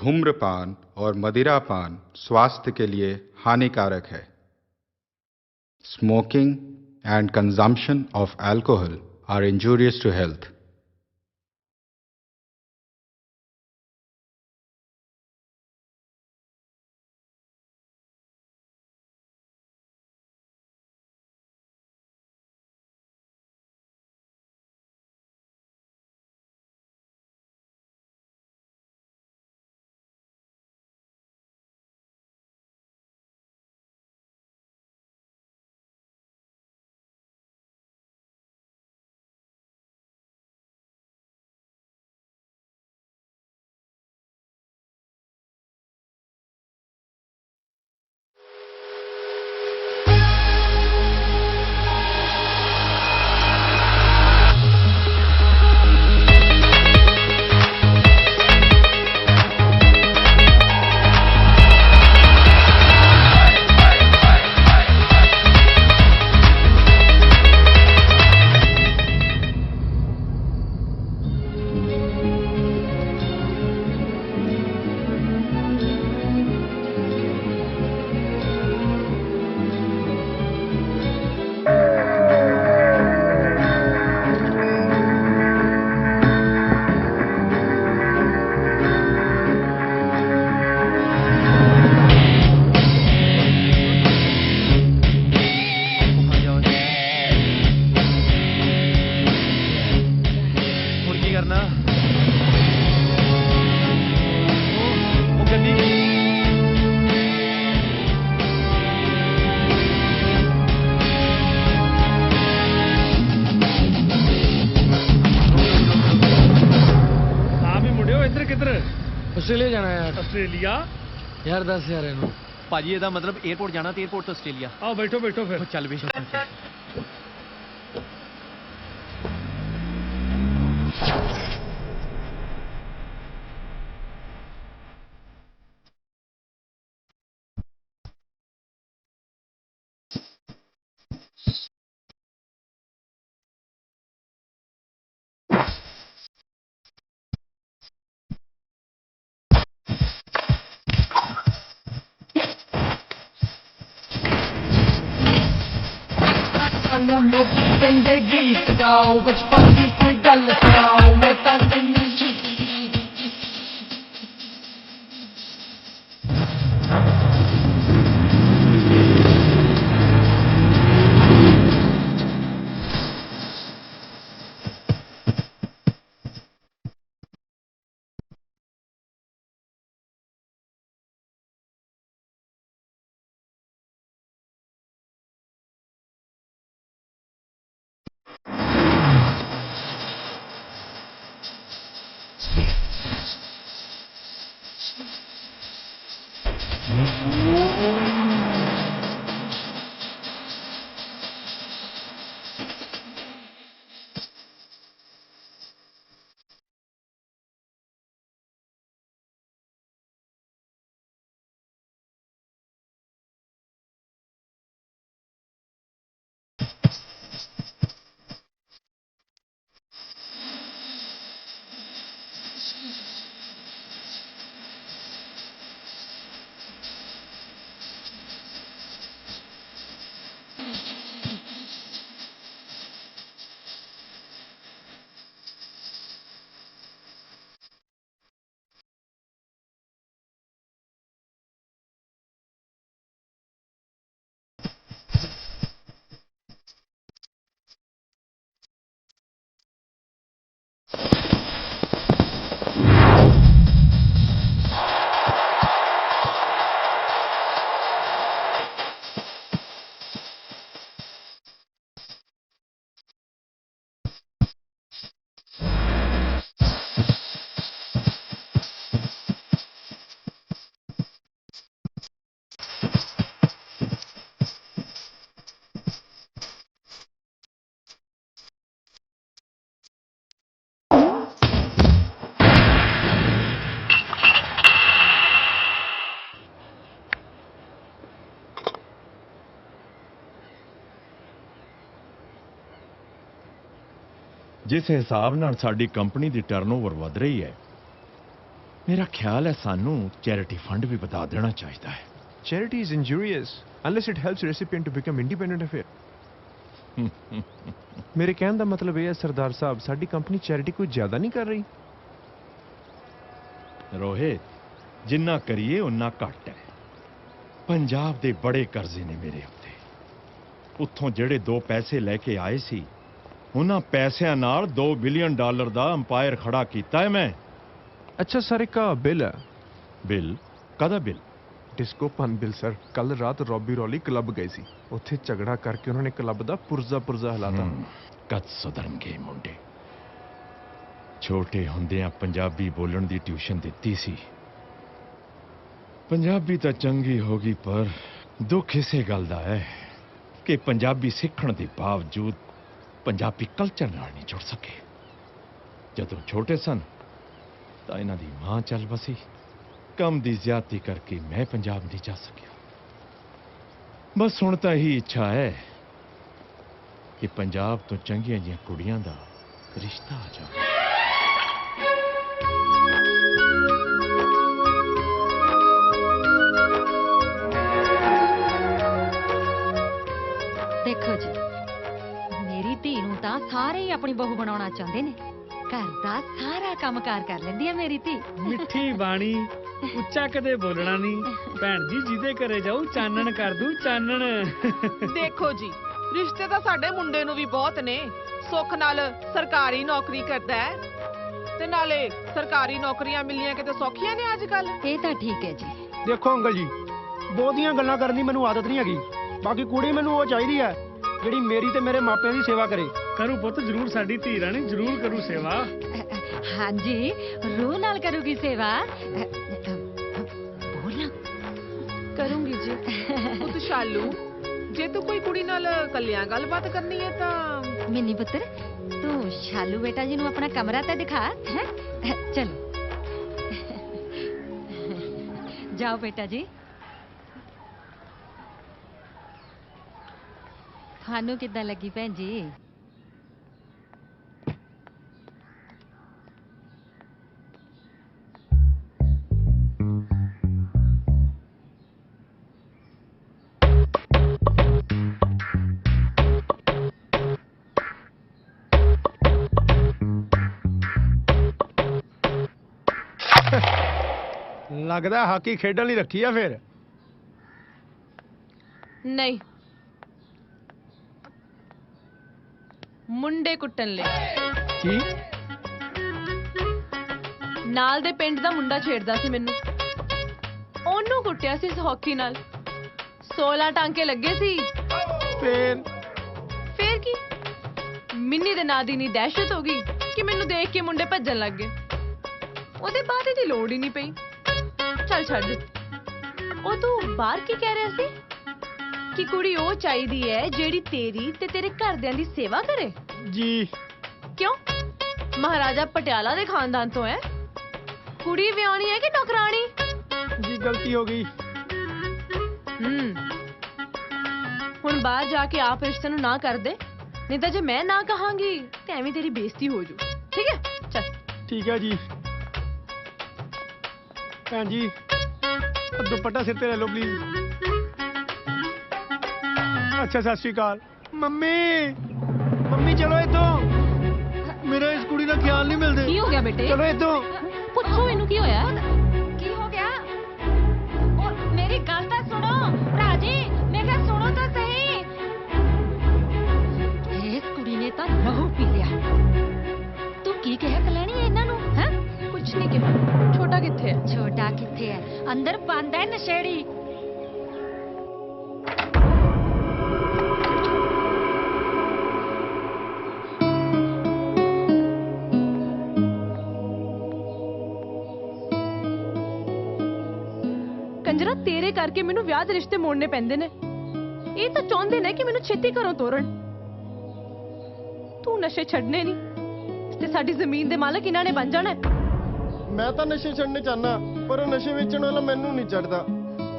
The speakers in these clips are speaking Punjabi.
धूम्रपान और मदिरापान स्वास्थ्य के लिए हानिकारक है। Smoking and consumption of alcohol are injurious to health. Australia ਜਾਣਾ ਯਾਰ। ਆਸਟ੍ਰੇਲੀਆ ਯਾਰ ਦੱਸ ਯਾਰ ਇਹਨੂੰ। ਭਾਜੀ ਇਹਦਾ ਮਤਲਬ 에어ਪੋਰਟ ਜਾਣਾ ਤੇ 에어ਪੋਰਟ ਤੋਂ ਆਸਟ੍ਰੇਲੀਆ। ਆਓ ਬੈਠੋ ਬੈਠੋ ਫਿਰ। ਚੱਲ ਵੀ जिंदगी गाओ बचपन की कोई गल सुनाओ मैं जिस हिसाब नाल साडी कंपनी दी टर्नओवर वध रही है ਮੇਰਾ ਖਿਆਲ ਹੈ ਸਾਨੂੰ ਚੈਰਿਟੀ ਫੰਡ ਵੀ ਵਧਾ ਦੇਣਾ ਚਾਹੀਦਾ ਹੈ। Charity is injurious unless it helps recipient to become independent of it. ਮੇਰੇ ਕਹਿਣ ਦਾ ਮਤਲਬ ਇਹ ਹੈ ਸਰਦਾਰ ਸਾਹਿਬ, ਸਾਡੀ ਕੰਪਨੀ ਚੈਰਿਟੀ ਕੋਈ ਜ਼ਿਆਦਾ ਨਹੀਂ ਕਰ ਰਹੀ। ਰੋਹਿਤ, ਜਿੰਨਾ ਕਰੀਏ ਉਨਾ ਘੱਟ ਹੈ। ਪੰਜਾਬ ਦੇ ਬੜੇ ਕਰਜ਼ੇ ਨੇ ਮੇਰੇ ਉੱਤੇ। ਉੱਥੋਂ ਜਿਹੜੇ 2 ਪੈਸੇ ਲੈ ਕੇ ਆਏ ਸੀ, ਉਹਨਾਂ ਪੈਸਿਆਂ ਨਾਲ $2 ਬਿਲੀਅਨ ਦਾ ਅੰਪਾਇਰ ਖੜਾ ਕੀਤਾ ਹੈ ਮੈਂ। ਅੱਛਾ ਸਰ, ਇੱਕ ਬਿੱਲ ਹੈ। ਬਿੱਲ? ਕਾਹਦਾ ਬਿੱਲ? ਡਿਸਕੋ ਪਨ ਬਿੱਲ ਸਰ। ਕੱਲ ਰਾਤ ਰੌਬੀ ਰੌਲੀ ਕਲੱਬ ਗਏ ਸੀ, ਉੱਥੇ ਝਗੜਾ ਕਰਕੇ ਉਹਨਾਂ ਨੇ ਕਲੱਬ ਦਾ ਪੁਰਜ਼ਾ ਹਲਾਤਾ। ਕਦ ਸੁਧਰਨਗੇ ਮੁੰਡੇ। ਛੋਟੇ ਹੁੰਦਿਆਂ ਪੰਜਾਬੀ ਬੋਲਣ ਦੀ ਟਿਊਸ਼ਨ ਦਿੱਤੀ ਸੀ। ਪੰਜਾਬੀ ਤਾਂ ਚੰਗੀ ਹੋ ਗਈ, ਪਰ ਦੁੱਖ ਇਸੇ ਗੱਲ ਦਾ ਹੈ ਕਿ ਪੰਜਾਬੀ ਸਿੱਖਣ ਦੇ ਬਾਵਜੂਦ ਪੰਜਾਬੀ ਕਲਚਰ ਨਾਲ ਨਹੀਂ ਜੁੜ ਸਕੇ। ਜਦੋਂ ਛੋਟੇ ਸਨ ਤਾਂ ਇਹਨਾਂ ਦੀ ਮਾਂ ਚੱਲ ਬਸੀ। ਕੰਮ ਦੀ ਜ਼ਿਆਦਤੀ ਕਰਕੇ ਮੈਂ ਪੰਜਾਬ ਨਹੀਂ ਜਾ ਸਕਿਆ। ਬਸ ਹੁਣ ਤਾਂ ਇਹੀ ਇੱਛਾ ਹੈ ਕਿ ਪੰਜਾਬ ਤੋਂ ਚੰਗੀਆਂ ਜਿਹੀਆਂ ਕੁੜੀਆਂ ਦਾ ਰਿਸ਼ਤਾ ਆ ਜਾਵੇ। ਦੇਖੋ ਜੀ, ਮੇਰੀ ਧੀ ਨੂੰ ਤਾਂ ਸਾਰੇ ਹੀ ਆਪਣੀ ਬਹੂ ਬਣਾਉਣਾ ਚਾਹੁੰਦੇ ਨੇ। ਘਰ ਦਾ ਸਾਰਾ ਕੰਮਕਾਰ ਕਰ ਲੈਂਦੀ ਹੈ ਮੇਰੀ ਧੀ। ਮਿੱਠੀ ਬਾਣੀ, ਉੱਚਾ ਕਦੇ ਬੋਲਣਾ ਨਹੀਂ। ਭੈਣ ਜੀ ਜਿਹਦੇ ਘਰੇ ਜਾਊ ਚਾਨਣ ਕਰ ਦੂ ਚਾਨਣ। ਦੇਖੋ ਜੀ, ਰਿਸ਼ਤੇ ਤਾਂ ਸਾਡੇ ਮੁੰਡੇ ਨੂੰ ਵੀ ਬਹੁਤ ਨੇ। ਸੁੱਖ ਨਾਲ ਸਰਕਾਰੀ ਨੌਕਰੀ ਕਰਦਾ ਹੈ ਤੇ ਨਾਲੇ ਸਰਕਾਰੀ ਨੌਕਰੀਆਂ ਮਿਲਣੀਆਂ ਕਿਤੇ ਸੌਖੀਆਂ ਨੇ ਅੱਜ ਕੱਲ। ਇਹ ਤਾਂ ਠੀਕ ਹੈ ਜੀ। ਦੇਖੋ ਅੰਕਲ ਜੀ, ਬਹੁਤੀਆਂ ਗੱਲਾਂ ਕਰਨ ਦੀ ਮੈਨੂੰ ਆਦਤ ਨਹੀਂ ਹੈਗੀ। ਬਾਕੀ ਕੁੜੀ ਮੈਨੂੰ ਉਹ ਚਾਹੀਦੀ ਹੈ ਜਿਹੜੀ ਮੇਰੀ ਤੇ ਮੇਰੇ ਮਾਪਿਆਂ ਦੀ ਸੇਵਾ ਕਰੇ। ਕਰੂ ਪੁੱਤ ਜ਼ਰੂਰ, ਸਾਡੀ ਧੀ ਰਾਣੀ ਜ਼ਰੂਰ ਕਰੂ ਸੇਵਾ। ਹਾਂਜੀ, ਰੂਹ ਨਾਲ ਕਰੂਗੀ ਸੇਵਾ। ਬੋਲ ਕਰੂੰਗੀ ਜੀ। ਪੁੱਤ ਸ਼ਾਲੂ, ਜੇ ਤੂੰ ਕੋਈ ਕੁੜੀ ਨਾਲ ਕੱਲਿਆਂ ਗੱਲਬਾਤ ਕਰਨੀ ਹੈ ਤਾਂ ਮਿੰਨੀ ਪੁੱਤਰ, ਤੂੰ ਸ਼ਾਲੂ ਬੇਟਾ ਜੀ ਨੂੰ ਆਪਣਾ ਕਮਰਾ ਤਾਂ ਦਿਖਾ। ਹੈ ਚਲੋ ਜਾਓ ਬੇਟਾ ਜੀ। ਤੁਹਾਨੂੰ ਕਿੱਦਾਂ ਲੱਗੀ ਭੈਣ ਜੀ? ਲੱਗਦਾ ਹਾਕੀ ਖੇਡਣ ਲਈ ਰੱਖੀ ਆ ਫਿਰ। ਨਹੀਂ, ਮੁੰਡੇ ਕੁੱਟਣ ਲਈ। ਕੀ? ਨਾਲ ਦੇ ਪਿੰਡ ਦਾ ਮੁੰਡਾ ਛੇੜਦਾ ਸੀ ਮੈਨੂੰ, ਉਹਨੂੰ ਕੁੱਟਿਆ ਸੀ ਇਸ ਹਾਕੀ ਨਾਲ। 16 ਟਾਂਕੇ ਲੱਗੇ ਸੀ। ਫੇਰ ਕੀ, ਮਿੰਨੀ ਦੇ ਨਾਂ ਦੀ ਨੀ ਦਹਿਸ਼ਤ ਹੋ ਗਈ ਕਿ ਮੈਨੂੰ ਦੇਖ ਕੇ ਮੁੰਡੇ ਭੱਜਣ ਲੱਗ ਗਏ। ਉਹਦੇ ਬਾਅਦ ਇਹਦੀ ਲੋੜ ਹੀ ਨਹੀਂ ਪਈ। ਚੱਲ ਛੱਡ। ਉਹ ਤੂੰ ਬਾਹਰ ਕੀ ਕਹਿ ਰਿਹਾ ਸੀ ਕਿ ਕੁੜੀ ਉਹ ਚਾਹੀਦੀ ਹੈ ਜਿਹੜੀ ਤੇਰੀ ਤੇ ਤੇਰੇ ਘਰਦਿਆਂ ਦੀ ਸੇਵਾ ਕਰੇ? ਜੀ। ਕਿਉਂ? ਮਹਾਰਾਜਾ ਪਟਿਆਲਾ ਦੇ ਖਾਨਦਾਨ ਤੋਂ ਹੈ? ਕੁੜੀ ਵਿਆਹਣੀ ਹੈ ਕਿ ਨੌਕਰਾਣੀ? ਜੀ ਗਲਤੀ ਹੋ ਗਈ। ਹੁਣ ਬਾਹਰ ਜਾ ਕੇ ਆਪ ਰਿਸ਼ਤੇ ਨੂੰ ਨਾ ਕਰ ਦੇ, ਨਹੀਂ ਤਾਂ ਜੇ ਮੈਂ ਨਾ ਕਹਾਂਗੀ ਤੇ ਐਵੇਂ ਤੇਰੀ ਬੇਇੱਜ਼ਤੀ ਹੋ ਜੂ। ਠੀਕ ਹੈ, ਚੱਲ। ਠੀਕ ਹੈ ਜੀ। ਭੈਣ ਜੀ, ਦੁਪੱਟਾ ਸਿਰ ਤੇ ਲੈ ਲਓ ਪਲੀਜ਼। ਅੱਛਾ, ਸਤਿ ਸ਼੍ਰੀ ਅਕਾਲ। ਮੰਮੀ ਚਲੋ ਇੱਥੋਂ। ਮੇਰਾ ਇਸ ਕੁੜੀ ਦਾ ਖਿਆਲ ਨਹੀਂ ਮਿਲਦੇ। ਕੀ ਹੋ ਗਿਆ ਬੇਟੇ? ਚਲੋ ਇੱਥੋਂ। ਪੁੱਛੋ ਇਹਨੂੰ ਕੀ ਹੋਇਆ? ਕੀ ਹੋ ਗਿਆ? ਔਰ ਮੇਰੀ ਗੱਲ ਤਾਂ ਸੁਣੋ ਭਰਾ ਜੀ, ਮੈਂ ਕਿਹਾ ਸੁਣੋ ਤਾਂ ਸਹੀ। ਇਸ ਕੁੜੀ ਨੇ ਤਾਂ ਲਹੂ ਪੀ ਲਿਆ। ਤੂੰ ਕੀ ਕਹਿ ਕਲੈਣੀ ਹੈ ਇਹਨਾਂ ਨੂੰ? ਹੈ ਕੁਛ ਨਹੀਂ ਕਿਹਾ। ਛੋਟਾ ਕਿੱਥੇ ਹੈ? ਛੋਟਾ ਕਿੱਥੇ ਹੈ? ਅੰਦਰ ਬੰਦ ਹੈ ਨਸ਼ੇੜੀ। ਕੰਜਰਾ, ਤੇਰੇ ਕਰਕੇ ਮੈਨੂੰ ਵਿਆਹ ਦੇ ਰਿਸ਼ਤੇ ਮੋੜਨੇ ਪੈਂਦੇ ਨੇ। ਇਹ ਤਾਂ ਚਾਹੁੰਦੇ ਨੇ ਕਿ ਮੈਨੂੰ ਛੇਤੀ ਘਰੋਂ ਤੋਰਨ। ਤੂੰ ਨਸ਼ੇ ਛੱਡਨੇ ਨਹੀਂ ਤੇ ਸਾਡੀ ਜ਼ਮੀਨ ਦੇ ਮਾਲਕ ਇਹਨਾਂ ਨੇ ਬਣ ਜਾਣਾ। ਮੈਂ ਤਾਂ ਨਸ਼ੇ ਛੱਡਣੇ ਚਾਹਨਾ, ਪਰ ਉਹ ਨਸ਼ੇ ਵੇਚਣ ਵਾਲਾ ਮੈਨੂੰ ਨਹੀਂ ਛੱਡਦਾ।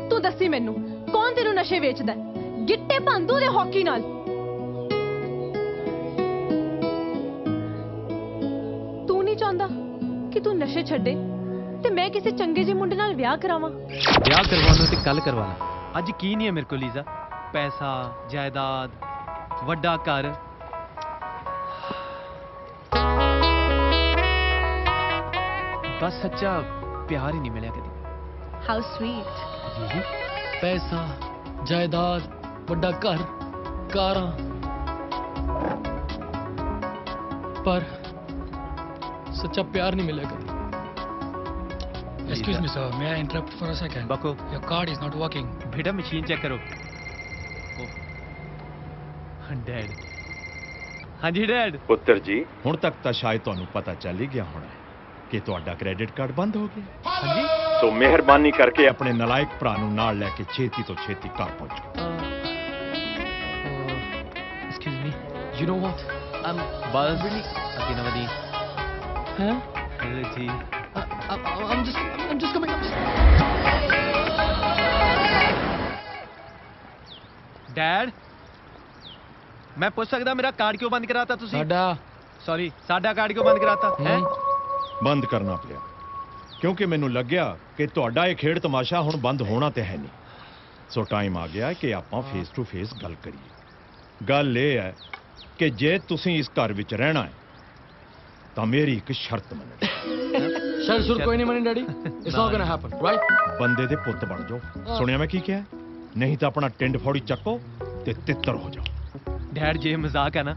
ਤੂੰ ਦੱਸੀ ਮੈਨੂੰ, ਕੌਣ ਤੈਨੂੰ ਨਸ਼ੇ ਵੇਚਦਾ? ਗਿੱਟੇ ਭੰਦੂ ਦੇ ਹਾਕੀ ਨਾਲ। ਤੂੰ ਨਹੀਂ ਚਾਹੁੰਦਾ ਕਿ ਤੂੰ ਨਸ਼ੇ ਛੱਡੇ ਤੇ ਮੈਂ ਕਿਸੇ ਚੰਗੇ ਜਿਹੇ ਮੁੰਡੇ ਨਾਲ ਵਿਆਹ ਕਰਾਵਾਂ। ਵਿਆਹ ਕਰਵਾਉਣਾ ਤੇ ਕੱਲ ਕਰਵਾ ਲਾ। ਅੱਜ ਕੀ ਨਹੀਂ ਹੈ ਮੇਰੇ ਕੋਲ ਲੀਜ਼ਾ, ਪੈਸਾ, ਜਾਇਦਾਦ, ਵੱਡਾ ਘਰ। ਬਸ ਸੱਚਾ ਪਿਆਰ ਹੀ ਨਹੀਂ ਮਿਲਿਆ ਕਦੀ। How sweet. ਪੈਸਾ, ਜਾਇਦਾਦ, ਵੱਡਾ ਘਰ, ਕਾਰਾਂ, ਪਰ ਸੱਚਾ ਪਿਆਰ ਨਹੀਂ ਮਿਲਿਆ ਕਦੀ। Excuse me, sir, may I interrupt for a second? ਬਕੋ Your card is not working. ਬੇਟਾ ਮਸ਼ੀਨ ਚੈੱਕ ਕਰੋ। ਡੈਡ। ਹਾਂਜੀ ਡੈਡ। ਪੁੱਤਰ ਜੀ, ਹੁਣ ਤੱਕ ਤਾਂ ਸ਼ਾਇਦ ਤੁਹਾਨੂੰ ਪਤਾ ਚੱਲ ਹੀ ਗਿਆ ਹੋਣਾ ਕਿ ਤੁਹਾਡਾ ਕ੍ਰੈਡਿਟ ਕਾਰਡ ਬੰਦ ਹੋ ਗਿਆ। ਹਾਂਜੀ। ਸੋ ਮਿਹਰਬਾਨੀ ਕਰਕੇ ਆਪਣੇ ਨਲਾਇਕ ਭਰਾ ਨੂੰ ਨਾਲ ਲੈ ਕੇ ਛੇਤੀ ਤੋਂ ਛੇਤੀ ਘਰ ਪਹੁੰਚੋ। Excuse me. You know what? ਬਸ ਅੱਗੇ ਨਾ ਵਧੀ। Huh? ਜੀ I'm just coming up. Dad, ਮੈਂ ਪੁੱਛ ਸਕਦਾ ਮੇਰਾ ਕਾਰਡ ਕਿਉਂ ਬੰਦ ਕਰਾਤਾ ਤੁਸੀਂ? ਸਾਡਾ ਸੌਰੀ, ਸਾਡਾ ਕਾਰਡ ਕਿਉਂ ਬੰਦ ਕਰਾਤਾ ਹੈ? ਬੰਦ ਕਰਨਾ ਪਿਆ ਕਿਉਂਕਿ ਮੈਨੂੰ ਲੱਗਿਆ ਕਿ ਤੁਹਾਡਾ ਇਹ ਖੇਡ ਤਮਾਸ਼ਾ ਹੁਣ ਬੰਦ ਹੋਣਾ ਤੇ ਹੈ ਨਹੀਂ। ਸੋ ਟਾਈਮ ਆ ਗਿਆ ਕਿ ਆਪਾਂ ਫੇਸ ਟੂ ਫੇਸ ਗੱਲ ਕਰੀਏ। ਗੱਲ ਇਹ ਹੈ ਕਿ ਜੇ ਤੁਸੀਂ ਇਸ ਘਰ ਵਿੱਚ ਰਹਿਣਾ ਹੈ ਤਾਂ ਮੇਰੀ ਇੱਕ ਸ਼ਰਤ ਮੰਨਣੀ। ਸ਼ਰਤ ਕੋਈ ਨਹੀਂ ਮੰਨੀ daddy. It's not gonna happen, right? ਬੰਦੇ ਦੇ ਪੁੱਤ ਬਣ ਜਾਓ। ਸੁਣਿਆ ਮੈਂ ਕੀ ਕਿਹਾ? ਨਹੀਂ ਤਾਂ ਆਪਣਾ ਟਿੰਡ ਫੌੜੀ ਚੱਕੋ ਤੇ ਤਿੱਤਰ ਹੋ ਜਾਓ। ਡੈਡ, ਜੇ ਮਜ਼ਾਕ ਹੈ ਨਾ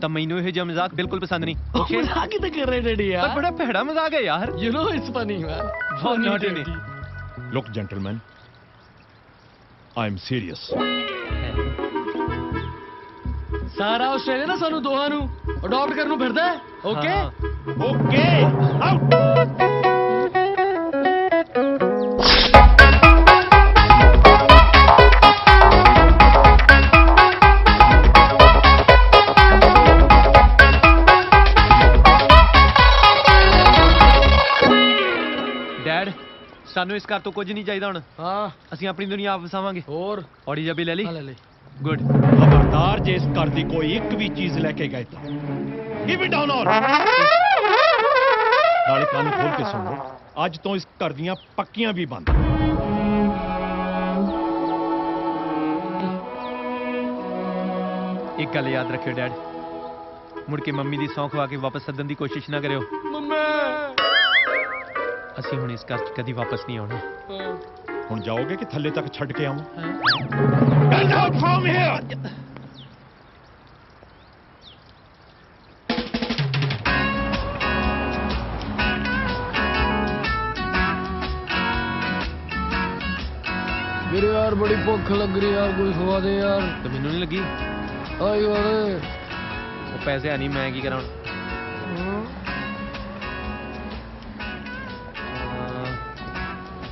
ਤਾਂ ਮੈਨੂੰ ਇਹ ਜਿਹਾ ਮਜ਼ਾਕ ਬਿਲਕੁਲ ਪਸੰਦ ਨਹੀਂ। ਓਕੇ? ਮਜ਼ਾਕ ਹੀ ਤਾਂ ਕਰ ਰਹੇ ਡੈਡੀ ਪਰ ਯਾਰ। ਬੜਾ ਭੈੜਾ ਮਜ਼ਾਕ ਹੈ ਯਾਰ। You know it's funny, man. Funny, daddy. Look, gentlemen, I'm serious. ਸਾਰਾ ਆਸਟ੍ਰੇਲੀਆ ਨਾ ਸਾਨੂੰ ਦੋਹਾਂ ਨੂੰ ਅਡਾਪਟ ਕਰਨ ਨੂੰ ਫਿਰਦਾ ਹੈ। ਓਕੇ? ਹਾਂ। Okay, out. ਡੈਡ, ਸਾਨੂੰ ਇਸ ਘਰ ਤੋਂ ਕੁਝ ਨਹੀਂ ਚਾਹੀਦਾ ਹੁਣ। ਹਾਂ, ਅਸੀਂ ਆਪਣੀ ਦੁਨੀਆ ਆਪ ਵਸਾਵਾਂਗੇ। ਹੋਰ ਔੜੀ ਜੱਬੀ ਲੈ ਲਈ? ਲੈ ਲੈ। ਗੁੱਡ। ਖਬਰਦਾਰ ਜੇ ਇਸ ਘਰ ਦੀ ਕੋਈ ਇੱਕ ਵੀ ਚੀਜ਼ ਲੈ ਕੇ ਗਏ ਤਾਂ ਕੀਪ ਇਟ ਡਾਊਨ। ਔਰ ਨਾਲੇ ਕੰਨ ਖੋਲ ਕੇ ਸੁਣ ਲਓ, ਅੱਜ ਤੋਂ ਇਸ ਘਰ ਦੀਆਂ ਪੱਕੀਆਂ ਵੀ ਬੰਦ। ਇੱਕ ਗੱਲ ਯਾਦ ਰੱਖਿਓ ਡੈਡ, ਮੁੜ ਕੇ ਮੰਮੀ ਦੀ ਸੌਂ ਖਵਾ ਕੇ ਵਾਪਸ ਸੱਦਣ ਦੀ ਕੋਸ਼ਿਸ਼ ਨਾ ਕਰਿਓ। ਮੰਮੀ। ਅਸੀਂ ਹੁਣ ਇਸ ਘਰ 'ਚ ਕਦੀ ਵਾਪਸ ਨਹੀਂ ਆਉਣਾ। ਹੁਣ ਜਾਓਗੇ ਕਿ ਥੱਲੇ ਤੱਕ ਛੱਡ ਕੇ ਆਵਾਂ? Get out from here! ਵੀਰੇ ਯਾਰ ਬੜੀ ਭੁੱਖ ਲੱਗ ਰਹੀ ਯਾਰ, ਕੋਈ ਖਵਾ ਦੇ ਯਾਰ। ਤੇ ਮੈਨੂੰ ਨਹੀਂ ਲੱਗੀ। ਆਈ ਵਾਲੇ ਉਹ ਪੈਸੇ ਆ ਨਹੀਂ, ਮੈਂ ਕੀ ਕਰਾਂ ਹੁਣ?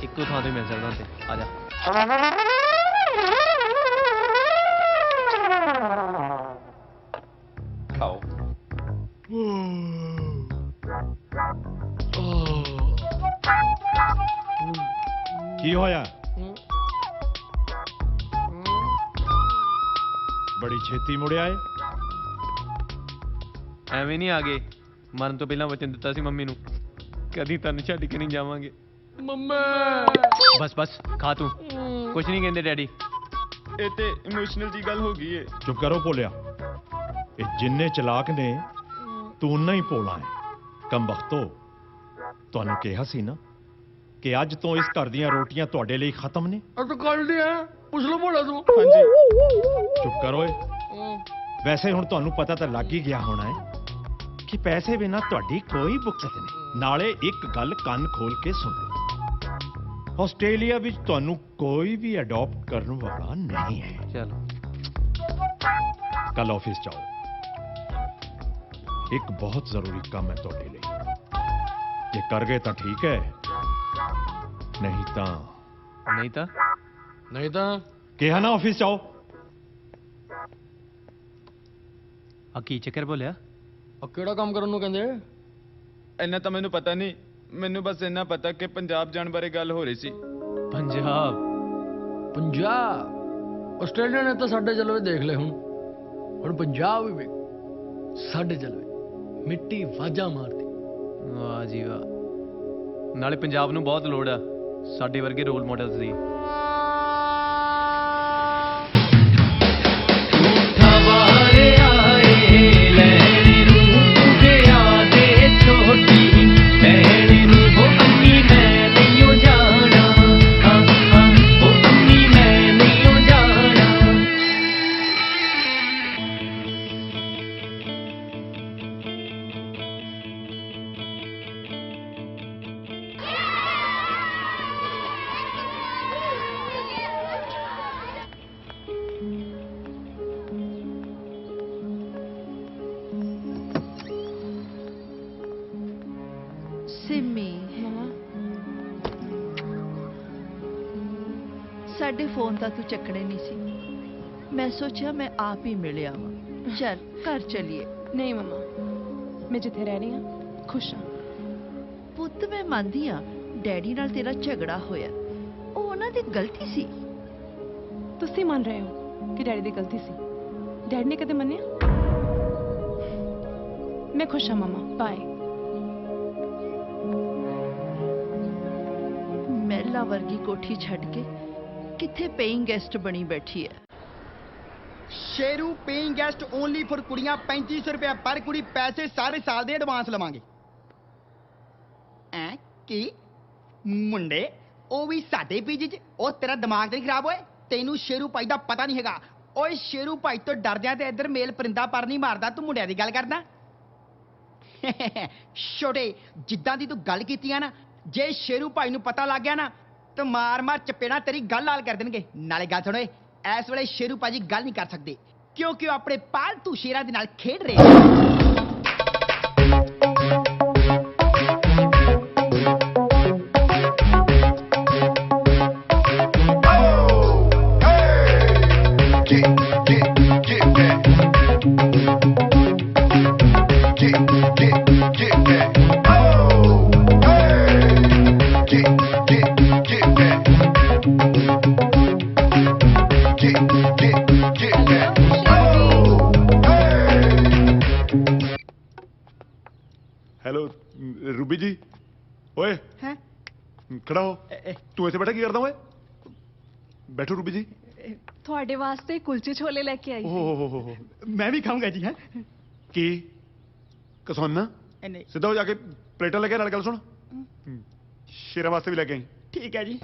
ਇੱਕੋ ਥਾਂ ਤੇ ਮਿਲ ਸਕਦਾ ਤੇ ਆ ਜਾ। ਖਾਓ। ਕੀ ਹੋਇਆ? ਬੜੀ ਛੇਤੀ ਮੁੜਿਆ ਏ। ਐਵੇਂ ਨਹੀਂ ਆ ਗਏ, ਮਰਨ ਤੋਂ ਪਹਿਲਾਂ ਵਚਨ ਦਿੱਤਾ ਸੀ ਮੰਮੀ ਨੂੰ, ਕਦੀ ਤੁਹਾਨੂੰ ਛੱਡ ਕੇ ਨਹੀਂ ਜਾਵਾਂਗੇ। ਮੰਮੀ। ਬਸ ਬਸ ਖਾ ਤੂੰ, ਕੁਝ ਨਹੀਂ ਕਹਿੰਦੇ ਡੈਡੀ। ਇਹ ਤੇ ਇਮੋਸ਼ਨਲ ਜੀ ਗੱਲ ਹੋ ਗਈ ਏ। ਚੁੱਪ ਕਰੋ ਭੋਲਿਆ। ਇਹ ਜਿੰਨੇ ਚਲਾਕ ਨੇ ਤੂੰ ਉਨਾ ਹੀ ਭੋਲਾ ਹੈ। ਕੰਬਖਤੋ, ਤੁਹਾਨੂੰ ਕਿਹਾ ਸੀ ਨਾ ਕਿ ਅੱਜ ਤੋਂ ਇਸ ਘਰ ਦੀਆਂ ਰੋਟੀਆਂ ਤੁਹਾਡੇ ਲਈ ਖਤਮ ਨੇ। ਅਬ ਤਾਂ ਕੱਲ ਦੀ ਹੈ, ਪੁੱਛ ਲੋ ਭੋਲਾ ਤੂੰ। ਹਾਂਜੀ। ਚੁੱਪ ਕਰੋ ਏ। ਵੈਸੇ ਹੁਣ ਤੁਹਾਨੂੰ ਪਤਾ ਤਾਂ ਲੱਗ ਹੀ ਗਿਆ ਹੋਣਾ ਹੈ ਕਿ ਪੈਸੇ ਬਿਨਾਂ ਤੁਹਾਡੀ ਕੋਈ ਬੁਕਤ ਨਹੀਂ। ਨਾਲੇ ਇੱਕ ਗੱਲ ਕੰਨ ਖੋਲ ਕੇ ਸੁਣ ਲਓ, ਆਸਟ੍ਰੇਲੀਆ ਵਿੱਚ ਤੁਹਾਨੂੰ ਕੋਈ ਵੀ ਅਡਾਪਟ ਕਰਨ ਵਾਲਾ ਨਹੀਂ ਹੈ। ਚਲੋ ਕੱਲ ਆਫਿਸ ਜਾਓ, ਇੱਕ ਬਹੁਤ ਜ਼ਰੂਰੀ ਕੰਮ ਹੈ ਤੁਹਾਡੇ ਲਈ। ਜੇ ਕਰ ਗਏ ਤਾਂ ਠੀਕ ਹੈ, ਨਹੀਂ ਤਾਂ ਨਹੀਂ ਤਾਂ ਕਿਹਾ ਨਾ ਆਫਿਸ ਜਾਓ। ਆ ਕੀ ਚੱਕਰ ਬੋਲਿਆ? ਆ ਕਿਹੜਾ ਕੰਮ ਕਰਨ ਨੂੰ ਕਹਿੰਦੇ? ਇੰਨਾ ਤਾਂ ਮੈਨੂੰ ਪਤਾ ਨਹੀਂ, ਮੈਨੂੰ ਬਸ ਇੰਨਾ ਪਤਾ ਕਿ ਪੰਜਾਬ ਜਾਣ ਬਾਰੇ ਗੱਲ ਹੋ ਰਹੀ ਸੀ। ਪੰਜਾਬ? ਪੰਜਾਬ? ਆਸਟ੍ਰੇਲੀਆ ਨੇ ਤਾਂ ਸਾਡੇ ਜਲਵੇ ਦੇਖ ਲਏ, ਹੁਣ ਪੰਜਾਬ ਵੀ ਵੇਖ ਸਾਡੇ ਜਲਵੇ। ਮਿੱਟੀ ਵਾਜਾ ਮਾਰਦੀ। ਵਾਹ ਜੀ ਵਾਹ, ਨਾਲੇ ਪੰਜਾਬ ਨੂੰ ਬਹੁਤ ਲੋੜ ਆ ਸਾਡੇ ਵਰਗੇ ਰੋਲ ਮਾਡਲਸ ਦੀ। ਸਿੰਮੀ ਸਾਡੇ ਫੋਨ ਤਾਂ ਤੂੰ ਚੱਕਣੇ ਨਹੀਂ ਸੀ। ਮੈਂ ਸੋਚਿਆ ਮੈਂ ਆਪ ਹੀ ਮਿਲਿਆ ਵਾਂ। ਚੱਲ ਘਰ ਚਲੀਏ। ਨਹੀਂ ਮਮਾ, ਮੈਂ ਜਿੱਥੇ ਰਹਿ ਰਹੀ ਹਾਂ ਖੁਸ਼ ਹਾਂ। ਪੁੱਤ ਮੈਂ ਮੰਨਦੀ ਆ ਡੈਡੀ ਨਾਲ ਤੇਰਾ ਝਗੜਾ ਹੋਇਆ, ਉਹ ਉਹਨਾਂ ਦੀ ਗਲਤੀ ਸੀ। ਤੁਸੀਂ ਮੰਨ ਰਹੇ ਹੋ ਕਿ ਡੈਡੀ ਦੀ ਗਲਤੀ ਸੀ? ਡੈਡੀ ਨੇ ਕਦੇ ਮੰਨਿਆ? ਮੈਂ ਖੁਸ਼ ਹਾਂ ਮਮਾ, ਬਾਏ। ਮਹਿਲਾ ਵਰਗੀ ਕੋਠੀ ਛੱਡ ਕੇ ਕਿੱਥੇ ਪੇਇੰਗ ਗੈਸਟ ਬਣੀ ਬੈਠੀ ਹੈ। Sheru paying guest only for कुड़ियां 3500 रुपया पर कुड़ी पैसे सारे साल दे एडवांस लवांगे। ऐ की मुंडे ओ भी साडे पीजी च ओ तेरा दिमाग ते खराब होए? तेनू शेरू भाई दा पता नहीं हैगा। ओए शेरू भाई तो डरदियां ते इधर मेल परिंदा पर नहीं मारदा, तू मुंडिया दी गल करदा? छोटे जिद्दां दी तू गल कीती है ना, जे शेरू भाई नू पता लग गया ना तो मार मार चपेड़ा तेरी गल लाल कर देणगे। नाले गल सुणो, इस वेले शेरू भाजी गल नहीं कर सकते क्योंकि अपने पालतू शेरां दे नाल खेड रहे हेलो रूबी जी, ओए हैं? खड़ा हो। तू ऐसे बैठा की करदा ओए? बैठो रूबी जी। ਤੁਹਾਡੇ ਵਾਸਤੇ ਕੁਲਚੇ ਛੋਲੇ ਲੈ ਕੇ ਆਈ ओहो मैं भी खाऊंगा जी। हैं की कसौना नहीं सीधा हो जाके प्लेटा लेके नाल गल सुन, शेरा वास्ते भी लेके आई। ठीक है जी।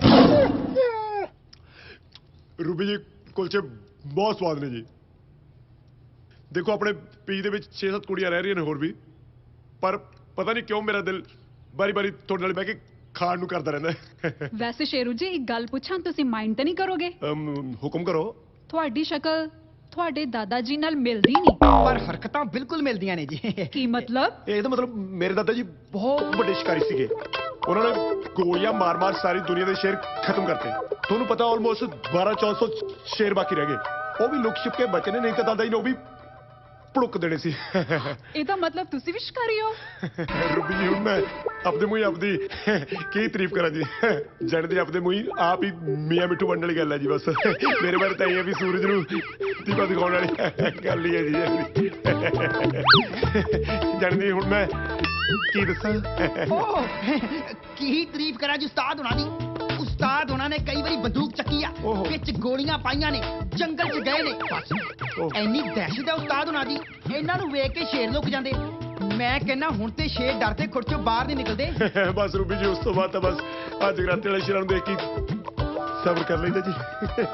रूबी जी कुलचे बहुत स्वाद ने जी। देखो अपने पीजी ਦੇ ਵਿੱਚ 6-7 ਕੁੜੀਆਂ ਰਹਿ ਰਹੀਆਂ ਨੇ ਹੋਰ ਵੀ, ਪਰ ਪਤਾ ਨਹੀਂ ਕਿਉਂ ਮੇਰਾ ਦਿਲ ਬਾਰੀ-ਬਾਰੀ ਤੁਹਾਡੇ ਨਾਲ ਬਹਿ ਕੇ ਖਾਣ ਨੂੰ ਕਰਦਾ ਰਹਿੰਦਾ ਹੈ। ਵੈਸੇ ਸ਼ੇਰੂ ਜੀ ਇੱਕ ਗੱਲ ਪੁੱਛਾਂ, ਤੁਸੀਂ ਮਾਈਂਡ ਤਾਂ ਨਹੀਂ ਕਰੋਗੇ? ਹੁਕਮ ਕਰੋ। ਤੁਹਾਡੀ ਸ਼ਕਲ ਤੁਹਾਡੇ ਦਾਦਾ ਜੀ ਨਾਲ ਮਿਲਦੀ ਨਹੀਂ, ਪਰ ਹਰਕਤਾਂ ਬਿਲਕੁਲ ਮਿਲਦੀਆਂ ਨੇ ਜੀ। ਕੀ ਮਤਲਬ? ਇਹ ਤਾਂ ਮਤਲਬ ਮੇਰੇ ਦਾਦਾ ਜੀ ਬਹੁਤ ਵੱਡੇ ਸ਼ਿਕਾਰੀ ਸੀਗੇ। ਉਹਨਾਂ ਨੇ ਗੋਲੀਆਂ ਮਾਰ-ਮਾਰ ਸਾਰੀ ਦੁਨੀਆ ਦੇ ਸ਼ੇਰ ਖਤਮ ਕਰਤੇ। ਤੁਹਾਨੂੰ ਪਤਾ ਆਲਮੋਸਟ 1200-1400 ਸ਼ੇਰ ਬਾਕੀ ਰਹਿ ਗਏ। ਉਹ ਵੀ ਲੁਕ ਛਿਪ ਕੇ ਬਚੇ ਨੇ, ਨਹੀਂ ਤਾਂ ਦਾਦਾ ਜੀ ਨੇ ਉਹ ਵੀ ਭੁੜਕ ਦੇਣੇ ਸੀ। ਇਹਦਾ ਮਤਲਬ ਤੁਸੀਂ ਵੀ ਸ਼ਿਕਾਰੀ ਹੋ? ਰੂਬੀ ਜੀ ਹੁਣ ਮੈਂ ਆਪਦੇ ਮੂੰਹ ਆਪਦੀ ਕੀ ਤਾਰੀਫ ਕਰਾਂ ਜੀ। ਜਣਦੇ ਆਪਦੇ ਮੂੰਹ ਆਪ ਹੀ ਮੀਆਂ ਮਿੱਠੂ ਬਣਨ ਵਾਲੀ ਗੱਲ ਹੈ ਜੀ। ਬਸ ਮੇਰੇ ਬਾਰੇ ਤਾਂ ਇਹ ਹੈ ਵੀ ਸੂਰਜ ਨੂੰ ਦੀਵਾ ਦਿਖਾਉਣ ਵਾਲੀ ਗੱਲ ਹੀ ਹੈ ਜੀ। ਜਣਦੀ ਹੁਣ ਮੈਂ ਕੀ ਦੱਸਾਂ? ਕੀ ਤਾਰੀਫ ਕਰਾਂ ਜੀ ਉਸਤਾਦ ਹੋਣਾ ਦੀ। ਉਸਤਾਦ ਹੋਣਾ ਨੇ ਕਈ ਵਾਰੀ ਬੰਦੂਕ ਚੱਕੀ ਆ, ਵਿੱਚ ਗੋਲੀਆਂ ਪਾਈਆਂ ਨੇ, ਜੰਗਲ 'ਚ ਗਏ ਨੇ। ਬਸ ਇੰਨੀ ਦਹਿਸ਼ਤ ਹੈ ਉਸਤਾਦ ਹੋਣਾ ਦੀ, ਇਹਨਾਂ ਨੂੰ ਵੇਖ ਕੇ ਸ਼ੇਰ ਲੁਕ ਜਾਂਦੇ। ਮੈਂ ਕਹਿੰਦਾ ਹੁਣ ਤੇ ਸ਼ੇਰ ਡਰਦੇ ਖੁਰ ਚੋਂ ਬਾਹਰ ਨਹੀਂ ਨਿਕਲਦੇ। ਬਸ ਰੂਬੀ ਜੀ ਉਸ ਤੋਂ ਬਾਅਦ ਤਾਂ ਬਸ ਅੱਜ ਜਗਰਾਤੇ ਵਾਲੇ ਸ਼ੇਰਾਂ ਨੂੰ ਦੇਖ ਕੇ ਸਬਰ ਕਰ ਲਈਦਾ ਜੀ।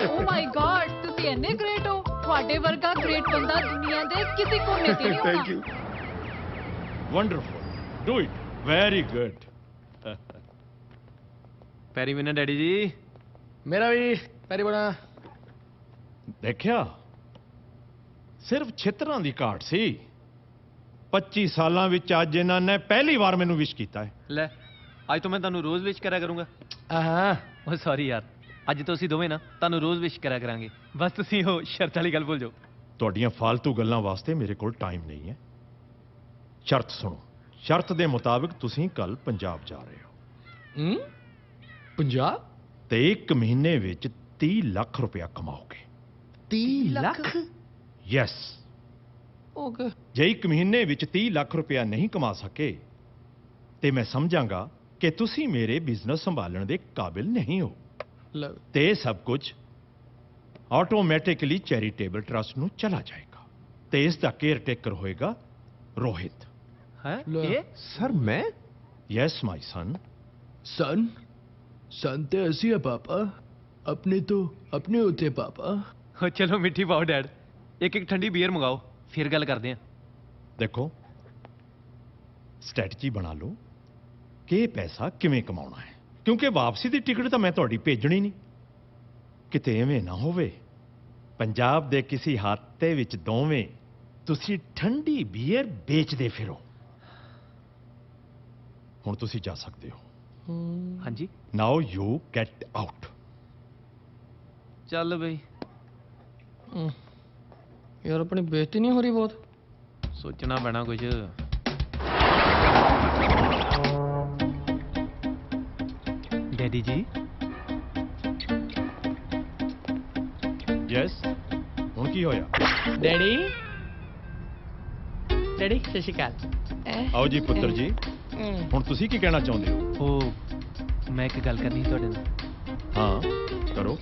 ਓ ਮਾਈ ਗॉड, ਤੁਸੀਂ ਇੰਨੇ ਗ੍ਰੇਟ ਹੋ। ਤੁਹਾਡੇ ਵਰਗਾ ਗ੍ਰੇਟ ਬੰਦਾ ਦੁਨੀਆ ਦੇ ਕਿਸੇ ਕੋਨੇ ਤੇ ਨਹੀਂ ਹੋਣਾ। Thank you. Wonderful, do it, very good. ਪੈਰੀ ਵਿਨਾ ਡੈਡੀ ਜੀ। ਮੇਰਾ ਵੀ ਪੈਰੀ ਬਣਾ। ਦੇਖਿਆ, ਸਿਰਫ ਛਿੱਤਰਾਂ ਦੀ ਘਾਟ ਸੀ। 25 ਸਾਲਾਂ ਵਿੱਚ ਅੱਜ ਇਹਨਾਂ ਨੇ ਪਹਿਲੀ ਵਾਰ ਮੈਨੂੰ ਵਿਸ਼ ਕੀਤਾ ਹੈ। ਲੈ ਅੱਜ ਤੋਂ ਮੈਂ ਤੁਹਾਨੂੰ ਰੋਜ਼ ਵਿਸ਼ ਕਰਿਆ ਕਰੂੰਗਾ। ਹਾਂ ਉਹ ਸੌਰੀ ਯਾਰ, ਅੱਜ ਤੋਂ ਅਸੀਂ ਦੋਵੇਂ ਨਾ ਤੁਹਾਨੂੰ ਰੋਜ਼ ਵਿਸ਼ ਕਰਿਆ ਕਰਾਂਗੇ। ਬਸ ਤੁਸੀਂ ਉਹ ਸ਼ਰਤ ਵਾਲੀ ਗੱਲ ਭੁੱਲ ਜਾਓ। ਤੁਹਾਡੀਆਂ ਫालतू ਗੱਲਾਂ ਵਾਸਤੇ ਮੇਰੇ ਕੋਲ ਟਾਈਮ ਨਹੀਂ ਹੈ। ਸ਼ਰਤ ਸੁਣੋ। ਸ਼ਰਤ ਦੇ ਮੁਤਾਬਿਕ ਤੁਸੀਂ ਕੱਲ ਪੰਜਾਬ ਜਾ ਰਹੇ ਹੋ। ਪੰਜਾਬ? ਤੇ 1 ਮਹੀਨੇ ਵਿੱਚ 30 ਲੱਖ ਰੁਪਇਆ ਕਮਾਓਗੇ। 30 ਲੱਖ? ਯੈਸ। ਓਕੇ। ਜੇ 1 ਮਹੀਨੇ ਵਿੱਚ 30 ਲੱਖ ਰੁਪਇਆ ਨਹੀਂ ਕਮਾ ਸਕੇ ਤੇ ਮੈਂ ਸਮਝਾਂਗਾ ਕਿ ਤੁਸੀਂ ਮੇਰੇ ਬਿਜ਼ਨਸ ਸੰਭਾਲਣ ਦੇ ਕਾਬਿਲ ਨਹੀਂ ਹੋ ਤੇ ਇਹ ਸਭ ਕੁਝ ਆਟੋਮੈਟਿਕਲੀ ਚੈਰੀਟੇਬਲ ਟਰਸਟ ਨੂੰ ਚਲਾ ਜਾਏਗਾ ਤੇ ਇਸ ਦਾ ਕੇਅਰ ਟੇਕਰ ਹੋਏਗਾ ਰੋਹਿਤ। ਹੈ ये सर मैं यस माय सन। सन सन ते ऐसी है पापा, अपने तो अपने होते पापा। ਚਲੋ ਮਿੱਠੀ ਪਾਓ ਡੈਡ, ਇੱਕ ਇੱਕ ਠੰਡੀ ਬੀਅਰ ਮੰਗਾਓ ਫਿਰ ਗੱਲ ਕਰਦੇ ਹਾਂ। ਦੇਖੋ ਸਟ੍ਰੈਟਜੀ ਬਣਾ ਲਓ ਕਿ ਇਹ ਪੈਸਾ ਕਿਵੇਂ ਕਮਾਉਣਾ ਹੈ, ਕਿਉਂਕਿ ਵਾਪਸੀ ਦੀ ਟਿਕਟ ਤਾਂ ਮੈਂ ਤੁਹਾਡੀ ਭੇਜਣੀ ਨਹੀਂ। ਕਿਤੇ ਐਵੇਂ ਨਾ ਹੋਵੇ ਪੰਜਾਬ ਦੇ ਕਿਸੇ ਹਾਤੇ ਵਿੱਚ ਦੋਵੇਂ ਤੁਸੀਂ ਠੰਡੀ ਬੀਅਰ ਵੇਚਦੇ ਫਿਰੋ। ਹੁਣ ਤੁਸੀਂ ਜਾ ਸਕਦੇ ਹੋ। ਹਾਂਜੀ ਨਾਓ ਯੂ ਗੈਟ ਆਊਟ। ਚੱਲ ਬਈ। यार अपनी बेइज्जती नहीं हो रही बहुत? ਸੋਚਣਾ ਪੈਣਾ ਕੁਝ। ਡੈਡੀ ਜੀ। ਯੈਸ ਹੁਣ ਕੀ ਹੋਇਆ? डैडी डैडी सत श्री अकाल। ਆਓ ਜੀ ਪੁੱਤਰ ਜੀ, ਹੁਣ ਤੁਸੀਂ ਕੀ ਕਹਿਣਾ ਚਾਹੁੰਦੇ ਹੋ? ਉਹ ਮੈਂ ਇੱਕ ਗੱਲ ਕਰਨੀ ਸੀ ਤੁਹਾਡੇ ਨਾਲ। ਹਾਂ ਕਰੋ।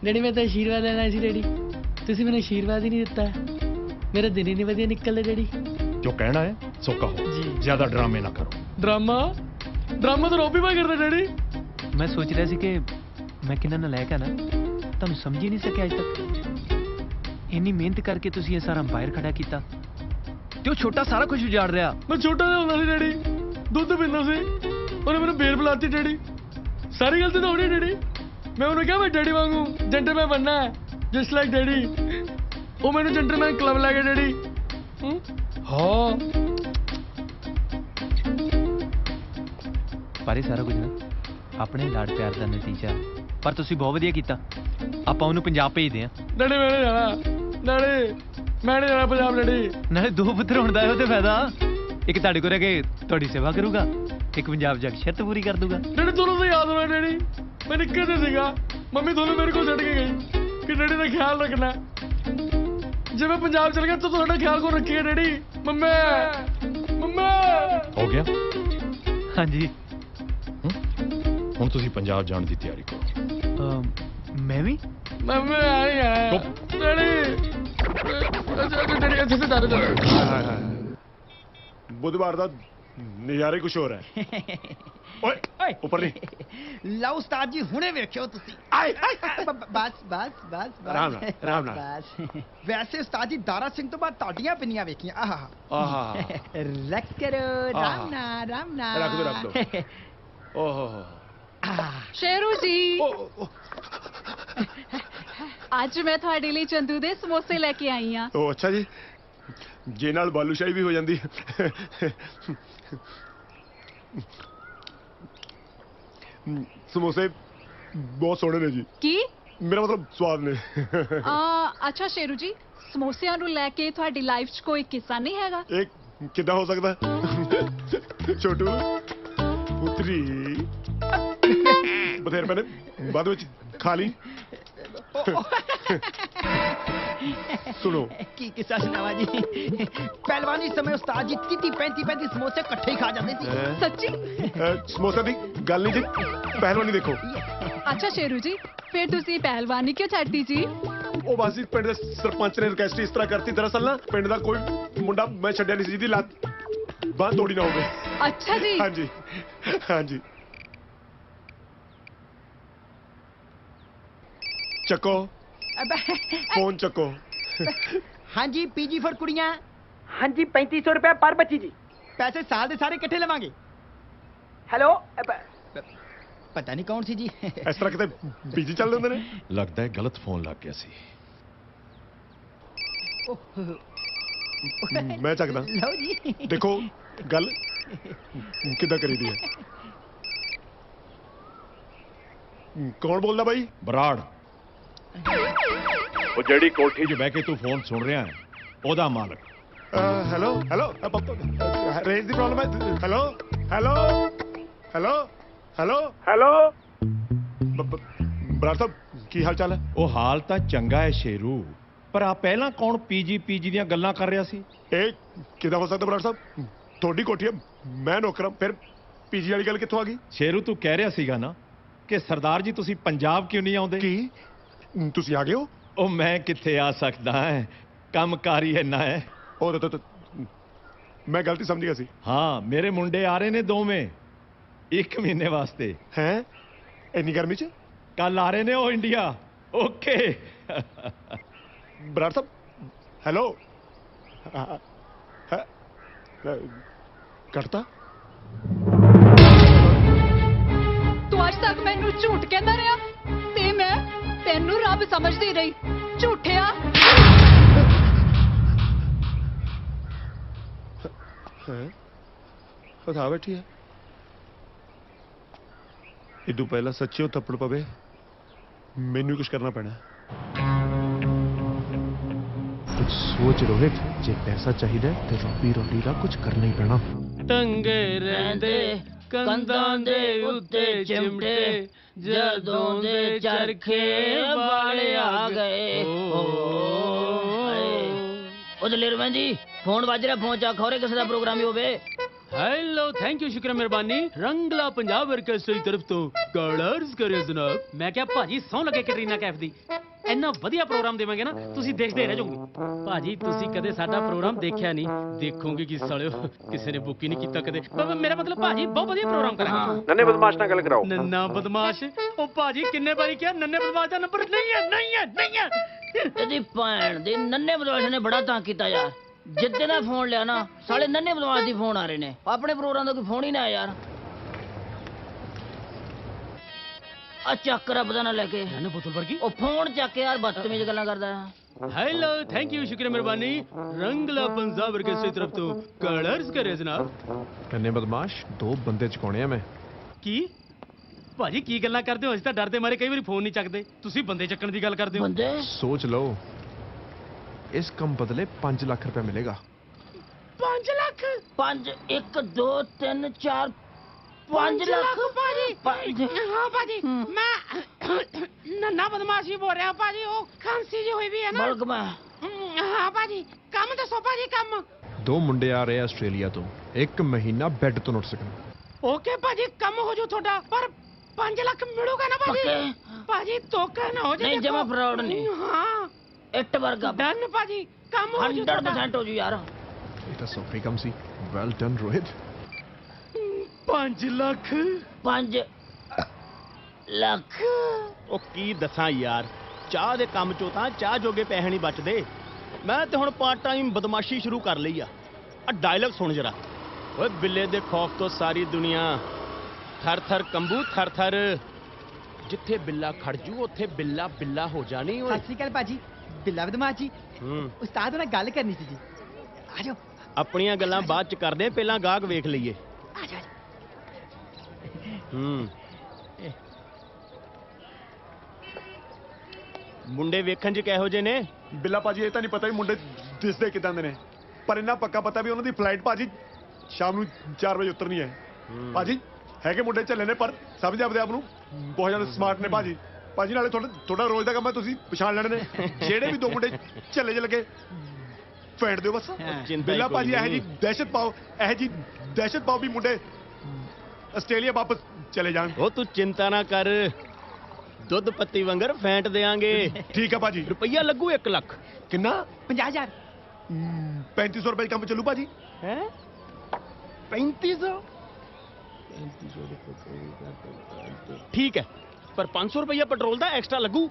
डैडी मैं तो आशीर्वाद लेना सी डैडी, ਤੁਸੀਂ ਮੈਨੂੰ ਆਸ਼ੀਰਵਾਦ ਹੀ ਨਹੀਂ ਦਿੱਤਾ। ਮੇਰਾ ਦਿਨ ਹੀ ਨਹੀਂ ਵਧੀਆ ਨਿਕਲਦਾ ਡੈਡੀ। ਜੋ ਕਹਿਣਾ ਹੈ ਸੋ ਕਹੋ, ਜ਼ਿਆਦਾ ਡਰਾਮੇ ਨਾ ਕਰੋ। ਡਰਾਮਾ ਡਰਾਮਾ ਤਾਂ ਰੋਬੀ ਭਾਈ ਕਰਦਾ ਡੈਡੀ। ਮੈਂ ਸੋਚ ਰਿਹਾ ਸੀ ਕਿ ਮੈਂ ਕਿੰਨਾ ਨਲਾਇਕ ਆ ਨਾ, ਤੁਹਾਨੂੰ ਸਮਝ ਹੀ ਨਹੀਂ ਸਕਿਆ ਅਜੇ ਤੱਕ। ਇੰਨੀ ਮਿਹਨਤ ਕਰਕੇ ਤੁਸੀਂ ਇਹ ਸਾਰਾ ਅੰਪਾਇਰ ਖੜਾ ਕੀਤਾ ਤੇ ਉਹ ਛੋਟਾ ਸਾਰਾ ਕੁਝ ਉਜਾੜ ਰਿਹਾ। ਮੈਂ ਛੋਟਾ ਜਿਹਾ ਹੁੰਦਾ ਸੀ ਡੈਡੀ, ਦੁੱਧ ਪੀਂਦਾ ਸੀ, ਉਹਨੇ ਮੈਨੂੰ ਬੇਲ ਬੁਲਾਤੀ ਡੈਡੀ। ਸਾਰੀ ਗਲਤੀ ਤਾਂ ਉਹਦੀ ਡੈਡੀ। ਮੈਂ ਉਹਨੂੰ ਕਿਹਾ ਮੈਂ ਡੈਡੀ ਵਾਂਗੂ ਜੈਂਟਲਮੈਨ ਬਣਨਾ ਹੈ ਜਸਟ ਲਾਈਕ ਡੈਡੀ। ਉਹ ਮੈਨੂੰ ਜੈਂਟਲਮੈਨ ਕਲੱਬ ਲੈ ਕੇ ਡੈਡੀ। ਹਾਂ ਪਰ ਇਹ ਸਾਰਾ ਕੁਝ ਨਾ ਆਪਣੇ ਲਾਡ ਪਿਆਰ ਦਾ ਨਤੀਜਾ। ਪਰ ਤੁਸੀਂ ਬਹੁਤ ਵਧੀਆ ਕੀਤਾ। ਆਪਾਂ ਉਹਨੂੰ ਪੰਜਾਬ ਭੇਜਦੇ ਹਾਂ। ਡੈਡੀ ਮੈਂ ਨਹੀਂ ਜਾਣਾ, ਡੈਡੀ ਮੈਂ ਨਹੀਂ ਜਾਣਾ ਪੰਜਾਬ ਡੈਡੀ। ਨਾਲੇ ਦੋ ਪੁੱਤਰ ਹੋਣ ਦਾ ਇਹੋ ਤੇ ਫਾਇਦਾ, ਇੱਕ ਤੁਹਾਡੇ ਕੋਲ ਰਹਿ ਕੇ ਤੁਹਾਡੀ ਸੇਵਾ ਕਰੂਗਾ, ਇੱਕ ਪੰਜਾਬ ਜਾ ਕੇ ਸ਼ਰਤ ਪੂਰੀ ਕਰ ਦੂਗਾ। ਡੈਡੀ ਤੁਹਾਨੂੰ ਤਾਂ ਯਾਦ ਹੋਣਾ ਡੈਡੀ, ਮੈਂ ਨਿੱਕੇ ਤੇ ਸੀਗਾ, ਮੰਮੀ ਤੁਹਾਨੂੰ ਮੇਰੇ ਕੋਲ ਛੱਡ ਕੇ ਗਈ ਕਿ ਡੈਡੀ ਦਾ ਖਿਆਲ ਰੱਖਣਾ। ਜੇ ਮੈਂ ਪੰਜਾਬ ਚਲ ਗਿਆ ਤਾਂ ਤੁਹਾਡਾ ਖਿਆਲ ਕੌਣ ਰੱਖੇਗਾ ਡੈਡੀ? ਮੰਮਾ ਮੰਮਾ। ਹੋ ਗਿਆ? ਹਾਂਜੀ। ਹੁਣ ਤੁਸੀਂ ਪੰਜਾਬ ਜਾਣ ਦੀ ਤਿਆਰੀ ਕਰੋ। ਮੈਂ ਵੀ? ਮੰਮਾ ਆ ਰਹੀ ਹੈ ਡੈਡੀ। ਡੈਡੀ ਇੱਥੇ ਸੇ ਦਾਰੂ बुधवार का नज़ारे कुछ हो रहा है। ओए ऊपर नहीं। ਲਓ ਉਸਤਾਦ ਜੀ ਹੁਣੇ ਵੇਖਿਓ ਤੁਸੀਂ। ਬਸ ਬਸ ਬਸ ਆਰਾਮ ਨਾਲ, ਆਰਾਮ ਨਾਲ। ਬਸ ਵੈਸੇ ਉਸਤਾਦ ਜੀ ਦਾਰਾ ਸਿੰਘ ਤੋਂ ਬਾਅਦ ਤੁਹਾਡੀਆਂ ਪਿੰਨੀਆਂ ਵੇਖੀਆਂ। ਆਹਾ ਰੱਖ ਕਰੋ ਰਾਮ ਨਾਲ ਰਾਮ ਨਾਲ। रख दो। ओहो ਸ਼ੇਰੂ ਜੀ, ਅੱਜ ਮੈਂ ਤੁਹਾਡੇ ਲਈ ਚੰਦੂ ਦੇ ਸਮੋਸੇ ਲੈ ਕੇ ਆਈ ਆ। ओ अच्छा जी, जे नाल बालूशाही भी हो जाती। समोसे बहुत सोहने ने जी। ਕੀ? मेरा मतलब स्वाद ने। ਅੱਛਾ ਸ਼ੇਰੂ ਜੀ, ਸਮੋਸਿਆਂ ਨੂੰ ਲੈ ਕੇ ਤੁਹਾਡੀ ਲਾਈਫ 'ਚ ਕੋਈ ਕਿੱਸਾ ਨਹੀਂ ਹੈਗਾ? एक कितना हो सकता है? छोटू पुत्री बथेर मैंने बाद में खा ली। सुनो ਕੀ ਕਿੱਸਾ ਸੁਣਾਵਾ ਜੀ। ਪਹਿਲਵਾਨੀ ਸਮੇਂ ਉਸਤਾਦ ਜੀ 30-35 ਸਮੋਸੇ ਇਕੱਠੇ ਹੀ ਖਾ ਜਾਂਦੇ ਸੀ। ਸੱਚੀ? ਸਮੋਸੇ ਦੀ ਗੱਲ ਨਹੀਂ ਜੀ, ਪਹਿਲਵਾਨੀ ਦੇਖੋ। ਅੱਛਾ ਸ਼ੇਰੂ ਜੀ, ਫਿਰ ਤੁਸੀਂ ਪਹਿਲਵਾਨੀ ਕਿਉਂ ਛੱਡਤੀ ਜੀ? ਉਹ ਬਸ ਜੀ ਪਿੰਡ ਦੇ ਸਰਪੰਚ ਨੇ ਰਿਕਵੈਸਟ ਇਸ ਤਰ੍ਹਾਂ ਕਰਤੀ। ਦਰਅਸਲ ਨਾ ਪਿੰਡ ਦਾ ਕੋਈ ਮੁੰਡਾ ਮੈਂ ਛੱਡਿਆ ਨਹੀਂ ਸੀ ਜਿਹਦੀ ਲੱਤ ਬਾਂਹ ਤੋੜੀ ਨਾ ਹੋਵੇ। ਅੱਛਾ ਜੀ। ਹਾਂਜੀ ਹਾਂਜੀ। ਚੱਕੋ ਫੋਨ ਚੱਕੋ। ਹਾਂਜੀ ਪੀਜੀ ਫॉर ਕੁੜੀਆਂ। ਹਾਂਜੀ 3500 रुपया पर बच्ची जी। ਪੈਸੇ ਸਾਲ ਦੇ ਸਾਰੇ ਇਕੱਠੇ ਲਵਾਂਗੇ। हेलो ਪਤਾ ਨਹੀਂ ਕੌਣ ਸੀ ਜੀ। ਇਸ ਤਰ੍ਹਾਂ ਕਿਤੇ ਬਿਜੀ ਚੱਲ ਜਾਂਦੇ ਨੇ। ਲੱਗਦਾ ਹੈ ਗਲਤ ਫੋਨ ਲੱਗ ਗਿਆ ਸੀ। ਮੈਂ ਚੱਕਦਾ। ਲਓ ਜੀ ਦੇਖੋ ਗੱਲ ਕਿੱਦਾਂ ਕਰੀਦੀ ਹੈ। ਕੌਣ ਬੋਲਦਾ ਬਾਈ? ਬਰਾੜ। ਉਹ ਜਿਹੜੀ ਕੋਠੀ 'ਚ ਬਹਿ ਕੇ ਤੂੰ ਫੋਨ ਸੁਣ ਰਿਹਾ ਹੈ ਉਹਦਾ ਮਾਲਕ। ਹੈਲੋ ਹੈਲੋ ਰੇਂਜ ਦੀ ਪ੍ਰੋਬਲਮ ਹੈ। Hello hello hello hello hello Brar ਸਾਹਿਬ ਕੀ ਹਾਲ ਚਾਲ ਹੈ? ਉਹ ਹਾਲ ਤਾਂ ਚੰਗਾ ਹੈ ਸ਼ੇਰੂ, ਪਰ ਆ ਪਹਿਲਾਂ ਕੌਣ ਪੀਜੀ ਦੀਆਂ ਗੱਲਾਂ ਕਰ ਰਿਹਾ ਸੀ? ਇਹ ਕਿੱਦਾਂ ਹੋ ਸਕਦਾ ਬਰਾੜ ਸਾਹਿਬ? ਤੁਹਾਡੀ ਕੋਠੀ ਹੈ, ਮੈਂ ਨੌਕਰਾਂ, ਫਿਰ ਪੀਜੀ ਵਾਲੀ ਗੱਲ ਕਿੱਥੋਂ ਆ ਗਈ? ਸ਼ੇਰੂ ਤੂੰ ਕਹਿ ਰਿਹਾ ਸੀਗਾ ਨਾ ਕਿ ਸਰਦਾਰ ਜੀ ਤੁਸੀਂ ਪੰਜਾਬ ਕਿਉਂ ਨਹੀਂ ਆਉਂਦੇ? ਕੀ ਤੁਸੀਂ ਆ ਗਏ ਹੋ? ਉਹ ਮੈਂ ਕਿੱਥੇ ਆ ਸਕਦਾ ਹੈ, ਕੰਮਕਾਰ ਹੀ ਇੰਨਾ ਹੈ। ਉਹ ਮੈਂ ਗਲਤੀ ਸਮਝ ਗਿਆ ਸੀ। ਹਾਂ ਮੇਰੇ ਮੁੰਡੇ ਆ ਰਹੇ ਨੇ ਦੋਵੇਂ 1 ਮਹੀਨੇ ਵਾਸਤੇ। ਹੈ ਇੰਨੀ ਗਰਮੀ 'ਚ? ਕੱਲ ਆ ਰਹੇ ਨੇ ਉਹ ਇੰਡੀਆ। ਓਕੇ ਬਰਾੜ ਸਾਹਿਬ ਹੈਲੋ। ਕੱਟਤਾ? ਤੂੰ ਅੱਜ ਤੱਕ ਮੈਨੂੰ ਝੂਠ ਕਹਿੰਦਾ ਰਿਹਾ ਤੇ ਮੈਂ ਤੈਨੂੰ ਰੱਬ ਸਮਝਦੀ ਰਹੀ। ਝੂਠਿਆ। ਖੁਦਾ ਬੈਠੀ ਹੈ। ਇਦੋਂ ਪਹਿਲਾਂ ਸੱਚੀ ਉਹ ਥੱਪੜ ਪਵੇ ਮੈਨੂੰ ਕੁਝ ਕਰਨਾ ਪੈਣਾ। ਕੁਝ ਸੋਚ ਰੋਹਿਤ, ਜੇ ਪੈਸਾ ਚਾਹੀਦਾ ਤੇ ਰੋਬੀ ਰੋਲੀ ਦਾ ਕੁਝ ਕਰਨਾ ਹੀ ਪੈਣਾ। ਟੰਗੇ ਰਹਿੰਦੇ ਕੰਧਾਂ ਦੇ ਉੱਤੇ ਚਿਮਟੇ, ਜਦੋਂ ਦੇ ਚਰਖੇ ਵਾਲੇ ਆ ਗਏ। ਉਹ ਦਲੇਰ ਜੀ ਫੋਨ ਵੱਜ ਰਿਹਾ, ਫੋਨ ਚੱਕ, ਖੋਰੇ ਕਿਸੇ ਦਾ ਪ੍ਰੋਗਰਾਮ ਹੀ ਹੋਵੇ। ਹੈਲੋ ਥੈਂਕ ਯੂ ਸ਼ੁਕਰੀਆ ਮਿਹਰਬਾਨੀ। ਰੰਗਲਾ ਪੰਜਾਬ ਆਰਕੈਸਟਰਾ ਦੀ ਤਰਫ ਤੋਂ ਕਲਰਸ ਕਰਿਓ ਜਨਾਬ। ਮੈਂ ਕਿਹਾ ਭਾਜੀ ਸਹੁੰ ਲੱਗੇ ਕੈਟਰੀਨਾ ਕੈਫ ਦੀ, ਇੰਨਾ ਵਧੀਆ ਪ੍ਰੋਗਰਾਮ ਦੇਵਾਂਗੇ ਨਾ ਤੁਸੀਂ ਦੇਖਦੇ ਰਹਿ ਜਾਓਗੇ। ਭਾਜੀ ਤੁਸੀਂ ਕਦੇ ਸਾਡਾ ਪ੍ਰੋਗਰਾਮ ਦੇਖਿਆ ਨਹੀਂ, ਦੇਖੋਗੇ ਕਿ ਸਾਲਿਓ ਕਿਸੇ ਨੇ ਬੁੱਕ ਹੀ ਨਹੀਂ ਕੀਤਾ ਕਦੇ। ਮੇਰਾ ਮਤਲਬ ਭਾਜੀ ਬਹੁਤ ਵਧੀਆ ਪ੍ਰੋਗਰਾਮ ਕਰਾਂਗੇ। ਨੰਨੇ ਬਦਮਾਸ਼ ਨਾਲ ਗੱਲ ਕਰਾਓ। ਨੰਨਾ ਬਦਮਾਸ਼? ਉਹ ਭਾਜੀ ਕਿੰਨੇ ਵਾਰੀ ਕਿਹਾ ਨੰਨੇ ਬਦਮਾਸ਼ ਦਾ ਨੰਬਰ ਨਹੀਂ ਹੈ, ਨਹੀਂ ਹੈ, ਨਹੀਂ ਹੈ। ਇਹਦੀ ਭੈਣ ਦੇ ਨੰਨੇ ਬਦਮਾਸ਼ ਨੇ ਬੜਾ ਤੰਗ ਕੀਤਾ ਯਾਰ। ਜਿੱਦੇ ਦਾ ਫੋਨ ਲਿਆ ਨਾ ਸਾਲੇ ਨੰਨੇ ਬਦਮਾਸ਼ ਦੀ ਫੋਨ ਆ ਰਹੇ ਨੇ। ਆਪਣੇ ਪ੍ਰੋਗਰਾਮ ਦਾ ਕੋਈ ਫੋਨ ਹੀ ਨਾ ਆਇਆ ਯਾਰ। ਆ ਚੱਕ ਰੱਬ ਦਾ ਨਾ ਲੈ ਕੇ ਨੰਨੇ ਬੋਤਲ ਵਰਗੀ ਉਹ ਫੋਨ ਚੱਕ ਯਾਰ, ਬਦਤਮੀਜ਼ ਗੱਲਾਂ ਕਰਦਾ। ਹੈਲੋ ਥੈਂਕ ਯੂ ਸ਼ੁਕਰੀਆ ਮਿਹਰਬਾਨੀ। ਰੰਗਲਾ ਪੰਜਾਬ ਆਰਕੈਸਟਰਾ ਦੀ ਤਰਫ ਤੋਂ ਕਲਰਸ ਕਰਿਓ ਜਨਾਬ। ਨੰਨੇ ਬਦਮਾਸ਼ 2 ਬੰਦੇ ਚੁਕਾਉਣੇ ਆ ਮੈਂ। ਕੀ ਭਾਜੀ ਕੀ ਗੱਲਾਂ ਕਰਦੇ ਹੋ? ਅਸੀਂ ਤਾਂ ਡਰਦੇ ਮਾਰੇ ਕਈ ਵਾਰੀ ਫੋਨ ਨਹੀਂ ਚੱਕਦੇ, ਤੁਸੀਂ ਬੰਦੇ ਚੱਕਣ ਦੀ ਗੱਲ ਕਰਦੇ ਹੋ। ਸੋਚ ਲਓ, ਇਸ ਕੰਮ ਬਦਲੇ 5 ਲੱਖ ਰੁਪਏ ਮਿਲੇਗਾ। 5 ਲੱਖ? 5 1 2 3 4 5 ਲੱਖ ਭਾਜੀ। ਹਾਂ ਭਾਜੀ ਮੈਂ ਨੰਨਾ ਬਦਮਾਸ਼ੀ ਬੋਲ ਰਿਹਾ ਭਾਜੀ। ਉਹ ਖਾਂਸੀ ਜੀ ਹੋਈ ਵੀ ਹੈ ਨਾ। ਬਲਕ ਮੈਂ ਹਾਂ ਭਾਜੀ ਕੰਮ ਦੱਸੋ ਭਾਜੀ। ਕੰਮ 2 ਮੁੰਡੇ ਆ ਰਹੇ ਆ ਆਸਟ੍ਰੇਲੀਆ ਤੋਂ, 1 ਮਹੀਨਾ ਬੈੱਡ ਤੋਂ ਉੱਠ ਸਕਣ। ਓਕੇ ਭਾਜੀ ਕੰਮ ਹੋ ਜੂ ਤੁਹਾਡਾ, ਪਰ 5 ਲੱਖ ਮਿਲੂਗਾ ਨਾ ਭਾਜੀ? ਭਾਜੀ ਧੋਖਾ ਨਾ ਹੋ ਜਾਏ। ਨਹੀਂ ਜਮਾ ਫਰਾਡ ਨਹੀਂ। ਹਾਂ ਇੱਟ ਵਰਗਾ ਡਨ ਭਾਜੀ, ਕੰਮ ਹੋ ਜੂ 100% ਹੋ ਜੂ ਯਾਰ। ਇਹ ਤਾਂ ਸੌਖੀ ਕੰਮ ਸੀ। Well done Rohit. 5 ਲੱਖ? 5 ਲੱਖ? ਉਹ ਕੀ ਦੱਸਾਂ ਯਾਰ, ਚਾਹ ਦੇ ਕੰਮ ਚੋਂ ਤਾਂ ਚਾਹ ਜੋਗੇ ਪੈਸੇ ਨਹੀਂ ਬਚਦੇ। ਮੈਂ ਤੇ ਹੁਣ ਪਾਰਟ ਟਾਈਮ ਬਦਮਾਸ਼ੀ ਸ਼ੁਰੂ ਕਰ ਲਈ ਆ। ਡਾਇਲੌਗ ਸੁਣ ਜਰਾ। ਓਏ ਬਿੱਲੇ ਦੇ ਖੌਫ ਤੋਂ ਸਾਰੀ ਦੁਨੀਆ ਥਰ ਥਰ ਕੰਬੂ, ਥਰ ਥਰ। ਜਿੱਥੇ ਬਿੱਲਾ ਖੜ ਜੂ ਉੱਥੇ ਬਿੱਲਾ ਬਿੱਲਾ ਹੋ ਜਾਣੀ। ਓਏ ਸਤਿ ਸ਼੍ਰੀ ਅਕਾਲ ਭਾਜੀ। ਬਿੱਲਾ ਬਦਮਾਸ਼ ਜੀ, ਉਸਤਾਦ ਨਾਲ ਗੱਲ ਕਰਨੀ ਸੀ ਜੀ। ਆ ਜਾਓ। ਆਪਣੀਆਂ ਗੱਲਾਂ ਬਾਅਦ ਚ ਕਰਦੇ, ਪਹਿਲਾਂ ਗਾਹਕ ਵੇਖ ਲਈਏ। ਆ ਜਾਓ। ਮੁੰਡੇ ਵੇਖਣ ਚ ਕਿਹੋ ਜਿਹੇ ਨੇ? ਬਿੱਲਾ ਭਾਜੀ ਇਹ ਤਾਂ ਨਹੀਂ ਪਤਾ ਵੀ ਮੁੰਡੇ ਦਿਸਦੇ ਕਿਦਾਂ ਦੇ ਨੇ, ਪਰ ਇੰਨਾ ਪੱਕਾ ਪਤਾ ਵੀ ਉਹਨਾਂ ਦੀ ਫਲਾਈਟ ਭਾਜੀ ਸ਼ਾਮ ਨੂੰ 4 ਵਜੇ ਉਤਰਨੀ ਹੈ। ਭਾਜੀ ਹੈਗੇ ਮੁੰਡੇ ਝੱਲੇ ਨੇ, ਪਰ ਸਮਝ ਆਪਦੇ ਆਪ ਨੂੰ ਬਹੁਤ ਜ਼ਿਆਦਾ ਸਮਾਰਟ ਨੇ ਭਾਜੀ। ਭਾਜੀ ਨਾਲੇ ਤੁਹਾਡਾ ਰੋਜ਼ ਦਾ ਕੰਮ ਹੈ, ਤੁਸੀਂ ਪਛਾਣ ਲੈਣੇ ਨੇ। ਜਿਹੜੇ ਵੀ 2 ਮੁੰਡੇ ਝੱਲੇ 'ਚ ਲੱਗੇ ਫੈਂਟ ਦਿਓ ਬਸ। ਬਿੱਲਾ ਭਾਜੀ ਇਹੋ ਜੀ ਦਹਿਸ਼ਤ ਪਾਓ, ਇਹੋ ਜੀ ਦਹਿਸ਼ਤ ਪਾਓ ਵੀ ਮੁੰਡੇ ਆਸਟ੍ਰੇਲੀਆ ਵਾਪਸ ਚਲੇ ਜਾਣ। ਉਹ ਤੂੰ ਚਿੰਤਾ ਨਾ ਕਰ, ਦੁੱਧ ਪੱਤੀ ਵਾਂਗਰ ਫੈਂਟ ਦੇਾਂਗੇ। ਠੀਕ ਆ ਭਾਜੀ। ਰੁਪਈਆ ਲੱਗੂ 1 ਲੱਖ। ਕਿੰਨਾ? 50,000। 3500 ਰੁਪਏ ਕੰਮ ਚੱਲੂ ਭਾਜੀ। ਹੈ 3500? ਠੀਕ ਹੈ, ਪਰ 500 ਰੁਪਈਆ ਪੈਟਰੋਲ ਦਾ ਐਕਸਟਰਾ ਲੱਗੂ।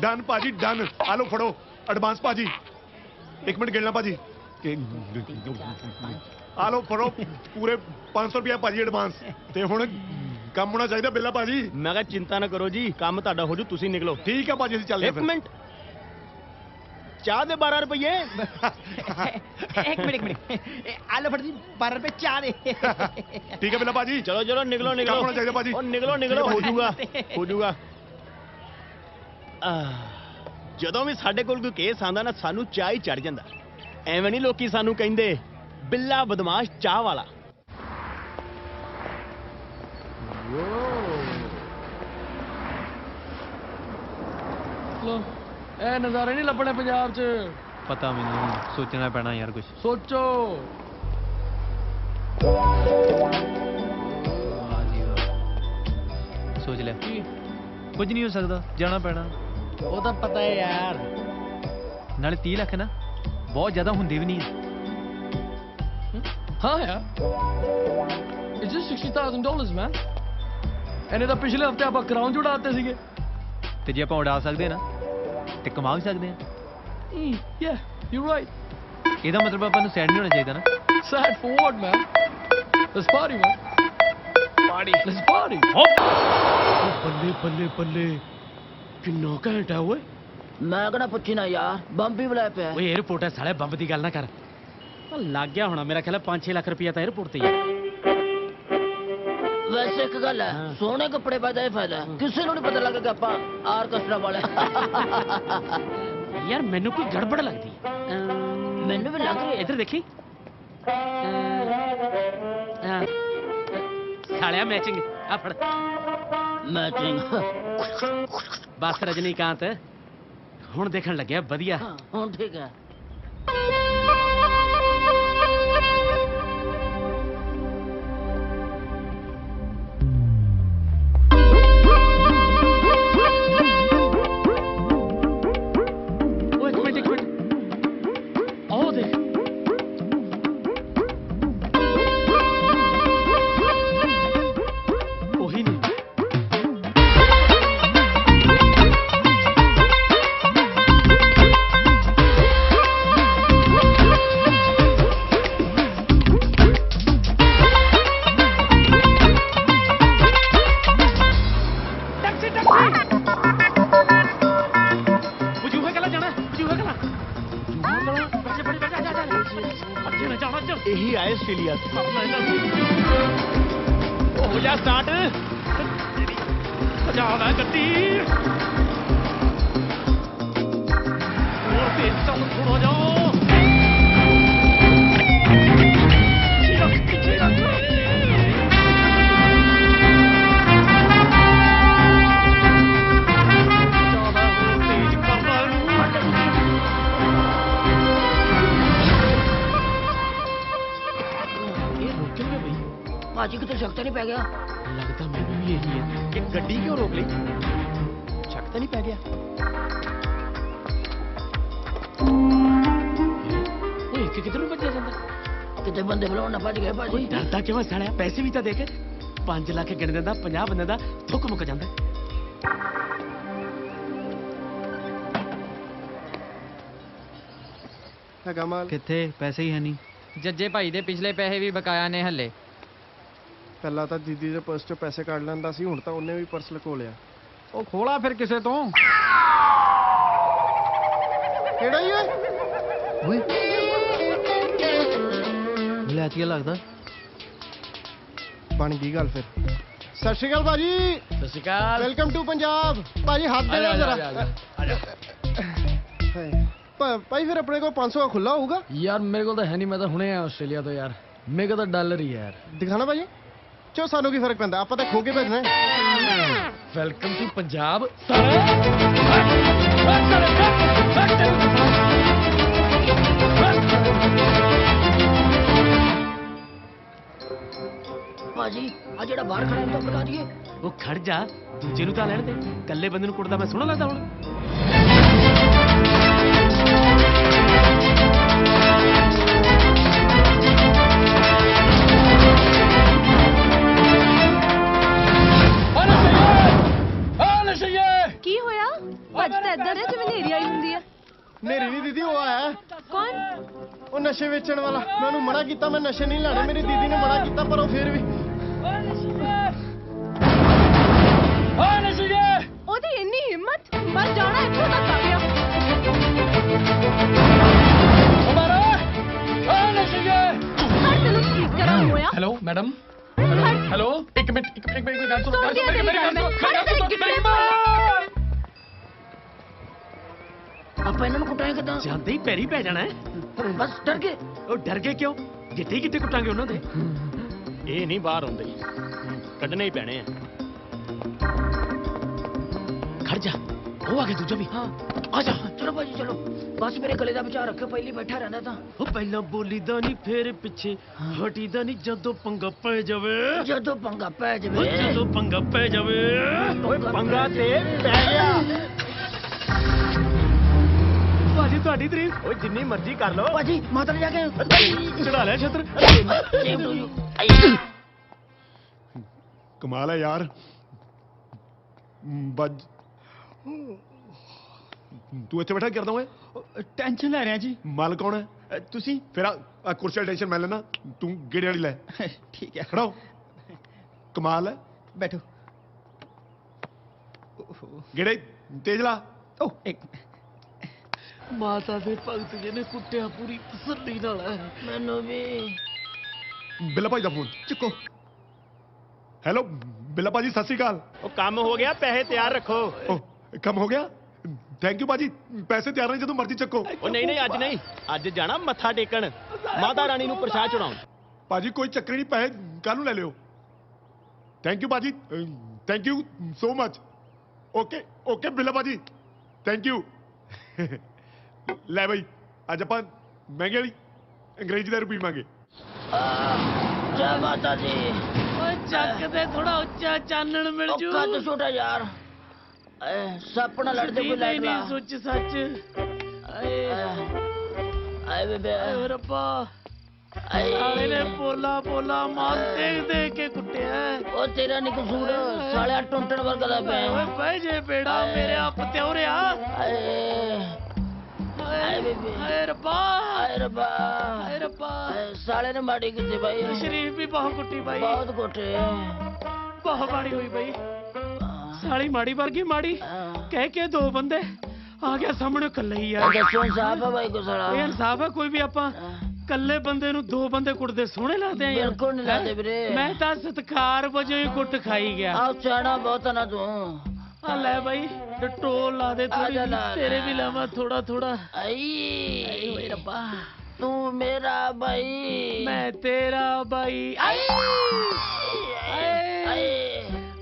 ਡਨ ਭਾਜੀ ਡਨ। ਆ ਲਓ ਫੜੋ ਐਡਵਾਂਸ ਭਾਜੀ। 1 ਮਿੰਟ ਗਿਣਨਾ ਭਾਜੀ। ਆ ਲਓ ਫੜੋ ਪੂਰੇ 500 ਰੁਪਇਆ ਭਾਜੀ ਐਡਵਾਂਸ। ਤੇ ਹੁਣ ਕੰਮ ਹੋਣਾ ਚਾਹੀਦਾ ਬਿੱਲਾ ਭਾਜੀ। ਮੈਂ ਕਿਹਾ ਚਿੰਤਾ ਨਾ ਕਰੋ ਜੀ, ਕੰਮ ਤੁਹਾਡਾ ਹੋ ਜੂ, ਤੁਸੀਂ ਨਿਕਲੋ। ਠੀਕ ਆ ਭਾਜੀ ਅਸੀਂ ਚੱਲਦੇ ਹਾਂ। 1 ਮਿੰਟ, ਚਾਹ ਦੇ 12 ਰੁਪਏ। 1 ਮਿੰਟ। ਆ ਲਓ ਫੜ ਜੀ 12 ਰੁਪਏ ਚਾਹ ਦੇ। ਠੀਕ ਹੈ ਬਿੱਲਾ ਭਾਜੀ। ਚਲੋ ਚਲੋ ਨਿਕਲੋ ਨਿਕਲੋ। ਕੰਮ ਹੋਣਾ ਚਾਹੀਦਾ ਭਾਜੀ। ਉਹ ਨਿਕਲੋ ਹੋ ਜੂਗਾ ਹੋ ਜੂਗਾ। ਜਦੋਂ ਵੀ ਸਾਡੇ ਕੋਲ ਕੋਈ ਕੇਸ ਆਂਦਾ ਨਾ ਸਾਨੂੰ ਚਾਹ ਹੀ ਚੜ ਜਾਂਦਾ। ਐਵੇਂ ਨਹੀਂ ਲੋਕੀ ਸਾਨੂੰ ਕਹਿੰਦੇ ਬਿੱਲਾ ਬਦਮਾਸ਼ ਚਾਹ ਵਾਲਾ। ਲੋ ਇਹ ਨਜ਼ਾਰੇ ਨਹੀਂ ਲੱਭਣੇ ਪੰਜਾਬ 'ਚ। ਪਤਾ ਮੈਨੂੰ, ਸੋਚਣਾ ਪੈਣਾ ਯਾਰ ਕੁਝ। ਸੋਚੋ। ਸੋਚ ਲਿਆ ਕੁਝ ਨਹੀਂ ਹੋ ਸਕਦਾ, ਜਾਣਾ ਪੈਣਾ। ਉਹ ਤਾਂ ਪਤਾ ਹੈ ਯਾਰ, ਨਾਲੇ 30 ਲੱਖ ਨਾ ਬਹੁਤ ਜ਼ਿਆਦਾ ਹੁੰਦੇ ਵੀ ਨਹੀਂ। ਹਾਂ ਯਾਰ, ਇਟਸ ਜਸਟ $60,000 ਮੈਨ। ਇਹਨੇ ਤਾਂ ਪਿਛਲੇ ਹਫਤੇ ਆਪਾਂ ਕਰਾਉਣ ਜੁੜਾਤੇ ਸੀਗੇ। ਤੇ ਜੇ ਆਪਾਂ ਉਡਾ ਸਕਦੇ ਨਾ ਤੇ ਕਮਾ ਵੀ ਸਕਦੇ ਆ। ਯਾ ਯੂ ਰਾਈਟ। ਇਹਦਾ ਮਤਲਬ ਆਪਾਂ ਨੂੰ ਸੈਡ ਨਹੀਂ ਹੋਣਾ ਚਾਹੀਦਾ ਨਾ। Sad for what man? Let's party man, party, let's party. ਬੱਲੇ ਬੱਲੇ ਬੱਲੇ, ਕਿੰਨਾ ਘੰਟਾ ਓਏ। ਮੈਂ ਕਹਿੰਦਾ ਪੁੱਛੀ ਨਾ ਯਾਰ, ਬੰਬ ਵੀ ਬੁਲਾਇਆ ਪਿਆ। ਓਏ 에어ਪੋਰਟ ਹੈ ਸਾਲੇ, ਬੰਬ ਦੀ ਗੱਲ ਨਾ ਕਰ। ਲੱਗ ਗਿਆ ਹੋਣਾ ਮੇਰਾ ਖਿਆਲ 5-6 ਲੱਖ ਰੁਪਇਆ ਤਾਂ 에어ਪੋਰਟ ਤੇ ਹੀ ਹੈ। ਵੈਸੇ ਇੱਕ ਗੱਲ ਹੈ, ਸੋਹਣੇ ਕੱਪੜੇ ਪਾਇਆ ਇਹ ਫਾਇਦਾ, ਕਿਸੇ ਨੂੰ ਨਹੀਂ ਪਤਾ ਲੱਗੇਗਾ ਆਪਾਂ ਆਰਕੈਸਟਰਾ ਵਾਲੇ। ਯਾਰ ਮੈਨੂੰ ਕੋਈ ਗੜਬੜ ਲੱਗਦੀ। ਮੈਨੂੰ ਵੀ ਲੱਗ ਰਹੀ ਹੈ। ਇੱਧਰ ਦੇਖੀ ਸਾਲਿਆ, ਮੈਚਿੰਗ ਆ ਫੜ। ਮੈਚਿੰਗ ਬਸ ਰਜਨੀਕਾਂਤ, ਹੁਣ ਦੇਖਣ ਲੱਗਿਆ ਵਧੀਆ। ਹੁਣ ਠੀਕ ਹੈ। ਇਹੀ ਆਏ ਆਸਟ੍ਰੇਲੀਆ से। हो जा स्टार्ट, ਪੰਜਾਬ ਹੈ ਗੱਡੀ। ਹੋਰ ਤੇਜ਼ ਚੱਲ ਥੋੜਾ ਜਾ। ਭਾਜੀ ਕਿਤੇ ਸ਼ੱਕ ਤਾਂ ਨਹੀਂ ਪੈ ਗਿਆ? ਲੱਗਦਾ ਮੈਨੂੰ ਵੀ ਇਹੀ ਹੈ ਕਿ ਗੱਡੀ ਕਿਉਂ ਰੋਕ ਲਈ। ਸ਼ੱਕ ਤਾਂ ਨਹੀਂ ਪੈ ਗਿਆ? ਓਏ ਕਿ ਕਿਧਰੋਂ ਭੱਜਿਆ ਜਾਂਦਾ? ਕਿਤੇ ਬੰਦੇ ਬੁਲਾਉਣ ਨਾ ਭੱਜ ਗਏ ਭਾਜੀ। ਡਰਦਾ ਕਿਉਂ ਸਾਲਿਆ? ਪੈਸੇ ਵੀ ਤਾਂ ਦੇ ਕੇ 5 ਲੱਖ ਗਿਣ ਦਿੰਦਾ, 50 ਬੰਦੇ ਦਾ ਥੁੱਕ ਮੁੱਕ ਜਾਂਦਾ। ਕਮਾਲ ਕਿੱਥੇ ਪੈਸੇ ਹੀ ਹੈ ਨਹੀਂ। ਜੱਜੇ ਭਾਈ ਦੇ ਪਿਛਲੇ ਪੈਸੇ ਵੀ ਬਕਾਇਆ ਨੇ ਹੱਲੇ। ਪਹਿਲਾਂ ਤਾਂ ਦੀਦੀ ਦੇ ਪਰਸ ਚੋਂ ਪੈਸੇ ਕੱਢ ਲੈਂਦਾ ਸੀ, ਹੁਣ ਤਾਂ ਉਹਨੇ ਵੀ ਪਰਸ ਲਕੋ ਲਿਆ। ਉਹ ਖੋਲਾ ਫਿਰ ਕਿਸੇ ਤੋਂ। ਕਿਹੜਾ ਹੀ ਓਏ? ਬਲੈਤੀਆ ਲੱਗਦਾ। ਬਣ ਗਈ ਗੱਲ ਫਿਰ। ਸਤਿ ਸ਼੍ਰੀ ਅਕਾਲ ਭਾਜੀ। ਸਤਿ ਸ਼੍ਰੀ ਅਕਾਲ। Welcome to Punjab. ਭਾਜੀ ਹੱਥ ਦੇ ਦਿਓ ਜਰਾ। ਭਾਈ ਫਿਰ ਆਪਣੇ ਕੋਲ 500 ਦਾ ਖੁੱਲਾ ਹੋਊਗਾ? ਯਾਰ ਮੇਰੇ ਕੋਲ ਤਾਂ ਹੈ ਨਹੀਂ, ਮੈਂ ਤਾਂ ਹੁਣੇ ਆਇਆ ਆਸਟ੍ਰੇਲੀਆ ਤੋਂ ਯਾਰ। ਮੇਰੇ ਕੋਲ ਤਾਂ ਡਾਲਰ ਹੀ ਹੈ ਯਾਰ। ਦਿਖਾਣਾ ਭਾਜੀ। ਚੋ ਸਾਨੂੰ ਕੀ ਫਰਕ ਪੈਂਦਾ, ਆਪਾਂ ਤਾਂ ਖੋ ਕੇ ਭੇਜਣਾ। Welcome to Punjab. ਭਾਜੀ ਆ ਜਿਹੜਾ ਬਾਹਰ ਖੜਾ ਉਹਨੂੰ ਤਾਂ ਬਤਾ ਦਈਏ। ਉਹ ਖੜ ਜਾ, ਦੂਜੇ ਨੂੰ ਤਾਂ ਲੈਣ ਦੇ। ਇਕੱਲੇ ਬੰਦੇ ਨੂੰ ਕੁੱਟਦਾ ਮੈਂ ਸੋਹਣਾ ਲੱਗਦਾ ਹੁਣ? ਕੀ ਹੋਇਆ? ਭੱਜ ਤਾਂ ਏਦਾਂ ਰਿਹਾ ਜਿਵੇਂ ਨੇਰੀ ਆਈ ਹੁੰਦੀ ਆ। ਨੇਰੀ ਨਹੀਂ ਦੀਦੀ, ਉਹ ਆਇਆ। ਕੌਣ? ਉਹ ਨਸ਼ੇ ਵੇਚਣ ਵਾਲਾ। ਮੈਂ ਉਹਨੂੰ ਮਨਾ ਕੀਤਾ, ਮੈਂ ਨਸ਼ੇ ਨਹੀਂ ਲੈਣੇ। ਮੇਰੀ ਦੀਦੀ ਨੇ ਮਨਾ ਕੀਤਾ ਪਰ ਉਹ ਫਿਰ ਵੀ। ਉਹਦੀ ਇੰਨੀ ਹਿੰਮਤ, ਬਸ ਜਾਣਾ ਇੱਥੋਂ ਤੱਕ ਆ ਗਿਆ। ਤੈਨੂੰ ਠੀਕ ਕਰਾਂ ਹੋਇਆ। Hello madam. ਹੈਲੋ ਇੱਕ ਮਿੰਟ ਗੱਲ ਸੁਣੋ। ਆਪਾਂ ਇਹਨਾਂ ਨੂੰ ਕੁੱਟਾਂਗੇ ਕਿੱਦਾਂ? ਜਾਂਦੇ ਹੀ ਪੈਰੀ ਪੈ ਜਾਣਾ ਹੈ। ਬਸ ਡਰ ਗਏ। ਉਹ ਡਰ ਗਏ ਕਿਉਂ? ਜਿੱਥੇ ਕਿੱਥੇ ਕੁੱਟਾਂਗੇ ਉਹਨਾਂ ਦੇ। ਇਹ ਨਹੀਂ ਬਾਹਰ ਹੁੰਦੇ, ਕੱਢਣੇ ਹੀ ਪੈਣੇ ਆ। ਖੜ ਜਾ, ਉਹ ਆ ਗਿਆ ਦੂਜਾ ਵੀ ਹਾਂ ਆ ਜਾ ਚਲੋ ਭਾਜੀ ਚਲੋ ਬਸ ਮੇਰੇ ਗਲੇ ਦਾ ਬਚਾ ਰੱਖਿਓ ਪਹਿਲੀ ਬੈਠਾ ਰਹਿੰਦਾ ਤਾਂ ਉਹ ਪਹਿਲਾਂ ਬੋਲੀਦਾ ਨਹੀਂ ਫੇਰ ਪਿੱਛੇ ਹਟੀਦਾ ਨਹੀਂ ਜਦੋਂ ਪੰਗਾ ਪੈ ਜਾਵੇ ਜਦੋਂ ਪੰਗਾ ਪੈ ਜਾਵੇ ਜਦੋਂ ਪੰਗਾ ਪੈ ਜਾਵੇ ਓਏ ਪੰਗਾ ਤੇ ਪੈ ਗਿਆ ਭਾਜੀ ਤੁਹਾਡੀ ਤਾਰੀਫ ਓਏ ਜਿੰਨੀ ਮਰਜ਼ੀ ਕਰ ਲੋ ਭਾਜੀ ਮਾਤਾ ਨੇ ਜਾ ਕੇ ਚੜਾ ਲਿਆ ਛਤਰ ਕਮਾਲ ਹੈ ਯਾਰ ਬੱਜ ਤੂੰ ਇੱਥੇ ਬੈਠਾ ਕਰਦਾ ਓਏ ਟੈਨਸ਼ਨ ਲੈ ਰਿਹਾ ਜੀ ਮਾਲ ਕੌਣ ਹੈ ਤੁਸੀਂ ਫਿਰ ਆ ਕੁਰਸੀ ਟੈਨਸ਼ਨ ਮੈਂ ਲੈਣਾ ਤੂੰ ਗੇੜੇ ਵਾਲੀ ਲੈ ਠੀਕ ਹੈ ਖੜਾਓ ਕਮਾਲ ਹੈ ਬੈਠੋ ਗੇੜੇ ਤੇਜ਼ ਲਾ ਓ ਇੱਕ ਮਾਤਾ ਦੇ ਭਗਤ ਜੀ ਨੇ ਕੁੱਟਿਆ ਪੂਰੀ ਤਸੱਲੀ ਨਾਲ ਮੈਨੂੰ ਵੀ ਬਿੱਲਾ ਭਾਈ ਦਾ ਫੋਨ ਚੁੱਕੋ ਹੈਲੋ ਬਿੱਲਾ ਭਾਜੀ ਸਤਿ ਸ਼੍ਰੀ ਅਕਾਲ ਉਹ ਕੰਮ ਹੋ ਗਿਆ ਪੈਸੇ ਤਿਆਰ ਰੱਖੋ ਕੰਮ ਹੋ ਗਿਆ ਥੈਂਕ ਯੂ ਭਾਜੀ ਪੈਸੇ ਤਿਆਰ ਨੇ ਜਦੋਂ ਮਰਜ਼ੀ ਚੱਕੋ ਉਹ ਨਹੀਂ ਨਹੀਂ ਅੱਜ ਨਹੀਂ ਅੱਜ ਜਾਣਾ ਮੱਥਾ ਟੇਕਣ ਮਾਤਾ ਰਾਣੀ ਨੂੰ ਪ੍ਰਸ਼ਾਦ ਚੜਾਉਣ ਭਾਜੀ ਕੋਈ ਚੱਕਰ ਨਹੀਂ ਪੈਸੇ ਕੱਲ ਨੂੰ ਲੈ ਲਿਓ ਥੈਂਕ ਯੂ ਭਾਜੀ thank you so much okay okay Billa ਭਾਜੀ ਥੈਂਕ ਯੂ ਲੈ ਬਈ ਅੱਜ ਆਪਾਂ ਮਹਿੰਗੇ ਵਾਲੀ ਅੰਗਰੇਜ਼ੀ ਦਾ ਰੁਪਈ ਮੰਗੇ ਜੈ ਮਾਤਾ ਦੀ ਓਏ ਚੱਕ ਦੇ ਥੋੜਾ ਉੱਚਾ ਚਾਨਣ ਮਿਲ ਜੂ ਕੱਦ ਛੋਟਾ ਯਾਰ ਸਪਨਾ ਲੜਦੇ ਕੋਈ ਲਾਈਟ ਲਾ ਨਹੀਂ ਸੋਚ ਸੱਚ ਆਏ ਬੇਬੇ ਓਏ ਰੱਬਾ ਸਾਲੇ ਨੇ ਪੋਲਾ ਪੋਲਾ ਮਾਰ ਦੇ ਕੇ ਕੁੱਟਿਆ ਉਹ ਤੇਰਾ ਨਹੀਂ ਕਸੂਰ ਸਾਲਿਆ ਟੁੰਟਣ ਵਰਗਾ ਦਾ ਪਿਆ ਓਏ ਬਹਿ ਜੇ ਬੇੜਾ ਮੇਰੇ ਆਪ ਤਿਉਰਿਆ ਆਏ ਬੇਬੇ ਆਏ ਰੱਬਾ ਆਏ ਰੱਬਾ ਆਏ ਰੱਬਾ ਸਾਲੇ ਨੇ ਮਾੜੀ ਕੀਤੀ ਬਾਈ ਸ਼ਰੀਫ ਵੀ ਬਹੁਤ ਕੁੱਟੀ ਬਾਈ ਬਹੁਤ ਕੁੱਟੇ ਬਹੁਤ ਮਾੜੀ ਹੋਈ ਬਾਈ ਸਾਲੀ ਮਾੜੀ ਵਰਗੀ ਮਾੜੀ ਕਹਿ ਕੇ ਦੋ ਬੰਦੇ ਆ ਗਿਆ ਸਾਹਮਣੇ ਇਕੱਲੇ ਹੀ ਆ ਦੱਸੋ ਇਨਸਾਫ ਹੈ ਬਾਈ ਕੋ ਸਾਲਾ ਇਹ ਇਨਸਾਫ ਹੈ ਕੋਈ ਵੀ ਆਪਾਂ ਇਕੱਲੇ ਬੰਦੇ ਨੂੰ ਦੋ ਬੰਦੇ ਕੁੱਟਦੇ ਸੋਹਣੇ ਲੱਗਦੇ ਆ ਯਾਰ ਬਿਲਕੁਲ ਨਹੀਂ ਲੱਗਦੇ ਵੀਰੇ ਮੈਂ ਤਾਂ ਸਤਿਕਾਰ ਵਜੋਂ ਹੀ ਕੁੱਟ ਖਾਈ ਗਿਆ ਆਹ ਚਾਣਾ ਬਹੁਤ ਨਾ ਤੂੰ ਆ ਲੈ ਬਾਈ ਡਟੋਲ ਲਾ ਦੇ ਥੋੜੀ ਤੇਰੇ ਵੀ ਲਾਵਾਂ ਥੋੜਾ ਥੋੜਾ ਆਈ ਓਏ ਰੱਬਾ ਤੂੰ ਮੇਰਾ ਬਾਈ ਮੈਂ ਤੇਰਾ ਬਾਈ ਆਏ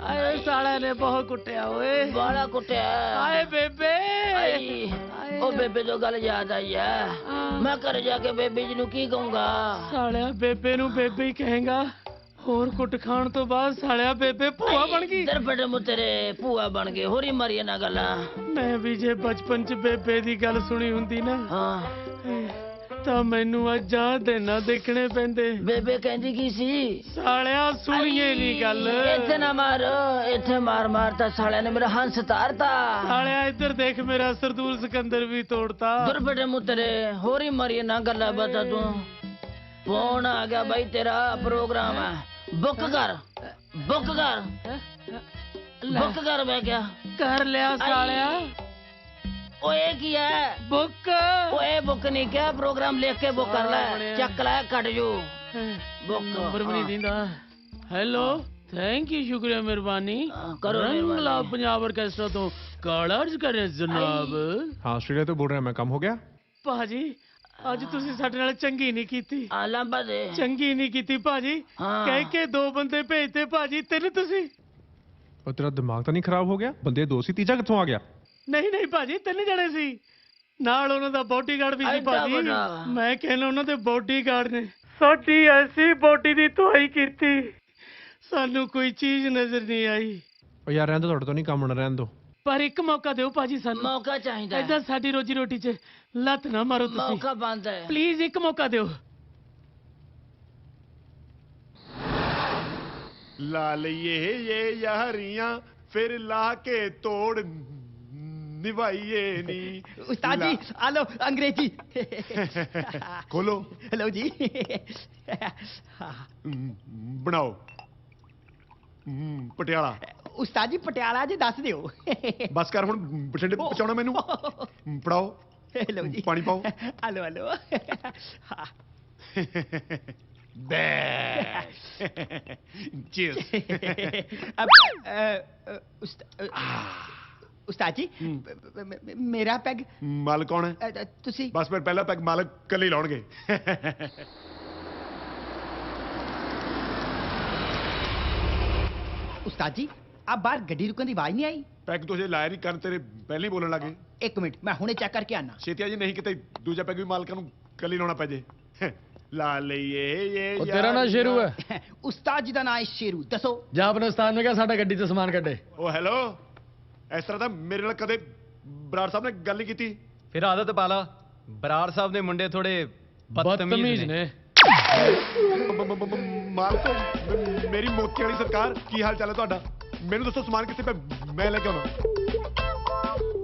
ਆਏ ਸਾਲਾ ਨੇ ਬਹੁਤ ਕੁੱਟਿਆ ਓਏ ਬਾਲਾ ਕੁੱਟਿਆ ਆਏ ਬੇਬੇ ਉਹ ਬੇਬੇ ਜੋ ਗੱਲ ਯਾਦ ਆਈ ਆ ਮੈਂ ਘਰ ਜਾ ਕੇ ਬੇਬੇ ਜੀ ਨੂੰ ਕੀ ਕਹੂੰਗਾ ਸਾਲਿਆ ਬੇਬੇ ਨੂੰ ਬੇਬੇ ਹੀ ਕਹੇਗਾ ਹੋਰ ਕੁੱਟ ਖਾਣ ਤੋਂ ਬਾਅਦ ਸਾਲਿਆ ਬੇਬੇ ਭੂਆ ਬਣ ਗਈ ਤੇਰੇ ਫਟੇ ਮੁੱਤਰੇ ਭੂਆ ਬਣ ਗਏ ਹੋਰੀ ਮਾਰੀਏ ਨਾ ਗੱਲਾਂ ਮੈਂ ਵੀ ਜੇ ਬਚਪਨ ਚ ਬੇਬੇ ਦੀ ਗੱਲ ਸੁਣੀ ਹੁੰਦੀ ਨਾ ਤਾਂ ਮੈਨੂੰ ਅੱਜ ਆ ਦਿਨਾਂ ਦੇਖਣੇ ਪੈਂਦੇ ਬੇਬੇ ਕਹਿੰਦੀ ਕੀ ਸੀ ਸਾਲਿਆ ਸੁਣੀਏ ਨਹੀਂ ਗੱਲ ਇੱਥੇ ਨਾ ਮਾਰ ਇੱਥੇ ਮਾਰ ਮਾਰ ਤਾਂ ਸਾਲਿਆ ਨੇ ਮੇਰਾ ਹੰਸ ਤਾਰਤਾ ਸਾਲਿਆ ਇੱਧਰ ਦੇਖ ਮੇਰਾ ਸਰਦੂਲ ਸਿਕੰਦਰ ਵੀ ਤੋੜਤਾ ਦੁਰ ਫਟੇ ਮੁੱਤਰੇ ਹੋਰੀ ਮਾਰੀਏ ਨਾ ਗੱਲਾਂ ਬਤਾ ਤੂੰ ਫੋਨ ਆ ਗਿਆ ਬਾਈ ਤੇਰਾ ਪ੍ਰੋਗਰਾਮ ਹੈ ਬੁੱਕ ਕਰ ਬੁੱਕ ਕਰ ਮੈਂ ਕਿਹਾ ਕਰ ਲਿਆ ਸਾਲਿਆ ਓਏ ਕੀ ਹੈ ਬੁੱਕ ਓਏ ਬੁੱਕ ਨਹੀਂ ਕਿਹਾ ਪ੍ਰੋਗਰਾਮ ਲਿਖ ਕੇ ਬੁੱਕ ਕਰ ਲੈ ਚੱਕ ਲੈ ਕੱਟ ਜੋ ਬੁੱਕ ਨੰਬਰ ਵੀ ਨਹੀਂ ਦਿੰਦਾ ਹੈਲੋ ਥੈਂਕ ਯੂ ਸ਼ੁਕਰੀਆ ਮਿਹਰਬਾਨੀ ਕਰੋ ਰੰਗਲਾ ਪੰਜਾਬ ਆਰਕੈਸਟਰਾ ਤੋਂ ਕਾਲਰਜ ਕਰੇ ਜਨਾਬ ਹਾਂ ਆਸਟ੍ਰੇਲੀਆ ਤੋਂ ਬੋਲ ਰਿਹਾ ਮੈਂ ਕੰਮ ਹੋ ਗਿਆ ਭਾਜੀ ਅੱਜ ਤੁਸੀਂ ਸਾਡੇ ਨਾਲ ਚੰਗੀ ਨਹੀਂ ਕੀਤੀ ਲਾਂਬਾ ਦੇ ਚੰਗੀ ਨਹੀਂ ਕੀਤੀ ਭਾਜੀ ਕਹਿ ਕੇ ਦੋ ਬੰਦੇ ਭੇਜਤੇ ਭਾਜੀ ਤਿੰਨ ਤੁਸੀਂ ਉਹ ਤੇਰਾ ਦਿਮਾਗ ਤਾਂ ਨਹੀਂ ਖਰਾਬ ਹੋ ਗਿਆ ਬੰਦੇ ਦੋ ਸੀ ਤੀਜਾ ਕਿੱਥੋਂ ਆ ਗਿਆ ਨਹੀਂ ਭਾਜੀ ਤਿੰਨ ਜਣੇ ਸੀ ਨਾਲ ਉਹਨਾਂ ਦਾ ਬਾਡੀਗਾਰਡ ਵੀ ਸੀ ਭਾਜੀ ਮੈਂ ਕਹਿੰਦਾ ਉਹਨਾਂ ਦੇ ਬਾਡੀਗਾਰਡ ਨੇ ਸਾਡੀ ਐਸੀ ਬਾਡੀ ਦੀ ਧੁਆਈ ਕੀਤੀ ਸਾਨੂੰ ਕੋਈ ਚੀਜ਼ ਨਜ਼ਰ ਨਹੀਂ ਆਈ ਉਹ ਯਾਰ ਰਹਿਣ ਦੋ ਤੁਹਾਡੇ ਤੋਂ ਨਹੀਂ ਕੰਮ ਹੋਣਾ ਰਹਿਣ ਦੋ ਪਰ ਇੱਕ ਮੌਕਾ ਦਿਓ ਭਾਜੀ ਸਾਨੂੰ ਮੌਕਾ ਚਾਹੀਦਾ ਏਦਾਂ ਸਾਡੀ ਰੋਜੀ ਰੋਟੀ 'ਚ ਲੱਤ ਨਾ ਮਾਰੋ ਤੁਸੀਂ ਮੌਕਾ ਬੰਦ ਹੈ ਪਲੀਜ਼ ਇੱਕ ਮੌਕਾ ਦਿਓ ਲਾ ਲਈਏ ਇਹ ਯਾਰੀਆਂ ਫਿਰ ਲਾ ਕੇ ਤੋੜ ਨਿਭਾਈਏ ਨੀ ਉਸਤਾਦ ਜੀ ਆ ਲਓ ਅੰਗਰੇਜ਼ੀ ਖੋਲੋ ਲਓ ਜੀ ਬਣਾਓ ਪਟਿਆਲਾ ਉਸਤਾਦ ਜੀ ਪਟਿਆਲਾ ਜੀ ਦੱਸ ਦਿਓ ਬਸ ਕਰ ਹੁਣ ਬਠਿੰਡੇ ਪਹੁੰਚਾਉਣਾ ਮੈਨੂੰ ਪੜਾਓ ਲਓ ਜੀ ਪਾਣੀ ਪਾਓ ਹਲੋ ਚੀਅਰਸ ਉਸਤਾਦ ਜੀ ਮੇਰਾ ਪੈਗ ਮਾਲਕ ਕੌਣ ਹੈ ਤੁਸੀਂ ਬਸ ਫਿਰ ਪਹਿਲਾ ਪੈਗ ਮਾਲਕ ਕੱਲੇ ਹੀ ਲਾਉਣਗੇ ਉਸਤਾਦ ਜੀ ਆ ਬਾਹਰ ਗੱਡੀ ਰੁਕਣ ਦੀ ਆਵਾਜ਼ ਨਹੀਂ ਆਈ ਪੈਗ ਤੋਂ ਜੇ ਲਾਇਆ ਨਹੀਂ ਕੰਨ ਤੇਰੇ ਪਹਿਲੇ ਹੀ ਬੋਲਣ ਲੱਗੇ। ਇੱਕ ਮਿੰਟ ਮੈਂ ਹੁਣੇ ਚੈੱਕ ਕਰਕੇ ਆਣਾ। ਛੇਤੀ ਜੀ ਨਹੀਂ ਕਿਤੇ ਦੂਜਾ ਪੈਗ ਵੀ ਮਾਲਕਾਂ ਨੂੰ ਕੱਲੀ ਲਾਉਣਾ ਪੈ ਜੇ। ਲਾ ਲਈਏ ਇਹ ਉਹ ਤੇਰਾ ਨਾਂ ਸ਼ੇਰੂ ਹੈ? ਉਸਤਾਦ ਜੀ ਦਾ ਨਾਂ ਹੈ ਸ਼ੇਰੂ। ਦੱਸੋ। ਜਾ ਆਪਣੇ ਉਸਤਾਦ ਨੂੰ ਕਿਹਾ ਸਾਡਾ ਗੱਡੀ 'ਚ ਸਮਾਨ ਕੱਢੇ। ਉਹ ਹੈਲੋ, ਇਸ ਤਰ੍ਹਾਂ ਤਾਂ ਮੇਰੇ ਨਾਲ ਕਦੇ ਬਰਾੜ ਸਾਹਿਬ ਨੇ ਗੱਲ ਨਹੀਂ ਕੀਤੀ। ਫਿਰ ਆਦਤ ਪਾ ਲਾ, ਬਰਾੜ ਸਾਹਿਬ ਦੇ ਮੁੰਡੇ ਥੋੜੇ ਬਦਤਮੀਜ਼ ਨੇ। ਮਾਲਕੋ ਮੇਰੀ ਮੋਤੀ ਵਾਲੀ ਸਰਕਾਰ, ਕੀ ਹਾਲ ਚਾਲ ਹੈ ਤੁਹਾਡਾ? ਮੈਨੂੰ ਦੱਸੋ ਸਮਾਨ ਕਿੱਥੇ ਪਿਆ, ਮੈਂ ਲੈ ਕੇ ਆਉਣਾ।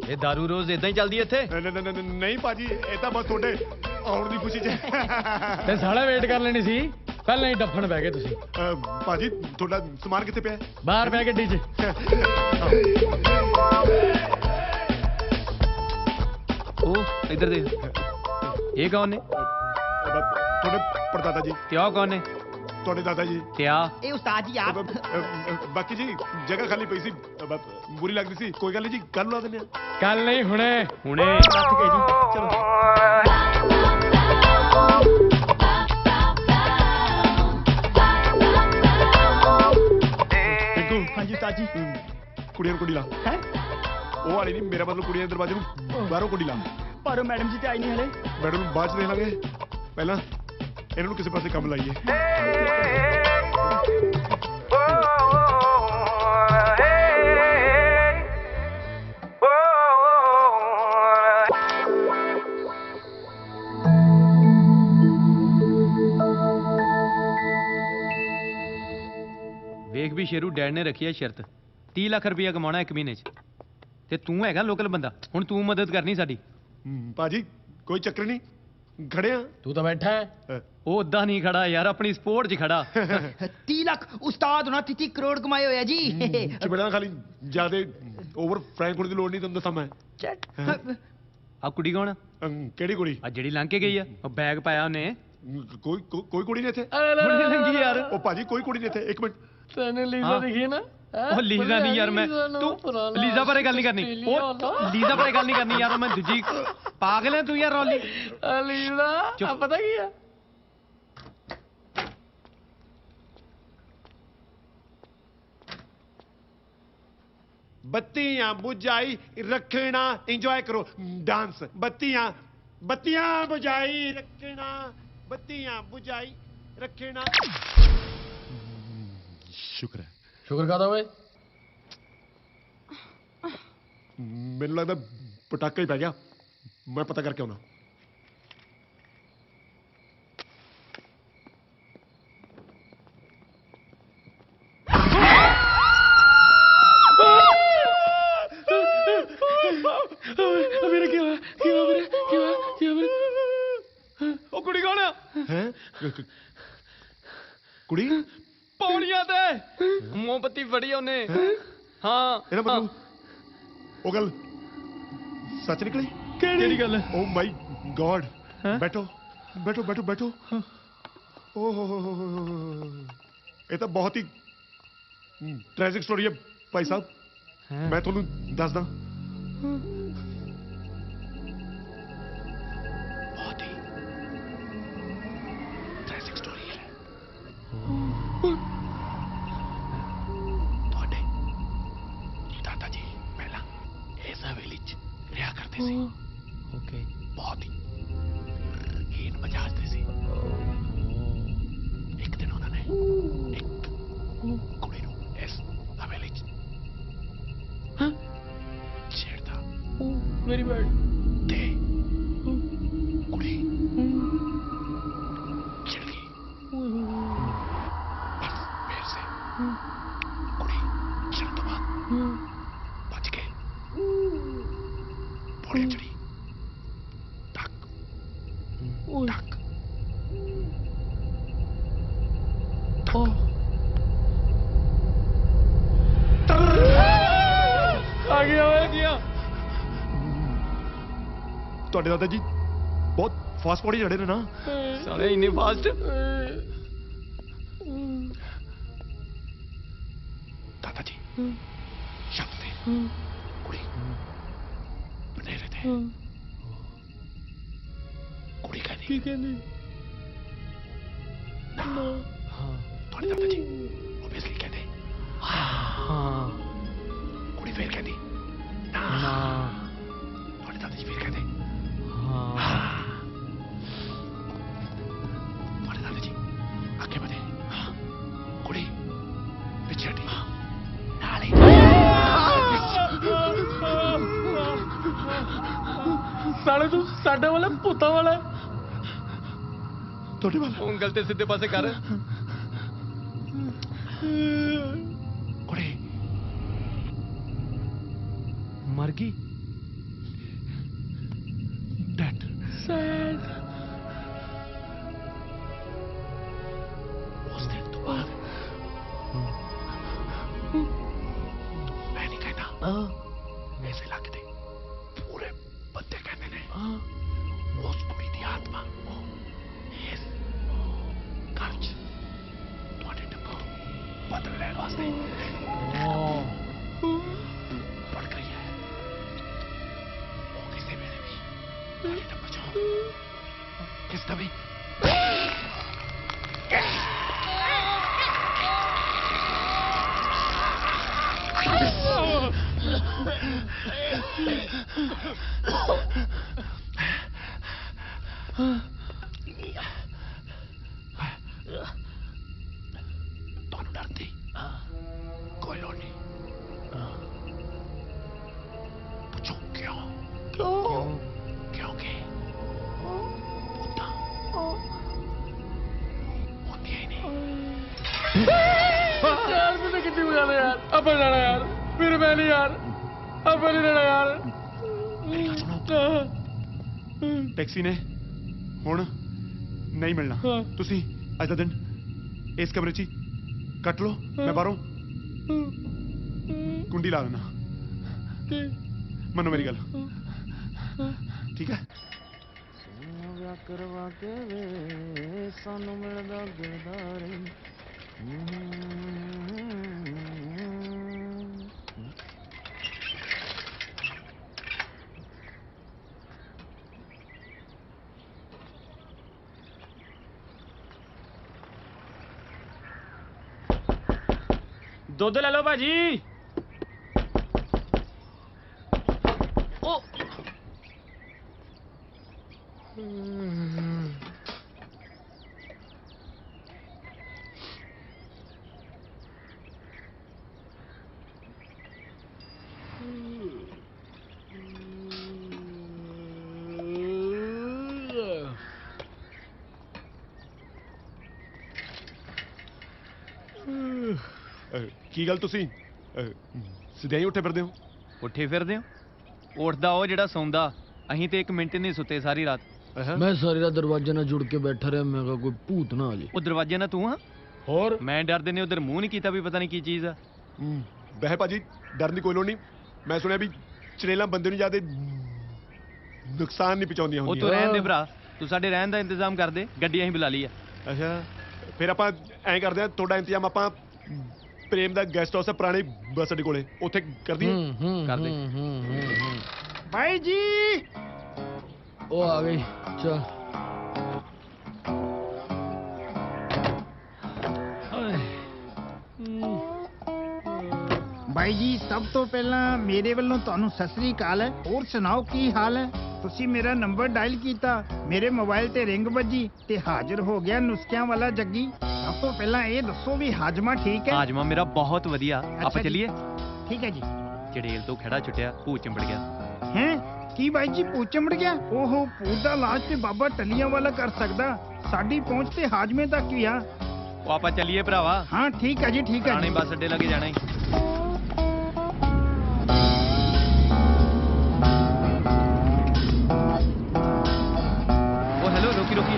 ਇਹ ਦਾਰੂ ਰੋਜ਼ ਇਦਾਂ ਹੀ ਚੱਲਦੀ ਇੱਥੇ? ਨਹੀਂ ਭਾਜੀ, ਇਹ ਤਾਂ ਬਸ ਤੁਹਾਡੇ ਆਉਣ ਦੀ ਖੁਸ਼ੀ 'ਚ। ਤੇ ਸਾਲਾ ਵੇਟ ਕਰ ਲੈਣੀ ਸੀ, ਪਹਿਲਾਂ ਹੀ ਡੱਫਣ ਬਹਿ ਗਏ ਤੁਸੀਂ। ਭਾਜੀ ਤੁਹਾਡਾ ਸਮਾਨ ਕਿੱਥੇ ਪਿਆ? ਬਾਹਰ ਪਿਆ ਗੱਡੀ 'ਚ। ਉਹ ਇੱਧਰ ਦੇਖ, ਇਹ ਕੌਣ ਨੇ? ਤੁਹਾਡੇ ਪੜਦਾਦਾ ਜੀ। ਤੇ ਆਹ ਕੌਣ ਨੇ? ਤੁਹਾਡੇ ਦਾਦਾ ਜੀ। ਤੇ ਆ ਇਹ ਉਸਤਾਦ ਜੀ ਆਪ। ਬਾਕੀ ਜੀ ਜਗ੍ਹਾ ਖਾਲੀ ਪਈ ਸੀ, ਬੁਰੀ ਲੱਗਦੀ ਸੀ। ਕੋਈ ਗੱਲ ਨਹੀਂ ਜੀ, ਕੱਲ ਲਾ ਦਿੰਦੇ ਆ। ਕੱਲ ਨਹੀਂ, ਹੁਣੇ ਹੁਣੇ। ਰੱਖ ਕੇ ਜੀ, ਚਲੋ। ਹਾਂਜੀ ਉਸਤਾਦ ਜੀ। ਕੁੜੀਆਂ ਨੂੰ ਕੁੜੀ ਲਾ। ਹੈ ਉਹ ਵਾਲੀ ਨਹੀਂ, ਮੇਰਾ ਮਤਲਬ ਕੁੜੀਆਂ ਦੇ ਦਰਵਾਜ਼ੇ ਨੂੰ ਬਾਹਰੋਂ ਕੁੜੀ ਲਾ। ਪਰ ਮੈਡਮ ਜੀ ਤੇ ਆਈ ਨਹੀਂ ਹਲੇ। ਮੈਡਮ ਨੂੰ ਬਾਅਦ ਚ ਦੇਖ ਲਾਂਗੇ, ਪਹਿਲਾਂ ਇਹਨਾਂ ਨੂੰ ਕਿਸੇ ਪਾਸੇ ਕੰਮ ਲਾਈਏ। ਵੇਖ ਵੀ ਸ਼ੇਰੂ, ਡੈਡ ਨੇ ਰੱਖੀ ਹੈ ਸ਼ਰਤ, 30 ਲੱਖ ਰੁਪਇਆ ਕਮਾਉਣਾ 1 ਮਹੀਨੇ 'ਚ। ਤੇ ਤੂੰ ਹੈਗਾ ਲੋਕਲ ਬੰਦਾ, ਹੁਣ ਤੂੰ ਮਦਦ ਕਰਨੀ ਸਾਡੀ। ਭਾਜੀ ਕੋਈ ਚੱਕਰ ਨਹੀਂ, ਖੜੇ ਆ। ਤੂੰ ਤਾਂ ਬੈਠਾ ਹੈ। ਉਹ ਉਦਾਂ ਨਹੀਂ ਖੜਾ ਯਾਰ, ਆਪਣੀ ਸਪੋਰਟ 'ਚ ਖੜਾ। 30 ਲੱਖ ਉਸਤਾਦ ਹੋਣਾ 30 ਕਰੋੜ ਕਮਾਏ ਹੋਇਆ ਜੀ। ਚਿਬੜਾ ਖਾਲੀ ਜਿਆਦੇ ਓਵਰ ਫਰੈਂਕ ਹੋਣ ਦੀ ਲੋੜ ਨਹੀਂ, ਤੁਹਾਨੂੰ ਦੱਸਾਂ ਮੈਂ। ਆ ਕੁੜੀ ਕੌਣ? ਕਿਹੜੀ ਕੁੜੀ? ਆ ਜਿਹੜੀ ਲੰਘ ਕੇ ਗਈ ਆ, ਉਹ ਬੈਗ ਪਾਇਆ ਉਹਨੇ। ਕੋਈ ਕੁੜੀ ਨਹੀਂ ਇੱਥੇ। ਕੁੜੀ ਲੰਗੀ ਯਾਰ। ਉਹ ਭਾਜੀ ਕੋਈ ਕੁੜੀ ਨਹੀਂ ਇੱਥੇ। ਇੱਕ ਮਿੰਟ, ਤੈਨੂੰ ਲੀਜ਼ਾ ਦਿਖੀ ਨਾ? ਉਹ ਲੀਜ਼ਾ ਨਹੀਂ ਯਾਰ, ਮੈਂ ਤੂੰ ਲੀਜ਼ਾ ਬਾਰੇ ਗੱਲ ਨਹੀਂ ਕਰਨੀ। ਉਹ ਲੀਜ਼ਾ ਬਾਰੇ ਗੱਲ ਨਹੀਂ ਕਰਨੀ ਯਾਰ, ਮੈਂ ਦੂਜੀ ਪਾਗਲ ਹੈ ਤੂੰ ਯਾਰ। ਰੌਲੀ ਲੀਜ਼ਾ ਆ ਪਤਾ ਕੀ ਆ? ਬੱਤੀਆਂ ਬੁਝਾਈ ਰੱਖਣਾ, ਇੰਜੋਏ ਕਰੋ ਡਾਂਸ। ਬੱਤੀਆਂ ਬੁਝਾਈ ਰੱਖਣਾ, ਬੱਤੀਆਂ ਬੁਝਾਈ ਰੱਖਣਾ। ਸ਼ੁਕਰ ਹੈ। ਸ਼ੁਕਰ ਕਾਹਦਾ ਓਏ? ਮੈਨੂੰ ਲੱਗਦਾ ਪਟਾਕਾ ਹੀ ਪੈ ਗਿਆ, ਮੈਂ ਪਤਾ ਕਰਕੇ ਆਉਣਾ। ਮੇਰੇ ਕੀ ਹੋਇਆ? ਉਹ ਕੁੜੀ ਕੌਣ ਆ? ਹੈ ਕੁੜੀ? ਪੌੜੀਆਂ ਤੇ ਮੋਮਬੱਤੀ ਫੜੀ ਉਹਨੇ। ਹਾਂ ਇਹਦਾ ਮਤਲਬ ਉਹ ਗੱਲ ਸੱਚ ਨਿਕਲੀ? ਕਿਹੜੀ ਗੱਲ? ਓ ਮਾਈ ਗॉड। ਬੈਠੋ ਬੈਠੋ ਬੈਠੋ ਬੈਠੋ। ਓਹ ਇਹ ਤਾਂ ਬਹੁਤ ਹੀ ਟ੍ਰੈਜਿਕ ਸਟੋਰੀ ਹੈ ਭਾਈ ਸਾਹਿਬ। ਮੈਂ ਤੁਹਾਨੂੰ ਦੱਸਦਾ। ਬਹੁਤ ਹੀ ਟ੍ਰੈਜਿਕ ਸਟੋਰੀ ਹੈ। ਤੁਹਾਡੇ ਦਾਦਾ ਜੀ ਪਹਿਲਾਂ ਇਸ ਹਵੇਲੀ 'ਚ ਰਿਹਾ ਕਰਦੇ ਸੀ। ਓਕੇ। ਬਹੁਤ ਹੀ ਹੀਨ ਮਜਾਜ ਦੇ ਸੀ। ਇੱਕ ਦਿਨ ਉਹਨਾਂ ਨੇ ਇੱਕ ਕੁੜੀ ਨੂੰ ਇਸ ਹਵੇਲੀ 'ਚ ਛੇੜਤਾ। Very bad. ਤੇ ਕੁੜੀ ਛਿੜ ਗਈ। ਬਸ ਫਿਰ ਸੇ ਕੁੜੀ ਛਿੜਨ ਤੋਂ ਬਾਅਦ ਭੱਜ ਕੇ ਪੌੜੀਆਂ ਚੜੀ। ਟਕ ਟਕ ਆ ਗਿਆ। ਤੁਹਾਡੇ ਦਾਦਾ ਜੀ ਬਹੁਤ ਫਾਸਟ ਪੌੜੀ ਚੜੇ ਨੇ ਨਾ? ਸਾਲੇ ਇੰਨੇ ਫਾਸਟ? ਦਾਦਾ ਜੀ ਸ਼ਬਦ ਤੇ ਕੁੜੀ ਬਨੇਰੇ ਤੇ ਕੁੜੀ ਕਹਿੰਦੀ। ਕੀ ਕਹਿੰਦੀ? ਨਾ ਤੁਹਾਡੇ ਦਾਦਾ ਜੀ ਓਬਵੀਅਸਲੀ ਕਹਿੰਦੇ। ਹਾਂ। ਕੁੜੀ ਫੇਰ ਕਹਿੰਦੀ ਸਾਡੇ ਵਾਲੇ ਭੂਤਾਂ ਵਾਲੇ ਤੁਹਾਡੇ ਵਾਲਾ ਉਂਗਲ ਤੇ ਸਿੱਧੇ ਪਾਸੇ ਕਰ। ਕੁੜੇ ਮਰ ਗਈ। Dad sad. ਉਸ ਦਿਨ ਤੋਂ ਬਾਅਦ ਮੈਂ ਨਹੀਂ ਕਹਿੰਦਾ ਇਸ ਇਲਾਕੇ ਦੇ ਪੂਰੇ ਬੰਦੇ ਕਹਿੰਦੇ ਨੇ ਉਸ ਕੁੜੀ ਦੀ ਆਤਮਾ ਇਸ ਘਰ 'ਚ ਤੁਹਾਡੇ ਡੱਬਾ ਬਦਲ ਲੈਣ ਵਾਸਤੇ ਪੜ ਗਈ ਹੈ। ਉਹ ਕਿਸੇ ਵੇਲੇ ਵੀ ਤੁਹਾਡੇ ਡੱਬਾ 'ਚੋਂ ਕਿਸ ਦਾ ਵੀ ਤੁਹਾਨੂੰ ਡਰਦੀ ਕੋਈ ਲੋੜ ਨਹੀਂ। ਪੁੱਛੋ ਕਿਉਂ? ਕਿਉਂਕਿ ਪੁੱਤਾਂ ਹੁੰਦੀਆਂ ਹੀ ਨਹੀਂ। यार मैंने कितनी बजा दे यार। अब जाना यार, फिर मैं नहीं यार, अब नहीं रहना यार। ਟੈਕਸੀ ਨੇ ਹੁਣ ਨਹੀਂ ਮਿਲਣਾ। ਤੁਸੀਂ ਅੱਜ ਦਾ ਦਿਨ ਇਸ ਕਮਰੇ 'ਚ ਹੀ ਕੱਟ ਲਓ। ਮੈਂ ਬਾਹਰੋਂ ਕੁੰਡੀ ਲਾ ਦੇਣਾ। ਮੰਨੋ ਮੇਰੀ ਗੱਲ, ਠੀਕ ਹੈ? ਕਰਵਾ ਕੇ ਵੇ ਸਾਨੂੰ ਮਿਲਦਾ ਗਿਰਦਾਰ। ਦੁੱਧ ਲੈ ਲਓ ਭਾਜੀ। ਉਹ ਕੀ ਗੱਲ ਤੁਸੀਂ ਸਿੱਧੇ ਹੀ ਉੱਠੇ ਫਿਰਦੇ ਹੋ? ਉੱਠੇ ਫਿਰਦੇ ਹੋ? ਉੱਠਦਾ ਉਹ ਜਿਹੜਾ ਸੌਂਦਾ। ਅਸੀਂ ਤੇ 1 ਮਿੰਟ ਨਹੀਂ ਸੁੱਤੇ ਸਾਰੀ ਰਾਤ। ਮੈਂ ਸਾਰੀ ਰਾਤ ਦਰਵਾਜ਼ੇ ਨਾਲ ਜੁੜ ਕੇ ਬੈਠਾ ਰਿਹਾ। ਮੈਂ ਕਿਹਾ ਕੋਈ ਭੂਤ ਨਾ ਆ ਜੇ। ਉਹ ਦਰਵਾਜ਼ੇ ਨਾਲ ਤੂੰ ਆ? ਹੋਰ ਮੈਂ ਡਰਦੇ ਨੇ ਉਧਰ ਮੂੰਹ ਨਹੀਂ ਕੀਤਾ ਵੀ ਪਤਾ ਨਹੀਂ ਕੀ ਚੀਜ਼ ਆ। ਵੈਸੇ ਭਾਜੀ ਡਰਨ ਦੀ ਕੋਈ ਲੋੜ ਨਹੀਂ। ਮੈਂ ਸੁਣਿਆ ਵੀ ਚੜੇਲਾਂ ਬੰਦੇ ਨੂੰ ਜ਼ਿਆਦਾ ਨੁਕਸਾਨ ਨਹੀਂ ਪਹੁੰਚਾਉਂਦੀਆਂ ਉਹ ਹੁੰਦੀਆਂ। ਤੂੰ ਰਹਿਣ ਦੇ ਭਰਾ, ਤੂੰ ਸਾਡੇ ਰਹਿਣ ਦਾ ਇੰਤਜ਼ਾਮ ਕਰ ਦੇ। ਗੱਡੀ ਅਸੀਂ ਬੁਲਾ ਲਈ ਆ। ਅੱਛਾ, ਫਿਰ ਆਪਾਂ ਐਂ ਕਰਦੇ ਆ, ਤੁਹਾਡਾ ਇੰਤਜ਼ਾਮ ਆਪਾਂ ਪ੍ਰੇਮ ਦਾ ਗੈਸਟ ਹਾਊਸ ਹੈ ਪੁਰਾਣੇ ਬੱਸ ਅੱਡੇ ਕੋਲੇ, ਉੱਥੇ ਕਰ ਦਈਏ। ਕਰ ਦੇ। ਭਾਈ ਜੀ ਉਹ ਆ ਗਈ। ਚਲ ਭਾਈ ਜੀ, ਸਭ ਤੋਂ ਪਹਿਲਾਂ ਮੇਰੇ ਵੱਲੋਂ ਤੁਹਾਨੂੰ ਸਤਿ ਸ੍ਰੀ ਅਕਾਲ ਹੈ। ਹੋਰ ਸੁਣਾਓ ਕੀ ਹਾਲ ਹੈ? ਤੁਸੀਂ ਮੇਰਾ ਨੰਬਰ ਡਾਇਲ ਕੀਤਾ, ਮੇਰੇ ਮੋਬਾਈਲ ਤੇ ਰਿੰਗ ਵੱਜੀ ਤੇ ਹਾਜ਼ਰ ਹੋ ਗਿਆ ਨੁਸਖਿਆਂ ਵਾਲਾ ਜੱਗੀ। ਸਭ ਤੋਂ ਪਹਿਲਾਂ ਇਹ ਦੱਸੋ ਵੀ ਹਾਜਮਾ ਠੀਕ ਹੈ? ਹਾਜਮਾ ਮੇਰਾ ਬਹੁਤ ਵਧੀਆ। ਆਪਾਂ ਚੱਲੀਏ? ਠੀਕ ਹੈ ਜੀ। ਚੜੇਲ ਤੋਂ ਖੜਾ ਛੁੱਟਿਆ, ਭੂਤ ਚਿੰਬੜ ਗਿਆ। ਹੈਂ? ਕੀ ਬਾਈ ਜੀ ਭੂਤ ਚਿੰਬੜ ਗਿਆ? ਓਹੋ, ਭੂਤ ਦਾ ਇਲਾਜ ਤੇ ਬਾਬਾ ਟੱਲੀਆਂ ਵਾਲਾ ਕਰ ਸਕਦਾ। ਸਾਡੀ ਪਹੁੰਚ ਤੇ ਹਾਜਮੇ ਤੱਕ ਹੀ ਆ। ਉਹ ਆਪਾਂ ਚੱਲੀਏ ਭਰਾਵਾ। ਹਾਂ ਠੀਕ ਹੈ ਜੀ, ਠੀਕ ਹੈ ਪੁਰਾਣੇ ਜੀ। ਬੱਸ ਅੱਡੇ ਲੱਗੇ ਜਾਣਾ ਹੀ। ਉਹ ਹੈਲੋ, ਰੋਕੀ ਰੋਕੀ।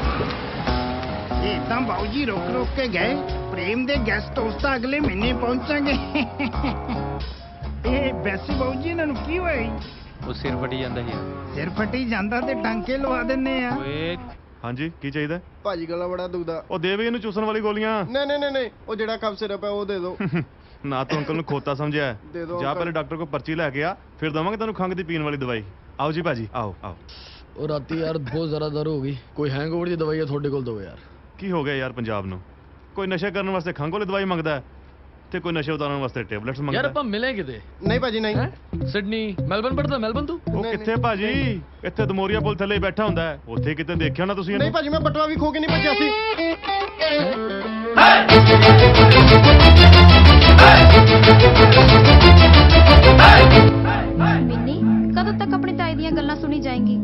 ਇਹ ਤਾਂ ਬਾਊ ਜੀ ਰੋਕ ਰੋਕ ਕੇ ਗਏ। ਪ੍ਰੇਮ ਦੇ ਗੈਸਟ ਹਾਊਸ ਤਾਂ ਅਗਲੇ ਮਹੀਨੇ ਪਹੁੰਚਾਂਗੇ। ਇਹ ਵੈਸੇ ਬਾਊ ਜੀ ਇਹਨਾਂ ਨੂੰ ਕੀ ਹੋਇਆ ਜੀ? ਉਹ ਸਿਰ ਫਟੀ ਜਾਂਦਾ ਸੀ। ਸਿਰ ਫਟੀ ਜਾਂਦਾ ਤੇ ਟਾਂਕੇ ਲਵਾ ਦਿੰਨੇ ਆ। ਓਏ ਹਾਂਜੀ, ਕੀ ਚਾਹੀਦਾ? ਭਾਜੀ ਗਲਾ ਬੜਾ ਦੁਖਦਾ। ਉਹ ਦੇ ਵੀ ਇਹਨੂੰ ਚੂਸਣ ਵਾਲੀ ਗੋਲੀਆਂ। ਨਹੀਂ ਨਹੀਂ ਨਹੀਂ, ਉਹ ਜਿਹੜਾ ਕਫ ਸਿਰਪ ਹੈ ਉਹ ਦੇ ਦਿਓ। ਨਾ ਤੂੰ ਅੰਕਲ ਨੂੰ ਖੋਤਾ ਸਮਝਿਆ ਹੈ। ਦੇ ਦਿਓ ਜਾ ਅੰਕਲ। ਪਹਿਲੇ ਡਾਕਟਰ ਕੋਲ ਪਰਚੀ ਲੈ ਕੇ ਆ, ਫਿਰ ਦਵਾਂਗੇ ਤੈਨੂੰ ਖੰਘ ਦੀ ਪੀਣ ਵਾਲੀ ਦਵਾਈ। ਆਓ ਜੀ ਭਾਜੀ, ਆਓ ਆਓ। ਉਹ ਰਾਤੀ ਯਾਰ ਬਹੁਤ ਜ਼ਿਆਦਾ ਦਰ ਹੋ ਗਈ। ਕੋਈ ਹੈਂਗਓਵਰ ਦੀ ਦਵਾਈ ਹੈ ਤੁਹਾਡੇ ਕੋਲ ਦਿਓ ਯਾਰ। ਕੀ ਹੋ ਗਿਆ ਯਾਰ ਪੰਜਾਬ ਨੂੰ? ਕੋਈ ਨਸ਼ਾ ਕਰਨ ਵਾਸਤੇ ਖੰਘ ਵਾਲੀ ਦਵਾਈ ਮੰਗਦਾ ਹੈ ਤੇ ਕੋਈ ਨਸ਼ਾ ਉਤਾਰਨ ਵਾਸਤੇ ਟੈਬਲੇਟਸ ਮੰਗਦਾ। ਯਾਰ ਆਪਾਂ ਮਿਲੇ ਕਿਤੇ? ਨਹੀਂ ਭਾਜੀ ਨਹੀਂ। ਸਿਡਨੀ, ਮੈਲਬਨ ਪੜਦਾ? ਮੈਲਬਨ ਤੂੰ? ਉਹ ਕਿੱਥੇ ਭਾਜੀ? ਇੱਥੇ ਦਮੋਰੀਆ ਪੁਲ ਥੱਲੇ ਹੀ ਬੈਠਾ ਹੁੰਦਾ ਹੈ। ਉੱਥੇ ਕਿਤੇ ਦੇਖਿਆ ਨਾ ਤੁਸੀਂ? ਨਹੀਂ ਭਾਜੀ, ਮੈਂ ਬਟਵਾ ਵੀ ਖੋ ਕੇ ਨਹੀਂ ਭੱਜਿਆ ਸੀ। ਮਿੰਨੀ, ਕਦੋਂ ਤੱਕ ਆਪਣੀ ਤਾਈ ਦੀਆਂ ਗੱਲਾਂ ਸੁਣੀ ਜਾਏਂਗੀ?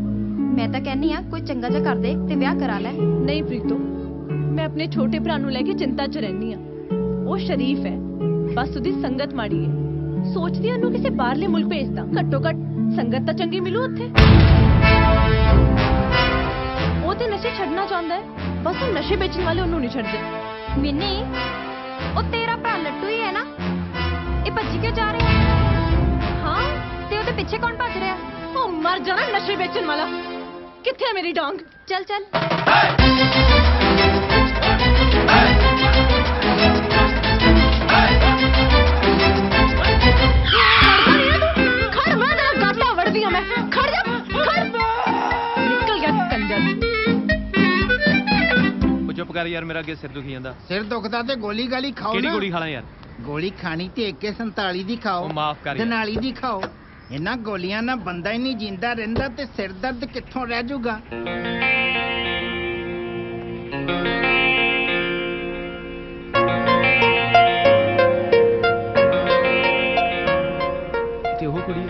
ਮੈਂ ਤਾਂ ਕਹਿੰਨੀ ਆ ਕੋਈ ਚੰਗਾ ਜਿਹਾ ਕਰ ਦੇ ਤੇ ਵਿਆਹ ਕਰਾ ਲੈ। ਨਹੀਂ ਪ੍ਰੀਤੋ, ਮੈਂ ਆਪਣੇ ਛੋਟੇ ਭਰਾ ਨੂੰ ਲੈ ਕੇ ਚਿੰਤਾ 'ਚ ਰਹਿੰਦੀ ਆ। ਉਹ ਸ਼ਰੀਫ ਹੈ, ਬਸ ਉਹਦੀ ਸੰਗਤ ਮਾੜੀ ਹੈ। ਸੋਚਦੀ ਆ ਉਹਨੂੰ ਕਿਸੇ ਬਾਹਰਲੇ ਮੁਲਕ ਭੇਜਦਾ, ਘੱਟੋ ਘੱਟ ਸੰਗਤ ਤਾਂ ਚੰਗੀ ਮਿਲੂ ਉੱਥੇ। ਉਹ ਤੇ ਨਸ਼ੇ ਛੱਡਣਾ ਚਾਹੁੰਦਾ ਹੈ, ਬਸ ਉਹ ਨਸ਼ੇ ਵੇਚਣ ਵਾਲੇ ਉਹਨੂੰ ਨਹੀਂ ਛੱਡਦੇ। ਮਿੰਨੀ, ਉਹ ਤੇਰਾ ਭਰਾ ਲੱਟੂ ਹੀ ਹੈ ਨਾ? ਇਹ ਭੱਜੀ ਕਿਉਂ ਜਾ ਰਿਹਾ? ਹਾਂ, ਤੇ ਉਹਦੇ ਪਿੱਛੇ ਕੌਣ ਭੱਜ ਰਿਹਾ? ਉਹ ਮਰ ਜਾਣਾ ਨਸ਼ੇ ਵੇਚਣ ਵਾਲਾ। ਕਿੱਥੇ ਹੈ ਮੇਰੀ ਡਾਂਗ? ਚੱਲ ਚੱਲ। ਖੜ, ਮੈਂ ਤੇਰਾ ਗਾਟਾ ਵੜਦੀ ਆ। ਮੈਂ ਖੜ ਜਾ, ਖੜ। ਨਿਕਲ ਗਿਆ ਕੰਜਰ। ਉਹ ਚੁੱਪ ਕਰ ਯਾਰ, ਮੇਰਾ ਅੱਗੇ ਸਿਰ ਦੁਖੀ ਜਾਂਦਾ। ਸਿਰ ਦੁਖਦਾ ਤੇ ਗੋਲੀ ਗਾਲੀ ਖਾਓ ਨਾ। ਕਿਹੜੀ ਗੋਲੀ ਖਾਣਾ ਯਾਰ? ਗੋਲੀ ਖਾਣੀ ਤੇ AK-47 ਦੀ ਖਾਓ। ਉਹ ਮਾਫ ਕਰ ਯਾਰ। ਦਨਾਲੀ ਦੀ ਖਾਓ। ਇਹਨਾਂ ਗੋਲੀਆਂ ਨਾਲ ਬੰਦਾ ਹੀ ਨਹੀਂ ਜਿੰਦਾ ਰਹਿੰਦਾ ਤੇ ਸਿਰ ਦਰਦ ਕਿੱਥੋਂ ਰਹਿ ਜਾਊਗਾ। ਤੇ ਉਹ ਕੁੜੀ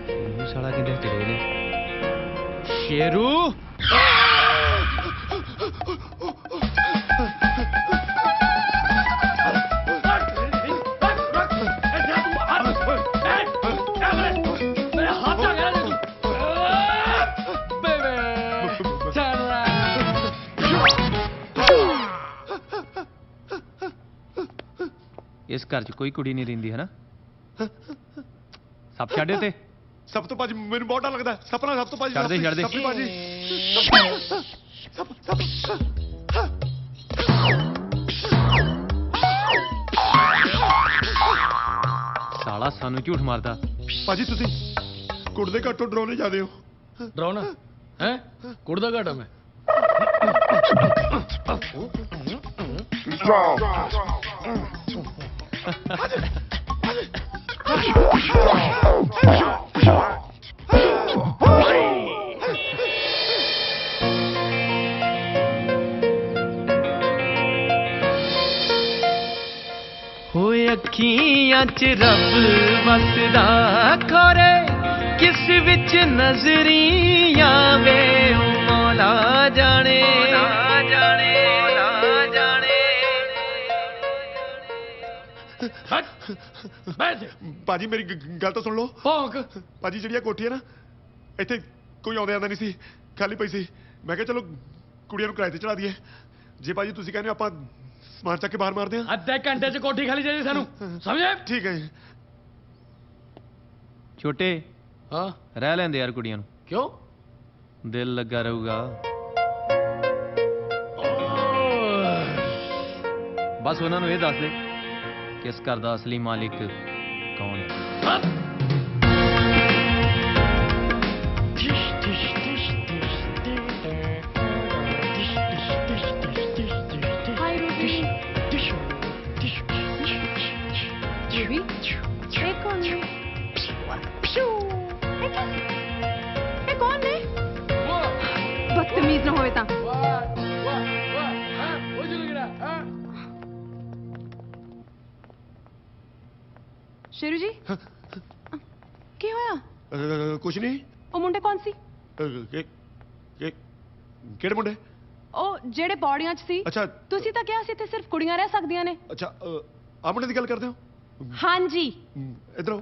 ਉਹ ਸਾਲਾ ਕਿੰਦੇ ਚੜੇ ਨੇ। ਸ਼ੇਰੂ ਇਸ ਘਰ 'ਚ ਕੋਈ ਕੁੜੀ ਨਹੀਂ ਰਹਿੰਦੀ ਹੈ ਨਾ? ਸੱਪ ਛੱਡਿਓ ਤੇ ਸਭ ਤੋਂ ਭਾਜੀ ਮੈਨੂੰ ਬਹੁਤ ਡਰ ਲੱਗਦਾ। ਸਪਨਾ ਸਭ ਤੋਂ ਭਾਜੀ ਛੱਡ ਦੇ, ਛੱਡ ਦੇ। ਸਭ ਤੋਂ ਭਾਜੀ ਸਾਲਾ ਸਾਨੂੰ ਝੂਠ ਮਾਰਦਾ। ਭਾਜੀ ਤੁਸੀਂ ਕੁੜ ਦੇ ਘੱਟੋਂ ਡਰਾਉਣੇ ਜਾਂਦੇ ਹੋ। ਡਰਾਉਣਾ ਹੈ? ਕੁੜ ਦਾ ਘਾਟਾ ਮੈਂ ਹੋਏ ਅੱਖੀਆਂ 'ਚ ਰੱਬ ਵਸਦਾ, ਖੋਰੇ ਕਿਸ ਵਿੱਚ ਨਜ਼ਰੀ ਆਵੇ। ਉਹ ਮੌਲਾ ਜਾਣੇ, ਭਾਜੀ ਮੇਰੀ ਗੱਲ ਤਾਂ ਸੁਣ ਲਓ। ਭੌਂਕ ਭਾਜੀ ਜਿਹੜੀ ਆ ਕੋਠੀ ਹੈ ਨਾ, ਇੱਥੇ ਕੋਈ ਆਉਂਦਾ ਜਾਂਦਾ ਨਹੀਂ ਸੀ, ਖਾਲੀ ਪਈ ਸੀ। ਮੈਂ ਕਿਹਾ ਚਲੋ ਕੁੜੀਆਂ ਨੂੰ ਕਿਰਾਏ ਤੇ ਚੜਾ ਦਈਏ। ਜੇ ਭਾਜੀ ਤੁਸੀਂ ਕਹਿੰਦੇ ਆਪਾਂ ਸਮਾਨ ਚੱਕ ਕੇ ਬਾਹਰ ਮਾਰਦੇ ਆ। ਅੱਧੇ ਘੰਟੇ 'ਚ ਕੋਠੀ ਖਾਲੀ ਚਾਹੀਦੀ ਸਾਨੂੰ, ਸਮਝੇ? ਠੀਕ ਹੈ ਜੀ। ਛੋਟੇ ਹਾਂ ਰਹਿ ਲੈਂਦੇ ਯਾਰ ਕੁੜੀਆਂ ਨੂੰ। ਕਿਉਂ? ਦਿਲ ਲੱਗਾ ਰਹੂਗਾ। ਬਸ ਉਹਨਾਂ ਨੂੰ ਇਹ ਦੱਸ ਦੇ ਕਿ ਇਸ ਘਰ ਦਾ ਅਸਲੀ ਮਾਲਿਕ ਕੌਣ ਹੈ। High Ruby. ਰੂਬੀ, ਇਹ ਕੌਣ ਹੈ? ਇਹ ਕੌਣ ਨੇ? ਬਦਤਮੀਜ਼ ਨਾ ਹੋਵੇ ਤਾਂ। ਸ਼ੇਰੂ ਜੀ, ਕੀ ਹੋਇਆ? ਕੁਛ ਨਹੀਂ। ਉਹ ਮੁੰਡੇ ਕੌਣ ਸੀ? ਕਿਹੜੇ ਮੁੰਡੇ? ਉਹ ਜਿਹੜੇ ਪੌੜੀਆਂ 'ਚ ਸੀ। ਅੱਛਾ। ਤੁਸੀਂ ਤਾਂ ਕਿਹਾ ਸੀ ਇੱਥੇ ਸਿਰਫ ਕੁੜੀਆਂ ਰਹਿ ਸਕਦੀਆਂ ਨੇ। ਅੱਛਾ, ਆਹ ਮੁੰਡੇ ਦੀ ਗੱਲ ਕਰਦੇ ਹੋ? ਹਾਂਜੀ। ਇੱਧਰ ਆਓ,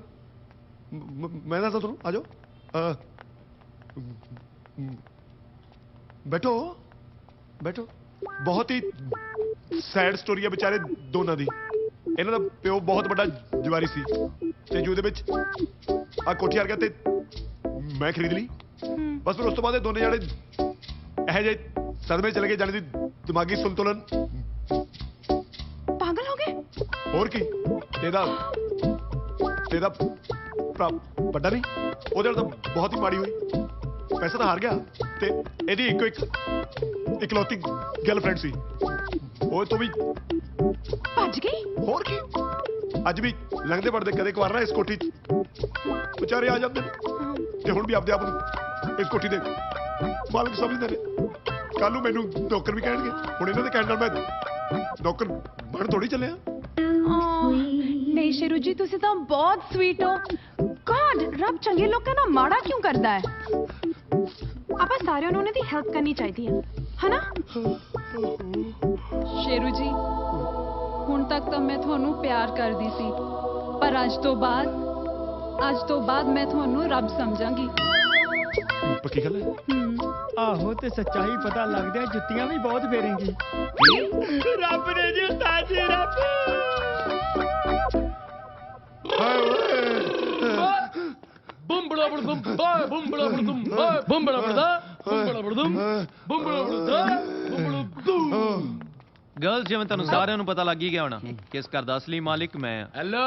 ਮੈਂ ਦੱਸਦਾ ਤੁਹਾਨੂੰ। ਆ ਜਾਓ, ਬੈਠੋ ਬੈਠੋ। ਬਹੁਤ ਹੀ ਸੈਡ ਸਟੋਰੀ ਹੈ ਵਿਚਾਰੇ ਦੋਨਾਂ ਦੀ। ਇਹਨਾਂ ਦਾ ਪਿਓ ਬਹੁਤ ਵੱਡਾ ਜਵਾਰੀ ਸੀ ਤੇ ਜਿਹਦੇ ਵਿੱਚ ਆ ਕੋਠੀ ਆ ਗਿਆ ਤੇ ਮੈਂ ਖਰੀਦ ਲਈ। ਬਸ ਫਿਰ ਉਸ ਤੋਂ ਬਾਅਦ ਇਹ ਦੋਨੇ ਜਾਣੇ ਇਹੋ ਜਿਹੇ ਸਦਮੇ ਚਲੇ ਗਏ, ਜਾਣੇ ਦੀ ਦਿਮਾਗੀ ਸੰਤੁਲਨ ਪਾਗਲ ਹੋ ਗਏ। ਹੋਰ ਕੀ। ਇਹਦਾ ਭਰਾ ਵੱਡਾ ਨਹੀਂ, ਉਹਦੇ ਨਾਲ ਤਾਂ ਬਹੁਤ ਹੀ ਮਾੜੀ ਹੋਈ। ਪੈਸਾ ਤਾਂ ਹਾਰ ਗਿਆ ਤੇ ਇਹਦੀ ਇਕਲੌਤੀ ਗਰਲਫ੍ਰੈਂਡ ਸੀ, ਉਹ ਤੋਂ ਵੀ ਭੱਜ ਗਈ। ਹੋਰ ਕੀ। ਅੱਜ ਵੀ ਲੰਘਦੇ ਵੜਦੇ ਕਦੇ ਕਵਾਰ ਨਾ ਇਸ ਕੋਠੀ 'ਚ ਵਿਚਾਰੇ ਆ ਜਾਂਦੇ ਨੇ ਤੇ ਹੁਣ ਵੀ ਆਪਦੇ ਆਪ ਨੂੰ ਇਸ ਕੋਠੀ ਦੇ ਮਾਲਕ ਸਮਝਦੇ ਨੇ। ਕੱਲ ਨੂੰ ਮੈਨੂੰ ਨੌਕਰ ਵੀ ਕਹਿਣਗੇ। ਹੁਣ ਇਹਨਾਂ ਦੇ ਕਹਿਣ ਨਾਲ ਮੈਂ ਨੌਕਰ ਬਣ ਥੋੜੀ ਚੱਲਿਆ। ਨਹੀਂ ਸ਼ੇਰੂ ਜੀ, ਤੁਸੀਂ ਤਾਂ ਬਹੁਤ ਸਵੀਟ ਹੋ। ਗॉड, ਰੱਬ ਚੰਗੇ ਲੋਕਾਂ ਨਾਲ ਮਾੜਾ ਕਿਉਂ ਕਰਦਾ ਹੈ? ਆਪਾਂ ਸਾਰਿਆਂ ਨੂੰ ਉਹਨਾਂ ਦੀ ਹੈਲਪ ਕਰਨੀ ਚਾਹੀਦੀ ਹੈ ਹਨਾ? ਸ਼ੇਰੂ ਜੀ ਹੁਣ ਤੱਕ ਤਾਂ ਮੈਂ ਤੁਹਾਨੂੰ ਪਿਆਰ ਕਰਦੀ ਸੀ, ਪਰ ਅੱਜ ਤੋਂ ਬਾਅਦ ਮੈਂ ਤੁਹਾਨੂੰ ਰੱਬ ਸਮਝਾਂਗੀ। ਪੱਕੀ ਗੱਲ ਹੈ? ਆਹੋ ਤੇ ਸੱਚਾਈ ਪਤਾ ਲੱਗਦਾ ਜੁੱਤੀਆਂ ਵੀ ਬਹੁਤ ਫੇਰੇਂਗੀ। ਰੱਬ ਨੇ ਜੀ ਉਸਤਾਦ ਜੀ ਰੱਬ। ਬੁੰਮ ਬੜਾ ਬੜਦਮ ਬਾਏ ਬੁੰਮ ਬੜਾ ਬੜਦਮ ਬਾਏ ਬੁੰਮ ਬੜਾ ਬੜਦਾ ਬੁੰਮ ਬੜਾ ਬੜਦਮ ਬੁੰਮ ਬੜਾ ਬੜਦਾ ਬੁੰਮ ਬੜਾ ਦੂੰ। ਗਰਲਸ, ਜਿਵੇਂ ਤੁਹਾਨੂੰ ਸਾਰਿਆਂ ਨੂੰ ਪਤਾ ਲੱਗ ਹੀ ਗਿਆ ਹੋਣਾ ਕਿ ਇਸ ਘਰ ਦਾ ਅਸਲੀ ਮਾਲਿਕ ਮੈਂ ਆ। ਹੈਲੋ,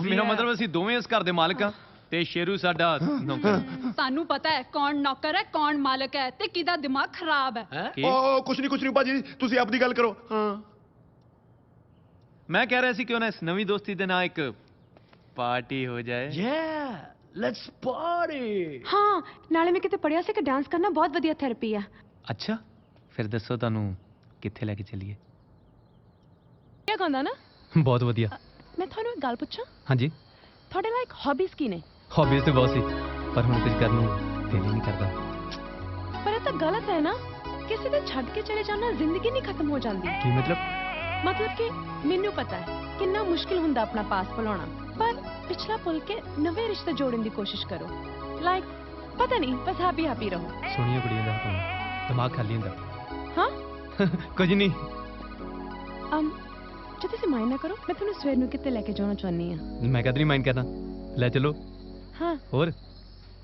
ਮੇਰਾ ਮਤਲਬ ਅਸੀਂ ਦੋਵੇਂ ਇਸ ਘਰ ਦੇ ਮਾਲਕ ਆ ਤੇ ਸ਼ੇਰੂ ਸਾਡਾ ਨੌਕਰ। ਸਾਨੂੰ ਪਤਾ ਹੈ ਕੌਣ ਨੌਕਰ ਹੈ ਕੌਣ ਮਾਲਕ ਹੈ ਤੇ ਕਿਹਦਾ ਦਿਮਾਗ ਖਰਾਬ ਹੈ। ਓ ਕੁਛ ਨਹੀਂ ਬਾਜੀ, ਤੁਸੀਂ ਆਪਣੀ ਗੱਲ ਕਰੋ। ਹਾਂ, ਮੈਂ ਕਹਿ ਰਿਹਾ ਸੀ ਕਿ ਉਹਨਾਂ ਇਸ ਨਵੀਂ ਦੋਸਤੀ ਦੇ ਨਾਲ ਇੱਕ ਪਾਰਟੀ ਹੋ ਜਾਏ। Let's party. ਹਾਂ, ਨਾਲੇ ਮੈਂ ਕਿਤੇ ਪੜਿਆ ਸੀ ਕਿ ਡਾਂਸ ਕਰਨਾ ਬਹੁਤ ਵਧੀਆ ਥੈਰੇਪੀ ਆ। ਅੱਛਾ, ਫਿਰ ਦੱਸੋ ਤੁਹਾਨੂੰ ਕਿੱਥੇ ਲੈ ਕੇ ਚੱਲੀਏ? ਕੀ ਕਹਿੰਦਾ ਨਾ? ਬਹੁਤ ਵਧੀਆ। ਮੈਂ ਤੁਹਾਨੂੰ ਇੱਕ ਗੱਲ ਪੁੱਛਾਂ? ਹਾਂਜੀ। ਤੁਹਾਡੇ ਲਾਈਕ ਹੌਬੀਜ਼ ਕੀ ਨੇ? ਹੌਬੀਜ਼ ਤੇ ਬਹੁਤ ਸੀ, ਪਰ ਹੁਣ ਕੁਝ ਕਰਨ ਨੂੰ ਦਿਲ ਹੀ ਨਹੀਂ ਕਰਦਾ। ਪਰ ਇਹ ਤਾਂ ਗਲਤ ਹੈ ਨਾ, ਕਿਸੇ ਦੇ ਛੱਡ ਕੇ ਚਲੇ ਜਾਣਾ ਜ਼ਿੰਦਗੀ ਨਹੀਂ ਖਤਮ ਹੋ ਜਾਂਦੀ। ਕੀ ਮਤਲਬ? ਮਤਲਬ ਕਿ ਮੈਨੂੰ ਪਤਾ ਹੈ ਕਿੰਨਾ ਮੁਸ਼ਕਿਲ ਹੁੰਦਾ ਆਪਣਾ ਪਾਸ ਭੁਲਾਉਣਾ, ਪਰ ਪਿਛਲਾ ਭੁੱਲ ਕੇ ਨਵੇਂ ਰਿਸ਼ਤੇ ਜੋੜਨ ਦੀ ਕੋਸ਼ਿਸ਼ ਕਰੋ। ਲਾਈਕ ਪਤਾ ਨਹੀਂ, ਬਸ ਹੈਪੀ ਰਹੋ। ਸੋਹਣੀਆਂ ਕੁੜੀਆਂ ਦਾ ਹੁਕਮ, ਦਿਮਾਗ ਖਾਲੀ ਹੁੰਦਾ। ਹਾਂ ਕੁਝ ਨਹੀਂ। ਜੇ ਤੁਸੀਂ ਮਾਈਂਡ ਨਾ ਕਰੋ, ਮੈਂ ਤੁਹਾਨੂੰ ਸਵੇਰ ਨੂੰ ਕਿਤੇ ਲੈ ਕੇ ਜਾਣਾ ਚਾਹੁੰਦੀ ਹਾਂ। ਮੈਂ ਕਦ ਨਹੀਂ ਮਾਈਂਡ ਕਰਨਾ, ਲੈ ਚਲੋ। ਹਾਂ ਹੋਰ?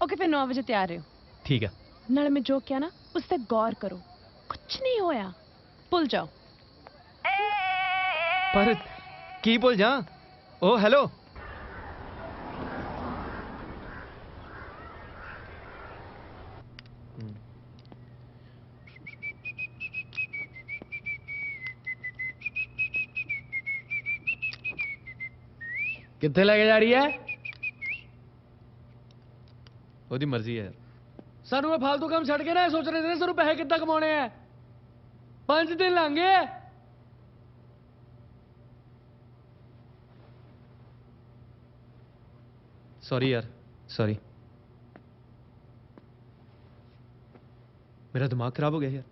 ਓਕੇ, ਫਿਰ 9 ਵਜੇ ਤਿਆਰ ਰਹੋ। ਠੀਕ ਹੈ। ਨਾਲੇ ਮੈਂ ਜੋ ਕਿਹਾ ਨਾ ਉਸ ਤੇ ਗੌਰ ਕਰੋ, ਕੁਝ ਨਹੀਂ ਹੋਇਆ, ਭੁੱਲ ਜਾਓ। ਪਰ ਕੀ ਭੁੱਲ ਜਾ? ਓ ਹੈਲੋ। ਕਿੱਥੇ ਲੈ ਕੇ ਜਾ ਰਹੀ ਹੈ? ਉਹਦੀ ਮਰਜ਼ੀ ਹੈ। ਸਾਨੂੰ ਇਹ ਫालतू ਕੰਮ ਛੱਡ ਕੇ ਨਾ ਸੋਚ ਰਹੇ ਨੇ ਸਾਨੂੰ ਪੈਸੇ ਕਿੱਦਾਂ ਕਮਾਉਣੇ ਆ। 5 ਦਿਨ ਲਾਂਗੇ। सॉरी यार, सॉरी। मेरा दिमाग खराब हो गया यार,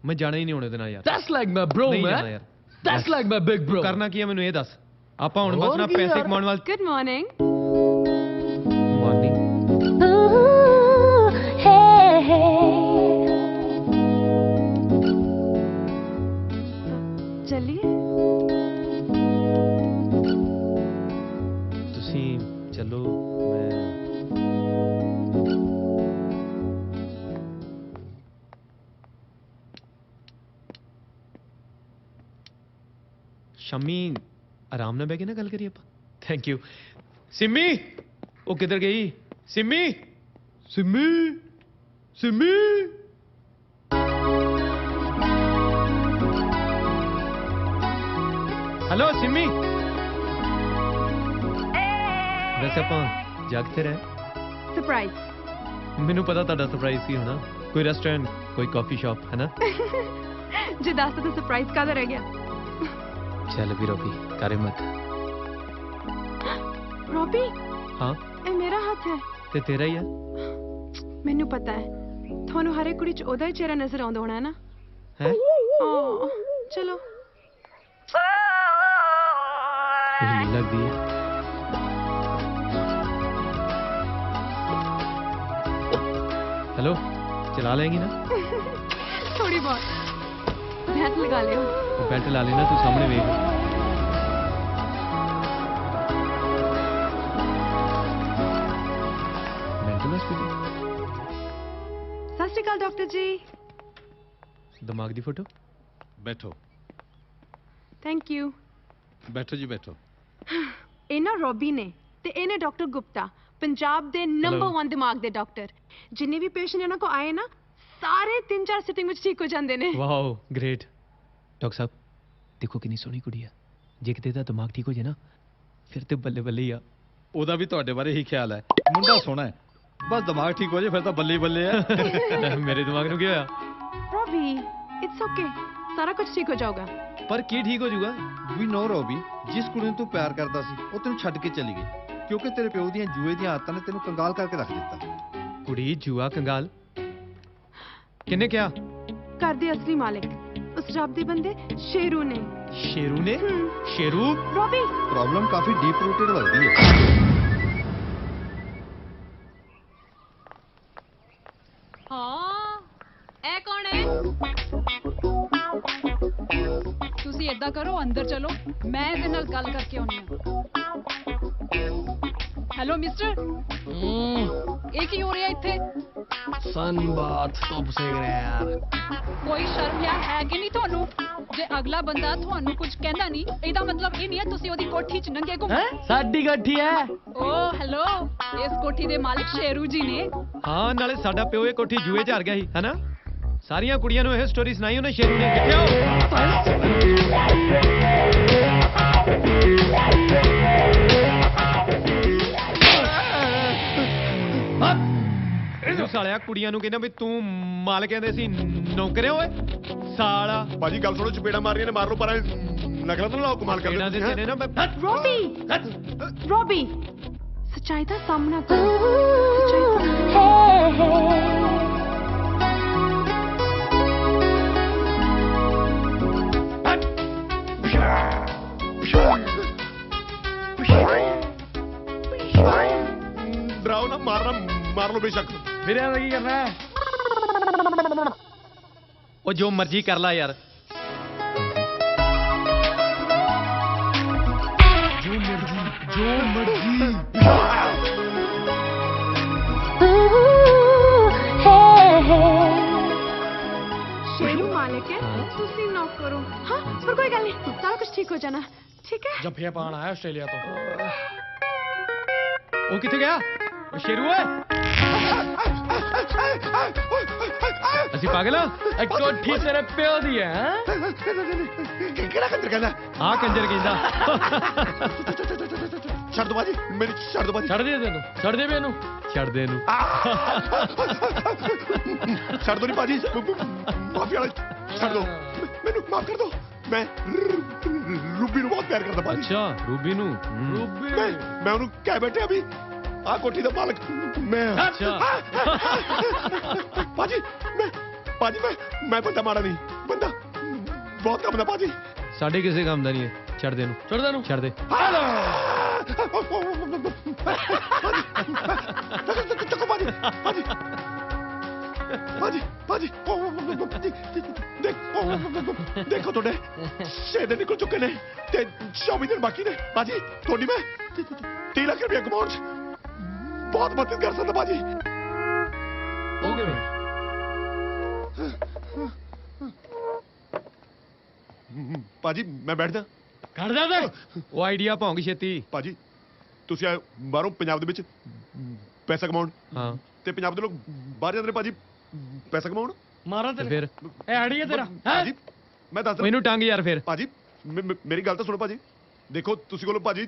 मैं जाना ही नहीं होने देना यार। That's like my bro, नहीं man. जाना यार। That's like my big bro. करना की है मैंने ये दस। ਆਪਾਂ ਹੁਣ ਬਸ ਨਾ ਪੈਸੇ ਕਮਾਉਣ ਵਾਲ। Good morning. ਮਾਰਨਿੰਗ। ਚੱਲੀਏ? ਤੁਸੀਂ ਚਲੋ, ਮੈਂ ਸ਼ਾਮੀ ਆਰਾਮ ਨਾਲ ਬਹਿ ਕੇ ਨਾ ਗੱਲ ਕਰੀਏ ਆਪਾਂ। Thank you. ਸਿੰਮੀ, ਉਹ ਕਿੱਧਰ ਗਈ? ਸਿੰਮੀ, ਸਿੰਮੀ, ਸਿੰਮੀ। ਹੈਲੋ ਸਿੰਮੀ। ਵੈਸੇ ਆਪਾਂ ਜਾਗਤੇ ਰਹੇ। ਸਰਪ੍ਰਾਈਜ਼। ਮੈਨੂੰ ਪਤਾ ਤੁਹਾਡਾ ਸਰਪ੍ਰਾਈਜ਼ ਕੀ ਹੋਣਾ, ਕੋਈ ਰੈਸਟੋਰੈਂਟ, ਕੋਈ ਕਾਫੀ ਸ਼ਾਪ, ਹੈ ਨਾ? ਜੇ ਦੱਸ ਤਾਂ ਸਰਪ੍ਰਾਈਜ਼ ਕਾਹਦਾ ਰਹਿ ਗਿਆ? ਚੱਲ ਵੀ ਰੋਬੀ, ਕਰੇ ਮਤ। ਰੋਬੀ, ਹਾਂ ਇਹ ਮੇਰਾ ਹੱਥ ਹੈ। ਤੇ ਤੇਰਾ ਹੀ ਆ। ਮੈਨੂੰ ਪਤਾ ਹੈ, ਤੁਹਾਨੂੰ ਹਰ ਇੱਕ ਕੁੜੀ 'ਚ ਉਹਦਾ ਹੀ ਚਿਹਰਾ ਨਜ਼ਰ ਆਉਂਦਾ ਹੋਣਾ ਹੈ ਨਾ? ਹੈ? ਚਲੋ। ਇਹ ਲੱਗਦੀ ਹੈ। हेलो, चला लेंगी ना? थोड़ी बहुत। बेल्ट लगा लियो। वो बेल्ट ला लेना, तू सामने वेख। Mental hospital. सत श्री अकाल डॉक्टर जी। दिमाग दी फोटो। बैठो। Thank you. बैठो जी, बैठो। ਇਹ ਨਾ ਰੋਬੀ ਨੇ ਤੇ ਇਹਨੇ ਡਾਕਟਰ ਗੁਪਤਾ, ਪੰਜਾਬ ਦੇ ਨੰਬਰ 1 ਦਿਮਾਗ ਦੇ ਡਾਕਟਰ। ਜਿੰਨੇ ਵੀ ਪੇਸ਼ੈਂਟ ਇਹਨਾਂ ਕੋ ਆਏ ਨਾ, ਸਾਰੇ 3-4 ਸਿਟਿੰਗ ਵਿੱਚ ਠੀਕ ਹੋ ਜਾਂਦੇ ਨੇ। Wow, great. ਡਾਕਟਰ ਸਾਹਿਬ ਦੇਖੋ ਕਿੰਨੀ ਸੋਹਣੀ ਕੁੜੀ ਆ। ਜੇ ਕਿਤੇ ਦਾ ਦਿਮਾਗ ਠੀਕ ਹੋ ਜੇ ਨਾ, ਫਿਰ ਤੇ ਬੱਲੇ ਬੱਲੇ ਹੀ ਆ। ਉਹਦਾ ਵੀ ਤੁਹਾਡੇ ਬਾਰੇ ਹੀ ਖਿਆਲ ਹੈ। ਮੁੰਡਾ ਸੋਹਣਾ ਹੈ, ਬਸ ਦਿਮਾਗ ਠੀਕ ਹੋ ਜੇ ਫਿਰ ਤਾਂ ਬੱਲੇ ਬੱਲੇ ਆ। ਮੇਰੇ ਦਿਮਾਗ ਨੂੰ ਕੀ ਹੋਇਆ? ਰੋਬੀ, ਇਟਸ ਓਕੇ, ਸਾਰਾ ਕੁਝ ਠੀਕ ਹੋ ਜਾਊਗਾ। ਪਰ ਕੀ ਠੀਕ ਹੋ ਜਾਊਗਾ? ਵੀ ਨੋ ਰੋਬੀ, ਜਿਸ ਕੁੜੀ ਨੂੰ ਤੂੰ ਪਿਆਰ ਕਰਦਾ ਸੀ ਉਹ ਤੈਨੂੰ ਛੱਡ ਕੇ ਚਲੀ ਗਈ ਕਿਉਂਕਿ ਤੇਰੇ ਪਿਓ ਦੀਆਂ ਜੂਏ ਦੀਆਂ ਆਦਤਾਂ ਨੇ ਤੈਨੂੰ ਕੰਗਾਲ ਕਰਕੇ ਰੱਖ ਦਿੱਤਾ। ਕੁੜੀ ਜੂਆ ਕੰਗਾਲ ਕਿੰਨੇ ਕਿਹਾ? ਘਰ ਦੇ ਅਸਲੀ ਮਾਲਿਕ ਉਸ ਰੱਬ ਦੇ ਬੰਦੇ ਸ਼ੇਰੂ ਨੇ। ਸ਼ੇਰੂ ਨੇ? ਸ਼ੇਰੂ? ਰੋਬੀ ਪ੍ਰੋਬਲਮ ਕਾਫੀ ਡੀਪ ਰੂਟਡ ਲੱਗਦੀ ਹੈ। ਹਾਂ ਇਹ ਕੌਣ ਹੈ? ਤੁਸੀਂ ਏਦਾਂ ਕਰੋ ਅੰਦਰ ਚਲੋ ਮੈਂ ਇਹਦੇ ਨਾਲ ਗੱਲ ਕਰਕੇ ਆਉਣੀ ਆ। ਹੈਲੋ ਮਿਸਟਰ ਇਹ ਕੀ ਹੋ ਰਿਹਾ ਇੱਥੇ? सन बात धुप सेक रहे हैं यार। ਕੋਈ ਸ਼ਰਮ ਲਿਆ ਹੈ ਕਿ ਨਹੀਂ ਤੁਹਾਨੂੰ? ਜੇ ਅਗਲਾ ਬੰਦਾ ਤੁਹਾਨੂੰ ਕੁਝ ਕਹਿੰਦਾ ਨਹੀਂ ਇਹਦਾ ਮਤਲਬ ਇਹ ਨਹੀਂ ਹੈ ਤੁਸੀਂ ਉਹਦੀ ਕੋਠੀ 'ਚ ਨੰਗੇ ਘੁੰਮੋ। ਸਾਡੀ ਕੋਠੀ ਹੈ। ਓ ਹੈਲੋ ਇਸ ਕੋਠੀ ਦੇ ਮਾਲਕ ਸ਼ੇਰੂ ਜੀ ਨੇ। ਹਾਂ ਨਾਲੇ ਸਾਡਾ ਪਿਓ ਇਹ ਕੋਠੀ ਜੂਏ 'ਚ ਹਾਰ ਗਿਆ ਸੀ ਹਨਾ? ਸਾਰੀਆਂ ਕੁੜੀਆਂ ਨੂੰ ਇਹ ਸਟੋਰੀ ਸੁਣਾਈ ਉਹਨੇ ਸ਼ੇਰੂ ਨੇ। ਕਿੱਥੇ ਹੋ? ਇਹਨੂੰ ਸਾਲਿਆ ਕੁੜੀਆਂ ਨੂੰ ਕਹਿੰਦਾ ਵੀ ਤੂੰ ਮਾਲ ਕਹਿੰਦੇ ਸੀ ਨੌਕਰੇ ਓਏ ਸਾਲਾ। ਭਾਜੀ ਗੱਲ ਸੁਣੋ ਚਪੇੜਾ ਮਾਰੀਆਂ ਨੇ ਮਾਰ ਲਓ ਪਰ ਨਕਲਾਂ ਤੋਂ ਲਾਓ ਕਮਾਲ ਕਰਦੇ ਦੇ ਤੇਰੇ ਨਾ ਰੋਬੀ ਰੋਬੀ ਸੱਚਾਈ ਦਾ ਸਾਹਮਣਾ ਕਰੋ। ਡਰਾਓ ਨਾ ਮਾਰਨਾ ਮਾਰ ਲਓ ਬੇਸ਼ੱਕ। ਮੇਰੇ ਨਾਲ ਕੀ ਕਰਨਾ ਹੈ? ਉਹ ਜੋ ਮਰਜ਼ੀ ਕਰ ਲੈ ਯਾਰ। ਜੋ ਮਰਜ਼ੀ ਸ਼ੇਰੂ ਮਾਲਿਕ ਹੈ ਤੁਸੀਂ ਨੌਕ ਕਰੋ। ਹਾਂ ਪਰ ਕੋਈ ਗੱਲ ਨਹੀਂ ਸਾਰਾ ਕੁਝ ਠੀਕ ਹੋ ਜਾਣਾ ਠੀਕ ਹੈ। ਜੱਫੀਆਂ ਪਾਣ ਆਇਆ ਆਸਟ੍ਰੇਲੀਆ ਤੋਂ। ਉਹ ਕਿੱਥੇ ਗਿਆ? ਉਹ ਸ਼ੇਰੂ ਓਏ ਅਸੀਂ ਪਾਗਲ ਆ? ਕੋਠੀ ਤੇਰੇ ਪਿਓ ਦੀ ਹੈ। ਕਿਹੜਾ ਕੰਜਰ ਕਹਿੰਦਾ? ਆ ਕੰਜਰ ਕਹਿੰਦਾ। ਛੱਡ ਦੋ ਬਾਜੀ ਮੇਰੀ ਛੱਡ ਦੋ ਬਾਜੀ। ਛੱਡ ਦੇ ਤੈਨੂੰ ਛੱਡ ਦੇ ਵੀ ਇਹਨੂੰ ਛੱਡ ਦੇ ਇਹਨੂੰ। ਛੱਡ ਦੋ ਨਹੀਂ ਬਾਜੀ ਮਾਫੀ ਵਾਲਾ ਛੱਡ ਦੋ ਮੈਨੂੰ ਮਾਫ ਕਰ ਦੋ। ਮੈਂ ਰੂਬੀ ਨੂੰ ਬਹੁਤ ਪਿਆਰ ਕਰਦਾ ਬਾਜੀ। ਅੱਛਾ ਰੂਬੀ ਨੂੰ? ਰੂਬੀ ਮੈਂ ਉਹਨੂੰ ਕਹਿ ਬੈਠਿਆ ਵੀ ਆ ਕੋਠੀ ਦਾ ਮਾਲਕ ਮੈਂ। ਅੱਛਾ ਬਾਜੀ ਮੈਂ ਬੰਦਾ ਮਾੜਾ ਨਹੀਂ ਬੰਦਾ ਬਹੁਤ ਕੰਮ ਦਾ ਬਾਜੀ। ਸਾਡੇ ਕਿਸੇ ਕੰਮ ਦਾ ਨਹੀਂ ਹੈ। ਛੱਡ ਦੇ ਇਹਨੂੰ ਛੱਡ ਦੇ ਇਹਨੂੰ ਛੱਡ ਦੇ। ਬਾਜੀ ਦੇਖੋ ਤੁਹਾਡੇ 6 ਦਿਨ ਨਿਕਲ ਚੁੱਕੇ ਨੇ ਤੇ 24 ਦਿਨ ਬਾਕੀ ਨੇ। ਬਾਜੀ ਤੁਹਾਡੀ ਮੈਂ 3 ਲੱਖ ਰੁਪਏ ਕਮਾਉਣ 'ਚ ਬਹੁਤ ਮਦਦ ਕਰ ਸਕਦਾ ਬਾਜੀ। ਹੋ ਗਿਆ ਬਾਜੀ ਮੈਂ ਬੈਠਦਾ। ਕਰ ਜਾ ਦੇ। ਉਹ ਆਈਡੀਆ ਪਾਉਂਗੀ ਛੇਤੀ। ਬਾਜੀ ਤੁਸੀਂ ਆਏ ਬਾਹਰੋਂ ਪੰਜਾਬ ਦੇ ਵਿੱਚ ਪੈਸਾ ਕਮਾਉਣ। ਹਾਂ ਤੇ ਪੰਜਾਬ ਦੇ ਲੋਕ ਬਾਹਰ ਜਾਂਦੇ ਨੇ ਬਾਜੀ ਪੈਸਾ ਕਮਾਉਣ। ਮਾਰਾਂ ਤੇ ਤੇ ਫਿਰ ਇਹ ਆਈਡੀਆ ਤੇਰਾ ਬਾਜੀ ਮੈਂ ਦੱਸ ਮੈਨੂੰ ਟੰਗ ਯਾਰ ਫਿਰ। ਬਾਜੀ ਮੇਰੀ ਗੱਲ ਤਾਂ ਸੁਣੋ ਬਾਜੀ। ਦੇਖੋ ਤੁਸੀਂ ਕੋਲ ਬਾਜੀ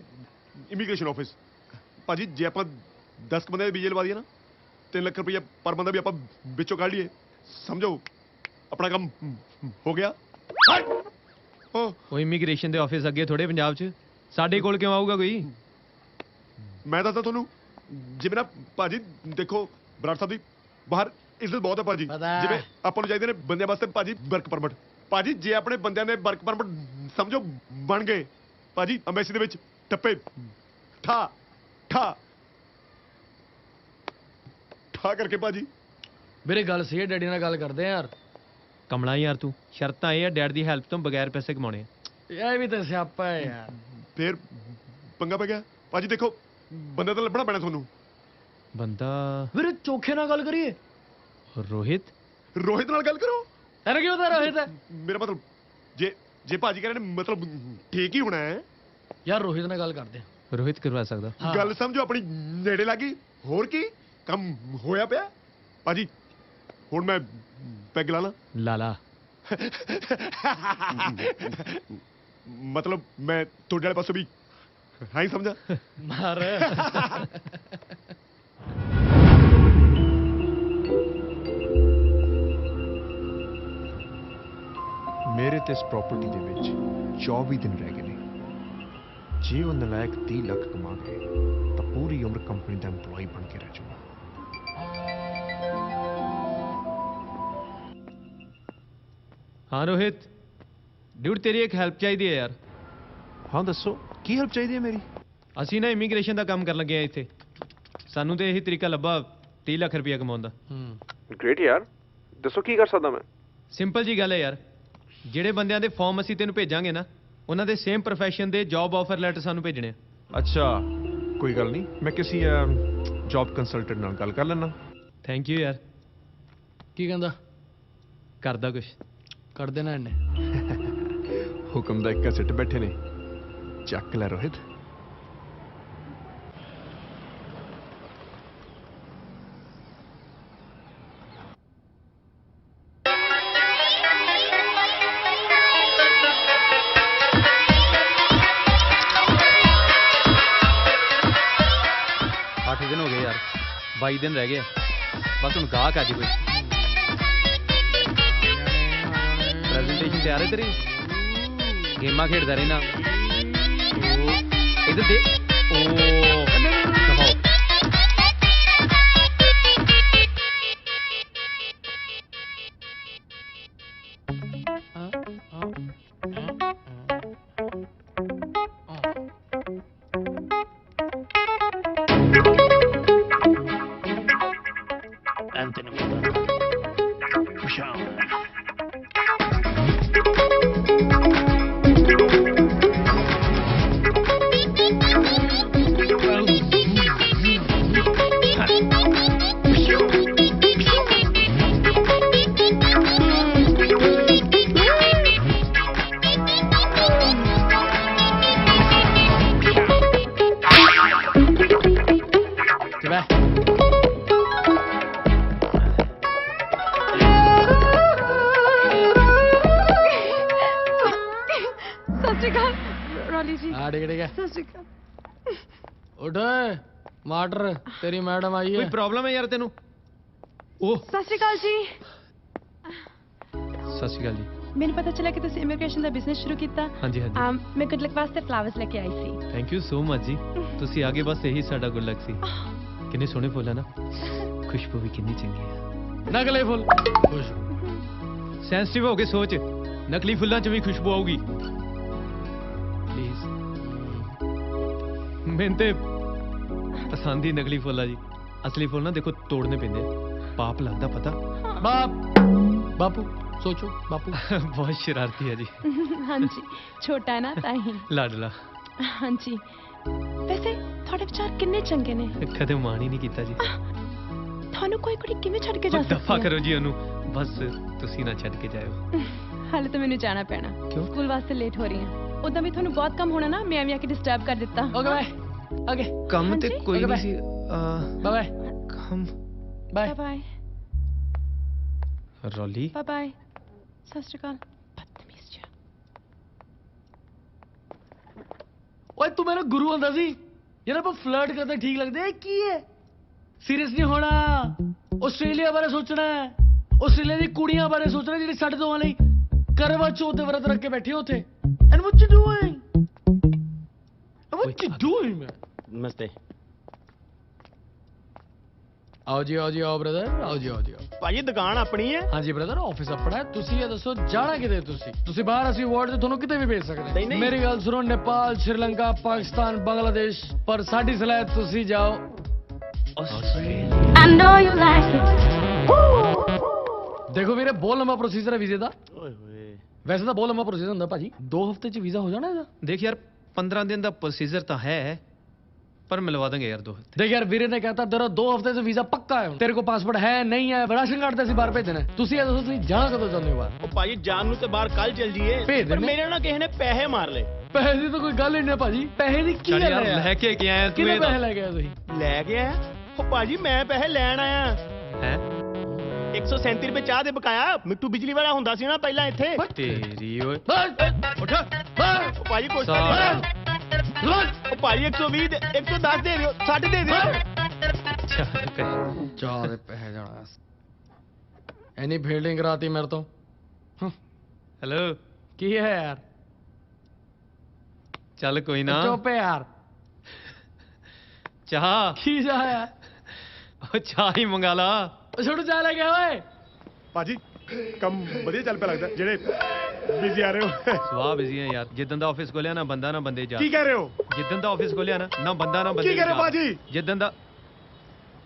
ਇਮੀਗ੍ਰੇਸ਼ਨ ਆਫਿਸ ਬਾਜੀ ਜੇ ਆਪਾਂ 10 ਬੰਦੇ ਦੇ ਵੀਜ਼ੇ ਲਵਾ ਦਈਏ ਨਾ 3 ਲੱਖ ਰੁਪਏ ਪਰ ਬੰਦਾ ਵੀ ਆਪਾਂ ਵਿੱਚੋਂ ਕੱਢ ਲਈਏ ਸਮਝੋ ਆਪਣਾ ਕੰਮ ਹੋ ਗਿਆ। ਉਹ ਇਮੀਗ੍ਰੇਸ਼ਨ ਦੇ ਆਫਿਸ ਅੱਗੇ ਥੋੜੇ ਪੰਜਾਬ 'ਚ ਸਾਡੇ ਕੋਲ ਕਿਉਂ ਆਊਗਾ ਕੋਈ? ਮੈਂ ਦੱਸਦਾ ਤੁਹਾਨੂੰ ਜਿਵੇਂ ਨਾ ਭਾਜੀ ਦੇਖੋ ਬਰਾੜ ਸਾਹਿਬ ਦੀ ਬਾਹਰ ਇੱਜ਼ਤ ਬਹੁਤ ਹੈ ਭਾਜੀ। ਜਿਵੇਂ ਆਪਾਂ ਨੂੰ ਚਾਹੀਦੇ ਨੇ ਬੰਦਿਆਂ ਵਾਸਤੇ ਭਾਜੀ ਵਰਕ ਪਰਮਿਟ। ਭਾਜੀ ਜੇ ਆਪਣੇ ਬੰਦਿਆਂ ਨੇ ਵਰਕ ਪਰਮਿਟ ਸਮਝੋ ਬਣ ਗਏ ਭਾਜੀ ਅੰਬੈਸੀ ਦੇ ਵਿੱਚ ਟੱਪੇ ਠਾ ਠਾ ਠਾ ਕਰਕੇ ਭਾਜੀ। ਮੇਰੇ ਗੱਲ ਸਹੀ ਹੈ ਡੈਡੀ ਨਾਲ ਗੱਲ ਕਰਦੇ ਆ ਯਾਰ। ਕਮਲਾ ਯਾਰ ਤੂੰ ਸ਼ਰਤਾਂ ਇਹ ਆ ਡੈਡ ਦੀ ਹੈਲਪ ਤੋਂ ਬਗੈਰ ਪੈਸੇ ਕਮਾਉਣੇ ਆ। ਇਹ ਵੀ ਤਾਂ ਸਿਆਪਾ ਹੈ ਯਾਰ। ਫੇਰ ਪੰਗਾ ਪੈ ਗਿਆ ਭਾਜੀ। ਦੇਖੋ ਬੰਦਾ ਤਾਂ ਲੱਭਣਾ ਪੈਣਾ ਤੁਹਾਨੂੰ। ਬੰਦਾ ਵੀਰੇ ਚੋਖੇ ਨਾਲ ਗੱਲ ਕਰੀਏ। ਰੋਹਿਤ ਨਾਲ ਗੱਲ ਕਰੋ। ਤੇਰਾ ਕੀ ਪਤਾ ਰੋਹਿਤ? ਮੇਰਾ ਮਤਲਬ ਜੇ ਭਾਜੀ ਕਹਿੰਦੇ ਨੇ ਮਤਲਬ ਠੀਕ ਹੀ ਹੋਣਾ ਹੈ ਯਾਰ। ਰੋਹਿਤ ਨਾਲ ਗੱਲ ਕਰਦੇ ਆ। ਰੋਹਿਤ ਕਰਵਾ ਸਕਦਾ। ਗੱਲ ਸਮਝੋ ਆਪਣੀ ਨੇੜੇ ਲੱਗੀ ਹੋਰ ਕੀ ਕੰਮ ਹੋਇਆ ਪਿਆ ਭਾਜੀ। ਹੁਣ ਮੈਂ ਪੈਗ ਲਾ ਲਾਂ? ਲਾਲਾ ਮਤਲਬ ਮੈਂ ਤੁਹਾਡੇ ਵਾਲੇ ਪਾਸੋਂ ਵੀ ਹਾਂ ਹੀ ਸਮਝਾ ਮਾਰ। ਮੇਰੇ ਤੇ ਇਸ ਪ੍ਰਾਪਰਟੀ ਦੇ ਵਿੱਚ 24 ਦਿਨ ਰਹਿ ਗਏ ਨੇ। ਜੇ ਉਹ ਨਲਾਇਕ 30 ਲੱਖ ਕਮਾ ਗਏ ਤਾਂ ਪੂਰੀ ਉਮਰ ਕੰਪਨੀ ਦਾ EMPLOYE ਬਣ ਕੇ ਰਹਿ ਜਾਊਗਾ। हाँ रोहित ਡਿਊਡ ਤੇਰੀ ਇੱਕ ਹੈਲਪ ਚਾਹੀਦੀ ਹੈ ਯਾਰ। ਹਾਂ ਦੱਸੋ ਕੀ ਹੈਲਪ ਚਾਹੀਦੀ ਹੈ ਮੇਰੀ? ਅਸੀਂ ਨਾ ਇਮੀਗ੍ਰੇਸ਼ਨ ਦਾ ਕੰਮ ਕਰਨ ਲੱਗੇ ਆ ਇੱਥੇ। ਸਾਨੂੰ ਤੇ ਇਹੀ ਤਰੀਕਾ ਲੱਭਾ 30 ਲੱਖ ਰੁਪਇਆ ਕਮਾਉਣ ਦਾ। ਗ੍ਰੇਟ ਯਾਰ, ਦੱਸੋ ਕੀ ਕਰ ਸਕਦਾ ਮੈਂ? ਸਿੰਪਲ ਜੀ ਗੱਲ ਹੈ ਯਾਰ, ਜਿਹੜੇ ਬੰਦਿਆਂ ਦੇ ਫਾਰਮ ਅਸੀਂ ਤੈਨੂੰ ਭੇਜਾਂਗੇ ਨਾ ਉਹਨਾਂ ਦੇ ਸੇਮ ਪ੍ਰੋਫੈਸ਼ਨ ਦੇ ਜੌਬ ਆਫਰ ਲੈਟਰ ਸਾਨੂੰ ਭੇਜਣੇ ਆ। ਅੱਛਾ ਕੋਈ ਗੱਲ ਨਹੀਂ, ਮੈਂ ਕਿਸੇ ਜੌਬ ਕੰਸਲਟੈਂਟ ਨਾਲ ਗੱਲ ਕਰ ਲੈਣਾ। ਥੈਂਕ ਯੂ ਯਾਰ। ਕੀ ਕਹਿੰਦਾ? ਕਰਦਾ ਕੁਛ ਕਰ ਦੇਣਾ ਇਹਨੇ। ਹੁਕਮ ਦਾ ਇੱਕ ਸਿੱਟ ਬੈਠੇ ਨੇ, ਚੱਕ ਲੈ ਰੋਹਿਤ। दिन हो गए यार, 22 दिन रह गए बस। हम गाहक आज कोई प्रेजेंटेशन तैयार है तेरी? गेमां खेडदा रहना इधर दे। ਮਾਟਰ ਤੇਰੀ ਮੈਡਮ ਆਈ ਹੈ। ਕੋਈ ਪ੍ਰੋਬਲਮ ਹੈ ਯਾਰ ਤੈਨੂੰ? ਉਹ ਸਤਿ ਸ਼੍ਰੀ ਅਕਾਲ ਜੀ। ਸਤਿ ਸ਼੍ਰੀ ਅਕਾਲ ਜੀ। ਮੈਨੂੰ ਪਤਾ ਚੱਲਿਆ ਕਿ ਤੁਸੀਂ ਇਮੀਗ੍ਰੇਸ਼ਨ ਦਾ ਬਿਜ਼ਨਸ ਸ਼ੁਰੂ ਕੀਤਾ। ਹਾਂਜੀ ਹਾਂਜੀ। ਮੈਂ ਗੁੱਡ ਲੱਕ ਵਾਸਤੇ ਫਲਾਵਰਸ ਲੈ ਕੇ ਆਈ ਸੀ। ਥੈਂਕ ਯੂ ਸੋ ਮਚ ਜੀ, ਤੁਸੀਂ ਆਗੇ ਬਸ ਇਹੀ ਸਾਡਾ ਗੁੱਡ ਲੱਕ ਸੀ। ਕਿੰਨੇ ਸੋਹਣੇ ਫੁੱਲ ਹੈ ਨਾ, ਖੁਸ਼ਬੂ ਵੀ ਕਿੰਨੀ ਚੰਗੀ ਹੈ। ਨਕਲੀ ਫੁੱਲ ਸੈਂਸਿਟਿਵ ਹੋ ਕੇ ਸੋਚ, ਨਕਲੀ ਫੁੱਲਾਂ 'ਚ ਵੀ ਖੁਸ਼ਬੂ ਆਊਗੀ। ਪਲੀਜ਼ ਮੈਨੂੰ ਤੇ ਪਸੰਦ ਹੀ ਨਕਲੀ ਫੁੱਲ ਆ ਜੀ। ਅਸਲੀ ਫੁੱਲ ਨਾ ਦੇਖੋ ਤੋੜਨੇ ਪੈਂਦੇ ਆ, ਪਾਪ ਲੱਗਦਾ ਪਤਾ। ਬਾਪੂ ਸੋਚੋ ਬਾਪੂ ਬਹੁਤ ਸ਼ਰਾਰਤੀ ਹੈ ਜੀ। ਹਾਂਜੀ ਛੋਟਾ ਹੈ ਨਾ ਤਾਂ ਹੀ ਲਾਡਲਾ। ਹਾਂਜੀ ਵੈਸੇ ਤੁਹਾਡੇ ਵਿਚਾਰ ਕਿੰਨੇ ਚੰਗੇ ਨੇ। ਕਦੇ ਮਾਣ ਹੀ ਨਹੀਂ ਕੀਤਾ ਜੀ। ਤੁਹਾਨੂੰ ਕੋਈ ਕੁੜੀ ਕਿਵੇਂ ਛੱਡ ਕੇ ਜਾ ਸਕਦੀ ਹੈ? ਦਫਾ ਕਰੋ ਜੀ ਉਹਨੂੰ, ਬਸ ਤੁਸੀਂ ਨਾ ਛੱਡ ਕੇ ਜਾਇਓ। ਹਾਲੇ ਤਾਂ ਮੈਨੂੰ ਜਾਣਾ ਪੈਣਾ, ਸਕੂਲ ਵਾਸਤੇ ਲੇਟ ਹੋ ਰਹੀ ਹਾਂ। ਉਦਾਂ ਵੀ ਤੁਹਾਨੂੰ ਬਹੁਤ ਕੰਮ ਹੋਣਾ ਨਾ, ਮੈਂ ਵੀ ਆ ਕੇ ਡਿਸਟਰਬ ਕਰ ਦਿੱਤਾ। Okay bye. ਓਕੇ ਕੰਮ ਤੇ ਕੋਈ ਨਹੀਂ ਸੀ। Bye bye. ਕੰਮ bye bye. Roli bye bye. ਸਤਿ ਸ਼੍ਰੀ ਅਕਾਲ। ਬਦਤਮੀਜ਼ ਜਿਹਾ। ਓਏ ਤੂੰ ਮੇਰਾ ਗੁਰੂ ਹੁੰਦਾ ਸੀ ਯਾਰ, ਆਪਾਂ ਫਲਰਟ ਕਰਦੇ ਠੀਕ ਲੱਗਦੇ ਆ। ਕੀ ਹੈ ਸੀਰੀਅਸ ਨਹੀਂ ਹੋਣਾ, ਆਸਟ੍ਰੇਲੀਆ ਬਾਰੇ ਸੋਚਣਾ, ਆਸਟ੍ਰੇਲੀਆ ਦੀ ਕੁੜੀਆਂ ਬਾਰੇ ਸੋਚਣਾ ਜਿਹੜੀ ਸਾਡੇ ਦੋਵਾਂ ਲਈ ਕਰਵਾ ਚੌਥ ਦੇ ਵਰਤ ਰੱਖ ਕੇ ਬੈਠੀ ਉੱਥੇ। And what you doing? What you doing man? ਨਮਸਤੇ। ਆਓ ਜੀ ਆਓ ਜੀ ਆਓ ਬ੍ਰਦਰ, ਆਓ ਜੀ ਆਓ ਜੀ। ਭਾਜੀ ਦੁਕਾਨ ਆਪਣੀ ਹੈ? ਹਾਂਜੀ ਬ੍ਰਦਰ, ਆਫਿਸ ਆਪਣਾ ਹੈ। ਤੁਸੀਂ ਇਹ ਦੱਸੋ ਜਾਣਾ ਕਿਤੇ? ਤੁਸੀਂ ਬਾਹਰ, ਅਸੀਂ ਵਰਲਡ ਤੇ ਤੁਹਾਨੂੰ ਕਿਤੇ ਵੀ ਭੇਜ ਸਕਦੇ ਹਾਂ। ਮੇਰੀ ਗੱਲ ਸੁਣੋ, ਨੇਪਾਲ, ਸ਼੍ਰੀਲੰਕਾ, ਪਾਕਿਸਤਾਨ, ਬੰਗਲਾਦੇਸ਼, ਪਰ ਸਾਡੀ ਸਲਾਹ ਤੁਸੀਂ ਜਾਓ Australia. I know you like it। ਦੇਖੋ ਵੀਰੇ ਬਹੁਤ ਲੰਬਾ ਪ੍ਰੋਸੀਜਰ ਹੈ ਵੀਜ਼ੇ ਦਾ। ਓਏ ਹੋਏ ਵੈਸੇ ਤਾਂ ਬਹੁਤ ਲੰਬਾ ਪ੍ਰੋਸੀਜਰ ਹੁੰਦਾ ਭਾਜੀ, 2 ਹਫ਼ਤੇ 'ਚ ਵੀਜ਼ਾ ਹੋ ਜਾਣਾ ਇਹਦਾ। ਦੇਖ ਯਾਰ 15 ਦਿਨ ਦਾ ਪ੍ਰੋਸੀਜਰ ਤਾਂ ਹੈ, पर मिलवा देंगे यार 2 हफ्ते। देख यार वीरे ने कहता तेरा 2 हफ्ते से वीजा पक्का है, तेरे को पासपोर्ट है नहीं है, राशन कार्ड से बाहर भेजना है। तुसी ये दसो तुसी जाना कदों चाहते हो बाहर? ओ भाई जान नु ते बाहर कल चल जीए, पर मेरे ना किसी ने पैसे मार ले। पैसे दी तो कोई गल ही नहीं भाजी, पैसे दी की गल है? लेके क्या आया तू? कितने पैसे लेके आया तुसी? लेके आया ओ भाजी मैं पैसे लेन आया हैं। 137 रुपए चाह दे बकाया। मिट्टू बिजली वाला हुंदा सी ना पहला इत्थे। तेरी ओए उठ ओ भाजी कुछ नहीं ओ भाई 120 110 दे दियो, 60 दे दियो। चार पैसे जाना एनी फील्डिंग कराती मेरे तो। हेलो की है यार? चल कोई ना, चुप है यार। चाह की चाह यार? चाह ही मंगा ला। छोटू चाह ले गया ओए। पाजी ਕੰਮ ਵਧੀਆ ਚੱਲ ਪਿਆ ਲੱਗਦਾ ਜਿਹੜੇ ਬਿਜ਼ੀ ਆ ਰਹੇ ਹੋ। ਸਵਾਹ ਬਿਜ਼ੀ ਹੈ ਯਾਰ। ਜਿੱਦਣ ਦਾ ਆਫਿਸ ਖੋਲਿਆ ਨਾ ਬੰਦਾ ਨਾ ਬੰਦੇ ਜਾ। ਕੀ ਕਹਿ ਰਹੇ ਹੋ? ਜਿੱਦਣ ਦਾ ਆਫਿਸ ਖੋਲਿਆ ਨਾ ਬੰਦਾ ਨਾ ਬੰਦੇ ਕੀ ਕਹਿ ਰਹੇ ਹੋ ਭਾਜੀ? ਜਿੱਦਣ ਦਾ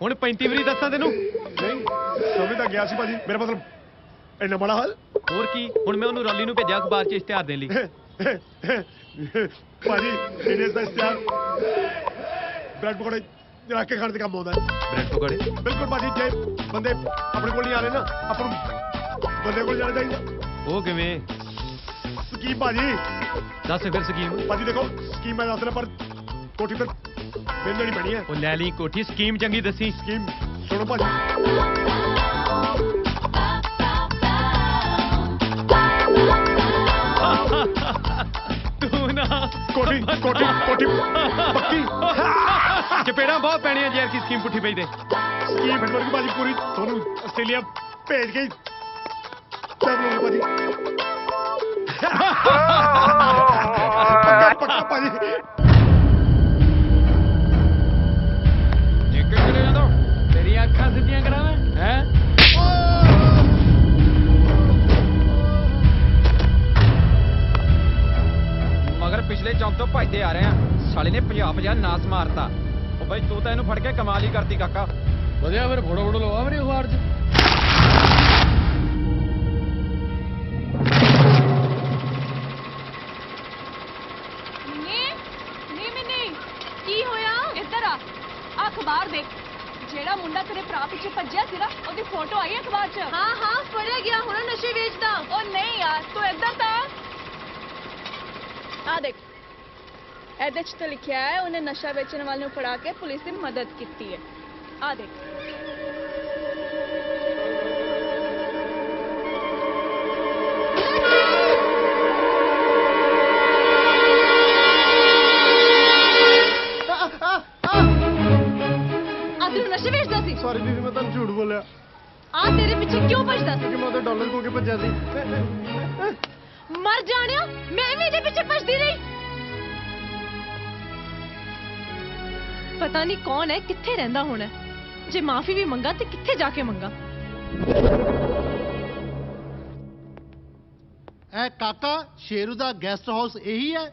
ਹੁਣ 35 ਵਾਰੀ ਦੱਸਾਂ ਤੈਨੂੰ। ਨਹੀਂ ਸਮਝ ਤਾਂ ਗਿਆ ਸੀ ਭਾਜੀ, ਮੇਰਾ ਮਤਲਬ ਇੰਨਾ ਬੜਾ ਹਾਲ। ਹੋਰ ਕੀ, ਹੁਣ ਮੈਂ ਉਹਨੂੰ ਰੌਲੀ ਨੂੰ ਭੇਜਿਆ ਅਖਬਾਰ 'ਚ ਇਸ਼ਤਿਹਾਰ ਦੇਣ ਲਈ। ਭਾਜੀ ਇਹਦੇ ਦਾ ਇਸ਼ਤਿਹਾਰ ਬ੍ਰੈਡ ਪਕੌੜੇ ਰੱਖ ਕੇ ਖਾਣ ਦੇ ਕੰਮ ਆਉਂਦਾ ਹੈ। ਬ੍ਰੈਡ ਪਕੌੜੇ ਬਿਲਕੁਲ ਭਾਜੀ, ਜੇ ਬੰਦੇ ਆਪਣੇ ਕੋਲ ਨਹੀਂ ਆ ਰਹੇ ਨਾ, ਆਪਾਂ ਨੂੰ ਬੰਦੇ ਕੋਲ ਜਾਣਾ ਚਾਹੀਦਾ। ਉਹ ਕਿਵੇਂ? ਸਕੀਮ ਭਾਜੀ। ਦੱਸ ਫਿਰ ਸਕੀਮ। ਭਾਜੀ ਦੇਖੋ ਸਕੀਮ ਮੈਂ ਦੱਸ ਰਿਹਾ, ਪਰ ਕੋਠੀ ਫਿਰ ਮੈਨੂੰ ਲੈਣੀ ਪੈਣੀ ਹੈ। ਉਹ ਲੈ ਲਈ ਕੋਠੀ, ਸਕੀਮ ਚੰਗੀ ਦੱਸੀ। ਸਕੀਮ ਸੁਣੋ ਭਾਜੀ। ਤੂੰ ਨਾ ਕੋਠੀ ਪੱਕੀ ਚਪੇੜਾਂ ਬਹੁਤ ਪੈਣੀਆਂ ਜੇ ਕੀ ਸਕੀਮ ਪੁੱਠੀ ਪਈ ਤੇ। ਸਕੀਮ ਫਿਰ ਵਰਗੀ ਭਾਜੀ ਪੂਰੀ ਤੁਹਾਨੂੰ ਆਸਟ੍ਰੇਲੀਆ ਭੇਜ ਕੇ ਚੱਲ ਲਓ ਭਾਜੀ। ਪੱਕਾ ਭਾਜੀ। ਨਿਕਲ ਚਲੇ ਜਾਂਦਾ ਤੇਰੀਆਂ ਅੱਖਾਂ ਸਿੱਧੀਆਂ ਕਰਾਵਾਂ ਹੈ। ਮਗਰ ਪਿਛਲੇ ਚੌਂਕ ਤੋਂ ਭੱਜਦੇ ਆ ਰਹੇ ਆ। ਸਾਲੇ ਨੇ 50 ਨਾਸ ਮਾਰਤਾ। ਉਹ ਬਾਈ ਤੂੰ ਤਾਂ ਇਹਨੂੰ ਫੜ ਕੇ ਕਮਾਲ ਹੀ ਕਰਤੀ ਕਾਕਾ। ਵਧੀਆ ਫਿਰ ਫੋਟੋ ਲਵਾ ਮੇਰੀ ਅਖਬਾਰ 'ਚ। ਕੀ ਹੋਇਆ? ਇੱਧਰ ਆ, ਅਖਬਾਰ ਦੇਖ। ਜਿਹੜਾ ਮੁੰਡਾ ਤੇਰੇ ਭਰਾ ਪਿੱਛੇ ਭੱਜਿਆ ਸੀ ਨਾ, ਉਹਦੀ ਫੋਟੋ ਆਈ ਅਖਬਾਰ 'ਚ। ਹਾਂ ਫੜਿਆ ਗਿਆ, ਹੁਣ ਨਸ਼ੇ ਵੇਚਦਾ। ਉਹ ਨਹੀਂ ਯਾਰ, ਤੂੰ ਇੱਧਰ ਤਾਂ ਆ ਦੇਖ, ਇਹਦੇ 'ਚ ਤਾਂ ਲਿਖਿਆ ਹੈ ਉਹਨੇ ਨਸ਼ਾ ਵੇਚਣ ਵਾਲੇ ਨੂੰ ਫੜਾ ਕੇ ਪੁਲਿਸ ਦੀ ਮਦਦ ਕੀਤੀ ਹੈ। ਆ ਦੇਖ। ਨਸ਼ੇ ਵੇਚਦਾ ਸੀ। ਸੌਰੀ ਬੀਬੀ, ਮੈਂ ਤੁਹਾਨੂੰ ਝੂਠ ਬੋਲਿਆ। ਆ ਤੇਰੇ ਪਿੱਛੇ ਕਿਉਂ ਭੱਜਦਾ ਸੀ? ਕਿ ਮੈਂ ਉਹਦੇ ਡਾਲਰ ਖੋ ਕੇ ਭੱਜਿਆ ਸੀ। ਮਰ ਜਾਣਿਆ, ਮੈਂ ਵੀ ਇਹਦੇ ਪਿੱਛੇ ਭੱਜਦੀ ਰਹੀ। ਪਤਾ ਨਹੀਂ ਕੌਣ ਹੈ, ਕਿੱਥੇ ਰਹਿੰਦਾ ਹੋਣਾ। ਜੇ ਮਾਫੀ ਵੀ ਮੰਗਾ ਤੇ ਕਿੱਥੇ ਜਾ ਕੇ ਮੰਗਾ। ਐ ਕਾਕਾ ਸ਼ੇਰੂ ਦਾ ਗੈਸਟ ਹਾਊਸ ਇਹੀ ਹੈ?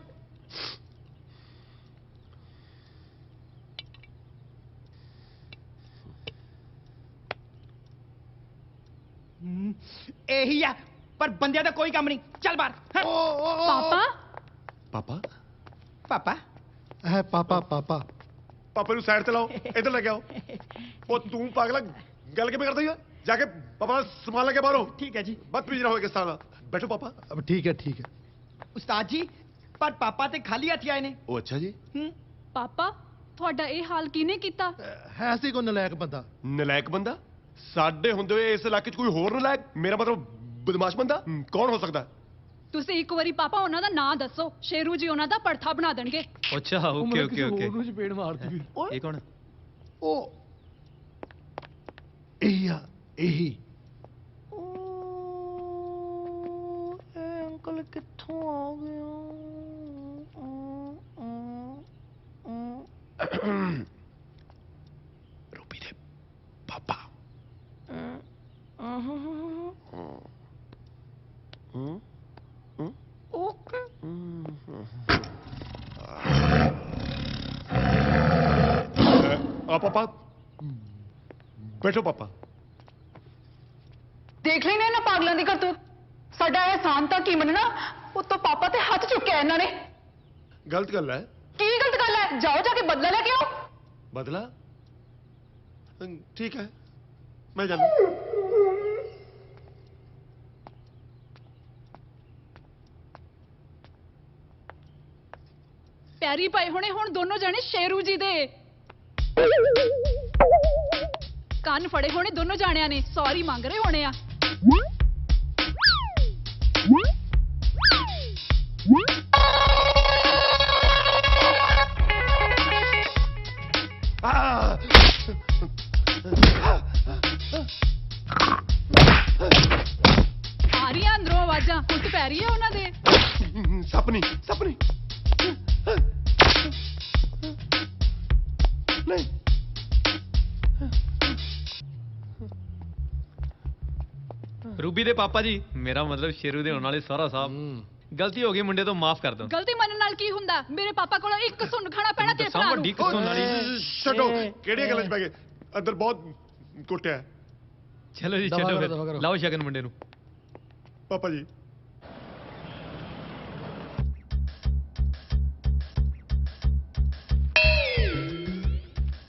ਇਹੀ ਆ, ਪਰ ਬੰਦਿਆਂ ਦਾ ਕੋਈ ਕੰਮ ਨਹੀਂ। ਚੱਲ ਬਾਹਰ। ਪਾਪਾ ਪਾਪਾ ਪਾਪਾ ਹੈ ਪਾਪਾ ਪਾਪਾ ਪਾਪਾ ਨੂੰ ਸਾਈਡ ਤੇ ਲਾਓ, ਇੱਧਰ ਲੈ ਕੇ ਆਓ। ਉਹ ਤੂੰ ਪਾਗਲਾ ਗੱਲ ਕਿਵੇਂ ਕਰਦਾ ਹੈ? ਜਾ ਕੇ ਪਾਪਾ ਨਾਲ ਸਮਾਨ ਲੈ ਕੇ ਬਾਹਰੋਂ। ਠੀਕ ਹੈ ਜੀ। ਬਦਤਮੀਜ਼ ਨਾ ਹੋਏ ਕਿਸ ਤਰ੍ਹਾਂ। ਬੈਠੋ ਪਾਪਾ। ਅਬ ਠੀਕ ਹੈ ਠੀਕ ਹੈ। ਉਸਤਾਦ ਜੀ, ਪਰ ਪਾਪਾ ਤੇ ਖਾਲੀ ਹੱਥ ਆਏ ਨੇ। ਉਹ ਅੱਛਾ ਜੀ। ਪਾਪਾ ਤੁਹਾਡਾ ਇਹ ਹਾਲ ਕਿਹਨੇ ਕੀਤਾ? ਹੈ ਸੀ ਕੋਈ ਨਲਾਇਕ ਬੰਦਾ। ਨਲਾਇਕ ਬੰਦਾ? ਸਾਡੇ ਹੁੰਦੇ ਹੋਏ ਇਸ ਇਲਾਕੇ 'ਚ ਕੋਈ ਹੋਰ ਨਲਾਇਕ? ਮੇਰਾ ਮਤਲਬ ਬਦਮਾਸ਼ ਬੰਦਾ ਕੌਣ ਹੋ ਸਕਦਾ? ਤੁਸੀਂ ਇੱਕ ਵਾਰੀ ਪਾਪਾ ਉਹਨਾਂ ਦਾ ਨਾਂ ਦੱਸੋ, ਸ਼ੇਰੂ ਜੀ ਉਹਨਾਂ ਦਾ ਪਰਥਾ ਬਣਾ ਦੇਣਗੇ। ਅੱਛਾ ਓਕੇ ਓਕੇ ਓਕੇ। ਉਹਨੂੰ ਚਪੇੜ ਮਾਰਦੀ। ਇਹ ਕੌਣ? ਉਹ ਇਹੀ ਆ, ਇਹੀ। ਅੰਕਲ ਕਿੱਥੋਂ ਆ ਗਿਆ? ਰੂਬੀ ਦੇ ਪਾਪਾ। ਓਕੇ। ਆ ਪਾਪਾ ਬੈਠੋ ਪਾਪਾ। ਦੇਖ ਲਈ ਨਾ ਇਹਨਾਂ ਪਾਗਲਾਂ ਦੀ ਕਰਤੂਤ। ਸਾਡਾ ਇਹਸਾਨ ਤਾਂ ਕੀ ਮੰਨਣਾ, ਉੱਤੋਂ ਪਾਪਾ ਤੇ ਹੱਥ ਚੁੱਕਿਆ ਇਹਨਾਂ ਨੇ। ਗਲਤ ਗੱਲ ਹੈ। ਕੀ ਗਲਤ ਗੱਲ ਹੈ? ਜਾਓ ਜਾ ਕੇ ਬਦਲਾ ਲੈ ਕੇ ਆਓ। ਬਦਲਾ? ਠੀਕ ਹੈ, ਮੈਂ ਜਾਣਾ। ਪੈਰੀ ਪਏ ਹੋਣੇ ਹੁਣ ਦੋਨੋਂ ਜਾਣੇ ਸ਼ੇਰੂ ਜੀ ਦੇ। ਕੰਨ ਫੜੇ ਹੋਣੇ ਦੋਨੋਂ ਜਾਣਿਆਂ ਨੇ, ਸੌਰੀ ਮੰਗ ਰਹੇ ਹੋਣੇ ਆ। ਆ ਰਹੀਆਂ ਅੰਦਰੋਂ ਆਵਾਜ਼ਾਂ, ਕੁੱਟ ਪੈ ਰਹੀ ਹੈ ਉਹਨਾਂ ਦੇ। ਸਪਨੀ ਸਪਨੀ ਨਹੀਂ। ਰੂਬੀ ਦੇ ਪਾਪਾ ਜੀ, ਮੇਰਾ ਮਤਲਬ ਸ਼ੇਰੂ ਦੇ ਹੋਣ ਵਾਲੇ ਸਹੁਰਾ ਸਾਹਿਬ, ਗਲਤੀ ਹੋ ਗਈ, ਮੁੰਡੇ ਤੋਂ ਮਾਫ ਕਰ ਦਿਓ। ਗਲਤੀ ਮੰਨਣ ਨਾਲ ਕੀ ਹੁੰਦਾ? ਮੇਰੇ ਪਾਪਾ ਕੋਲੋਂ ਇੱਕ ਸੁਣ ਖਾਣਾ ਪੈਣਾ ਤੇ ਭਰਾ ਨੂੰ। ਛੱਡੋ, ਕਿਹੜੀਆਂ ਗੱਲਾਂ 'ਚ ਪੈ ਗਏ? ਅੰਦਰ ਬਹੁਤ ਕੁੱਟਿਆ। ਚਲੋ ਜੀ ਛੱਡੋ ਫਿਰ, ਲਾਓ ਸ਼ਗਨ ਮੁੰਡੇ ਨੂੰ। ਪਾਪਾ ਜੀ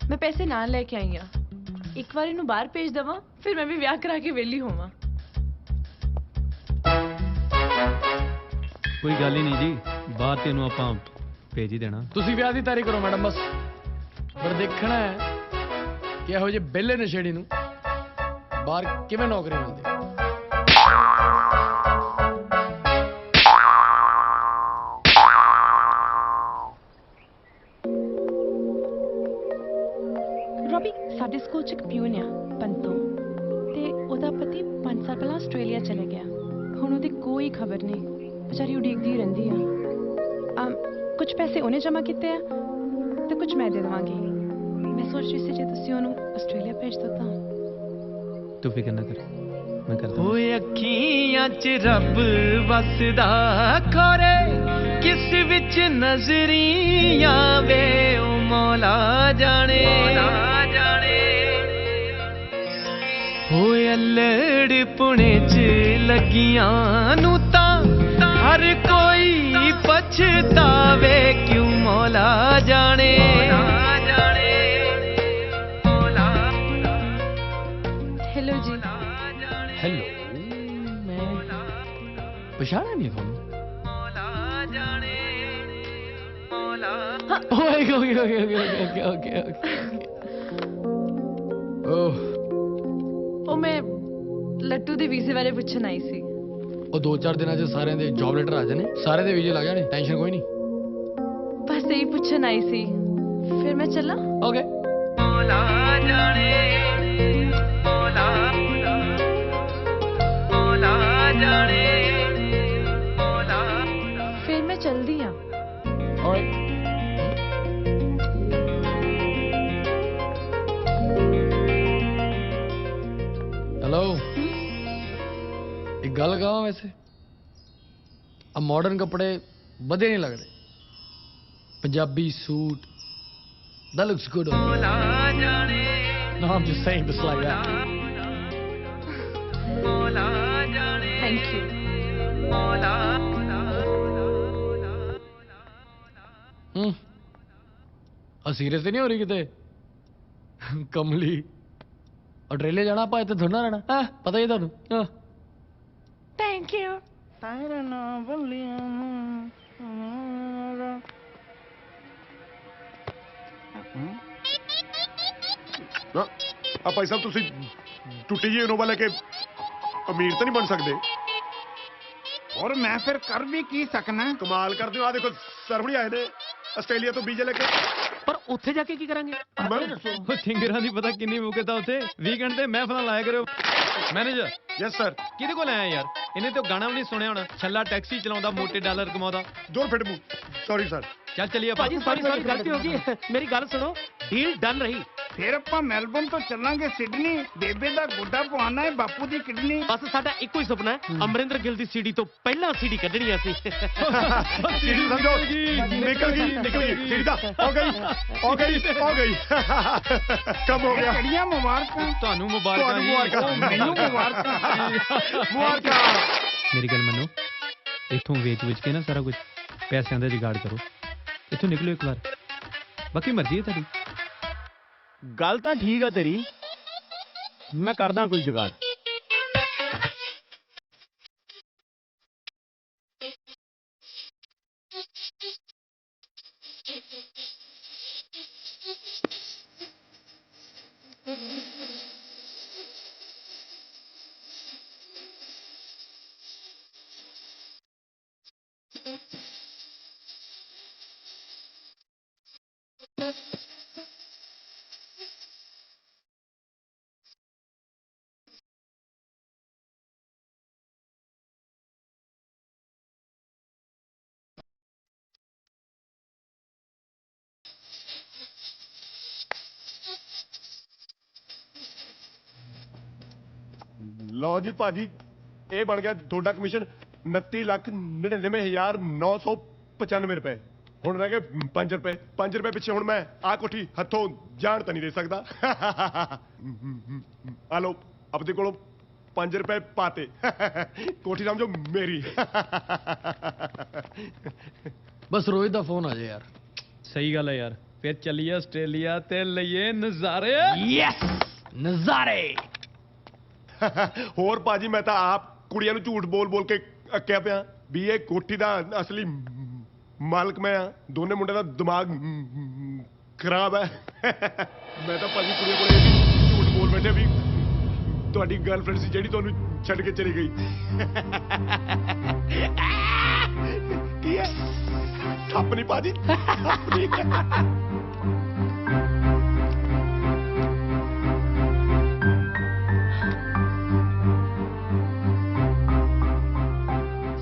ਮੈਂ ਪੈਸੇ ਨਾਲ ਲੈ ਕੇ ਆਈ ਆ, ਇੱਕ ਵਾਰ ਇਹਨੂੰ ਬਾਹਰ ਭੇਜ ਦਵਾਂ, ਫਿਰ ਮੈਂ ਵੀ ਵਿਆਹ ਕਰਾ ਕੇ ਵਿਹਲੀ ਹੋਵਾਂ। ਕੋਈ ਗੱਲ ਹੀ ਨਹੀਂ ਜੀ, ਬਾਹਰ ਤੈਨੂੰ ਆਪਾਂ ਭੇਜ ਹੀ ਦੇਣਾ। ਤੁਸੀਂ ਵਿਆਹ ਦੀ ਤਿਆਰੀ ਕਰੋ ਮੈਡਮ, ਬਸ ਪਰ ਦੇਖਣਾ ਹੈ ਕਿ ਇਹੋ ਜਿਹੇ ਬੇਲੇ ਨਸ਼ੇੜੀ ਨੂੰ ਬਾਹਰ ਕਿਵੇਂ ਨੌਕਰੀ ਮਿਲਦੀ। ਰੋਬੀ, ਸਾਡੇ ਸਕੂਲ ਚ ਇੱਕ ਪਿਊਨ ਆ ਪੰਤੋ, ਤੇ ਉਹਦਾ ਪਤੀ 5 ਸਾਲ ਪਹਿਲਾਂ ਆਸਟ੍ਰੇਲੀਆ ਚਲੇ ਗਿਆ। ਹੁਣ ਉਹਦੀ ਕੋਈ ਖਬਰ ਨਹੀਂ, ਵਿਚਾਰੀ ਉਡੀਕਦੀ ਰਹਿੰਦੀ ਆ। ਕੁਝ ਪੈਸੇ ਉਹਨੇ ਜਮ੍ਹਾਂ ਕੀਤੇ ਆ ਤੇ ਕੁਝ ਮੈਂ ਦੇ ਦੇਵਾਂਗੀ। ਮੈਂ ਸੋਚ ਰਹੀ ਸੀ ਜੇ ਤੁਸੀਂ ਉਹਨੂੰ ਆਸਟ੍ਰੇਲੀਆ ਭੇਜ ਦੋ ਤਾਂ। ਤੂੰ ਫਿਕਰ ਨਾ ਕਰ, ਮੈਂ ਕਰਦਾ। ਓਏ ਅੱਖੀਆਂ 'ਚ ਰੱਬ ਵਸਦਾ, ਖੋਰੇ ਕਿਸ ਵਿੱਚ ਨਜ਼ਰੀਆਂ ਵੇ, ਓ ਮੌਲਾ ਜਾਣੇ। ਓਏ ਅਲੜ ਪੁਣੇ 'ਚ ਲੱਗੀਆਂ ਨੂੰ ਤਾਂ ਹਰ ਕੋਈ ਪਛਤਾਵੇ, ਕਿਉਂ ਮੌਲਾ ਜਾਣੇ। ਹੈਲੋ ਜੀ। ਹੈਲੋ, ਮੈਂ ਪਛਾਣਿਆ ਨਹੀਂ ਤੁਹਾਨੂੰ। ਓਏ ਓਕੇ। ਉਹ ਮੈਂ ਲੱਟੂ ਦੇ ਵੀਜ਼ੇ ਬਾਰੇ ਪੁੱਛਣ ਆਈ ਸੀ। ਉਹ 2-4 ਦਿਨਾਂ 'ਚ ਸਾਰਿਆਂ ਦੇ ਜੌਬ ਲੈਟਰ ਆ ਜਾਣੇ, ਸਾਰੇ ਦੇ ਵੀਜ਼ੇ ਲੱਗ ਜਾਣੇ, ਟੈਨਸ਼ਨ ਕੋਈ ਨਹੀਂ। ਬਸ ਇਹੀ ਪੁੱਛਣ ਆਈ ਸੀ, ਫਿਰ ਮੈਂ ਚੱਲਾਂ। ਓਕੇ। ਫਿਰ ਮੈਂ ਚਲਦੀ ਆ। ਹੈਲੋ, ਇੱਕ ਗੱਲ ਕਹਾਂ, ਵੈਸੇ ਆ ਮਾਡਰਨ ਕੱਪੜੇ ਵਧੀਆ ਨਹੀਂ ਲੱਗਦੇ। Punjabi suit that looks good on you. No, I'm just saying this like that. Thank you. ਆ ਸੀਰੀਅਸ ਤੇ ਨਹੀਂ ਹੋ ਰਹੀ ਕਿਤੇ? ਕਮਲੀ, ਆਸਟ੍ਰੇਲੀਆ ਜਾਣਾ ਆਪਾਂ, ਇੱਥੇ ਥੋੜਾ ਰਹਿਣਾ, ਹਾਂ ਪਤਾ ਹੀ ਤੁਹਾਨੂੰ। Thank you. ਆ ਭਾਈ ਸਾਹਿਬ, ਤੁਸੀਂ ਟੁੱਟੀ ਜਿਹੀ ਇਨੋਵਾ ਲੈ ਕੇ ਅਮੀਰ ਤਾਂ ਨਹੀਂ ਬਣ ਸਕਦੇ। ਔਰ ਮੈਂ ਫਿਰ ਕਰ ਵੀ ਕੀ ਸਕਣਾ? ਕਮਾਲ ਕਰਦੇ ਹੋ। ਆ ਦੇਖੋ ਸਰ ਹੁਣੀ ਆਏ ਨੇ ਆਸਟ੍ਰੇਲੀਆ ਤੋਂ ਵੀਜ਼ੇ ਲੈ ਕੇ। ਪਰ ਉੱਥੇ ਜਾ ਕੇ ਕੀ ਕਰਾਂਗੇ? ਉਹ ਸਿੰਗਰਾਂ ਦੀ ਪਤਾ ਕਿੰਨੀ ਮੁਕਤਾ ਉੱਥੇ। ਵੀਕਐਂਡ ਤੇ ਮਹਿਫਲਾਂ ਲਾਇਆ ਕਰੋ। ਮੈਨੇਜਰ। Yes sir. ਕਿਹਦੇ ਕੋਲ ਆਇਆ ਯਾਰ? ਇਹਨੇ ਤਾਂ ਗਾਣਾ ਵੀ ਨਹੀਂ ਸੁਣਿਆ ਹੋਣਾ। ਛੱਲਾ ਟੈਕਸੀ ਚਲਾਉਂਦਾ, ਮੋਟੇ ਡਾਲਰ ਕਮਾਉਂਦਾ। ਜੋਰ ਫਿੱਟ ਮੂੰਹ। Sorry sir. ਚੱਲ ਚੱਲੀਏ ਭਾਜੀ, ਸੌਰੀ ਗਲਤੀ ਹੋ ਗਈ। ਮੇਰੀ ਗੱਲ ਸੁਣੋ, ਡੀਲ ਡਨ ਰਹੀ। ਫਿਰ ਆਪਾਂ ਮੈਲਬੌਰਨ ਤੋਂ ਚੱਲਾਂਗੇ ਸਿਡਨੀ। ਬੇਬੇ ਦਾ ਗੋਡਾ ਪਵਾਉਣਾ ਹੈ, ਬਾਪੂ ਦੀ ਕਿਡਨੀ। ਬਸ ਸਾਡਾ ਇੱਕੋ ਹੀ ਸੁਪਨਾ ਹੈ, ਅਮਰਿੰਦਰ ਗਿੱਲ ਦੀ ਸੀਡੀ ਤੋਂ ਪਹਿਲਾਂ ਸੀਡੀ ਕੱਢਣੀ ਅਸੀਂ। ਸੀਡੀ ਸਮਝੋ ਨਿਕਲ ਗਈ ਸੀਡੀ ਦਾ। ਹੋ ਗਈ ਕਮ ਹੋ ਗਿਆ। ਕਿਹੜੀਆਂ ਮੁਬਾਰਕਾਂ ਤੁਹਾਨੂੰ? ਮੁਬਾਰਕਾਂ। ਮੈਨੂੰ ਮੁਬਾਰਕਾਂ। ਮੇਰੀ ਗੱਲ ਮੰਨੋ, ਇੱਥੋਂ ਵੇਚ ਕੇ ਨਾ ਸਾਰਾ ਕੁਝ ਪੈਸਿਆਂ ਦਾ ਜੁਗਾੜ ਕਰੋ। ਇੱਥੋਂ ਨਿਕਲੋ ਇੱਕ ਵਾਰ, ਬਾਕੀ ਮਰਜ਼ੀ ਹੈ ਤੁਹਾਡੀ। ਗੱਲ ਤਾਂ ਠੀਕ ਆ ਤੇਰੀ, ਮੈਂ ਕਰਦਾ ਕੋਈ ਜੁਗਾੜ। ਲਓ ਜੀ ਭਾਜੀ, ਇਹ ਬਣ ਗਿਆ ਤੁਹਾਡਾ ਕਮਿਸ਼ਨ 29,99,995 ਰੁਪਏ। ਹੁਣ ਰਹਿ ਗਏ 5 ਰੁਪਏ। 5 ਰੁਪਏ ਪਿੱਛੇ ਹੁਣ ਮੈਂ ਆ ਕੋਠੀ ਹੱਥੋਂ ਜਾਣ ਤਾਂ ਨਹੀਂ ਦੇ ਸਕਦਾ। ਆ ਲਓ ਆਪਦੇ ਕੋਲੋਂ 5 ਰੁਪਏ ਪਾਤੇ। ਕੋਠੀ ਸਮਝੋ ਮੇਰੀ। ਬਸ ਰੋਹਿਤ ਦਾ ਫੋਨ ਆ ਜਾਏ ਯਾਰ। ਸਹੀ ਗੱਲ ਹੈ ਯਾਰ, ਫਿਰ ਚੱਲੀਏ ਆਸਟ੍ਰੇਲੀਆ ਤੇ ਲਈਏ ਨਜ਼ਾਰੇ। ਯੈਸ ਨਜ਼ਾਰੇ। ਹੋਰ ਭਾਜੀ ਮੈਂ ਤਾਂ ਆਪ ਕੁੜੀਆਂ ਨੂੰ ਝੂਠ ਬੋਲ ਬੋਲ ਕੇ ਅੱਕਿਆ ਪਿਆ ਵੀ ਇਹ ਕੋਠੀ ਦਾ ਅਸਲੀ ਮਾਲਕ ਮੈਂ ਆ। ਦੋਨੇ ਮੁੰਡੇ ਦਾ ਦਿਮਾਗ ਖਰਾਬ ਹੈ। ਮੈਂ ਤਾਂ ਭਾਜੀ ਕੁੜੀਆਂ ਕੋਲੇ ਵੀ ਝੂਠ ਬੋਲ ਬੈਠੇ ਵੀ ਤੁਹਾਡੀ ਗਰਲਫ੍ਰੈਂਡ ਸੀ ਜਿਹੜੀ ਤੁਹਾਨੂੰ ਛੱਡ ਕੇ ਚਲੀ ਗਈ। ਕੀ ਹੈ ਥੱਪ ਨਹੀਂ ਭਾਜੀ, ਥੱਪ ਨਹੀਂ।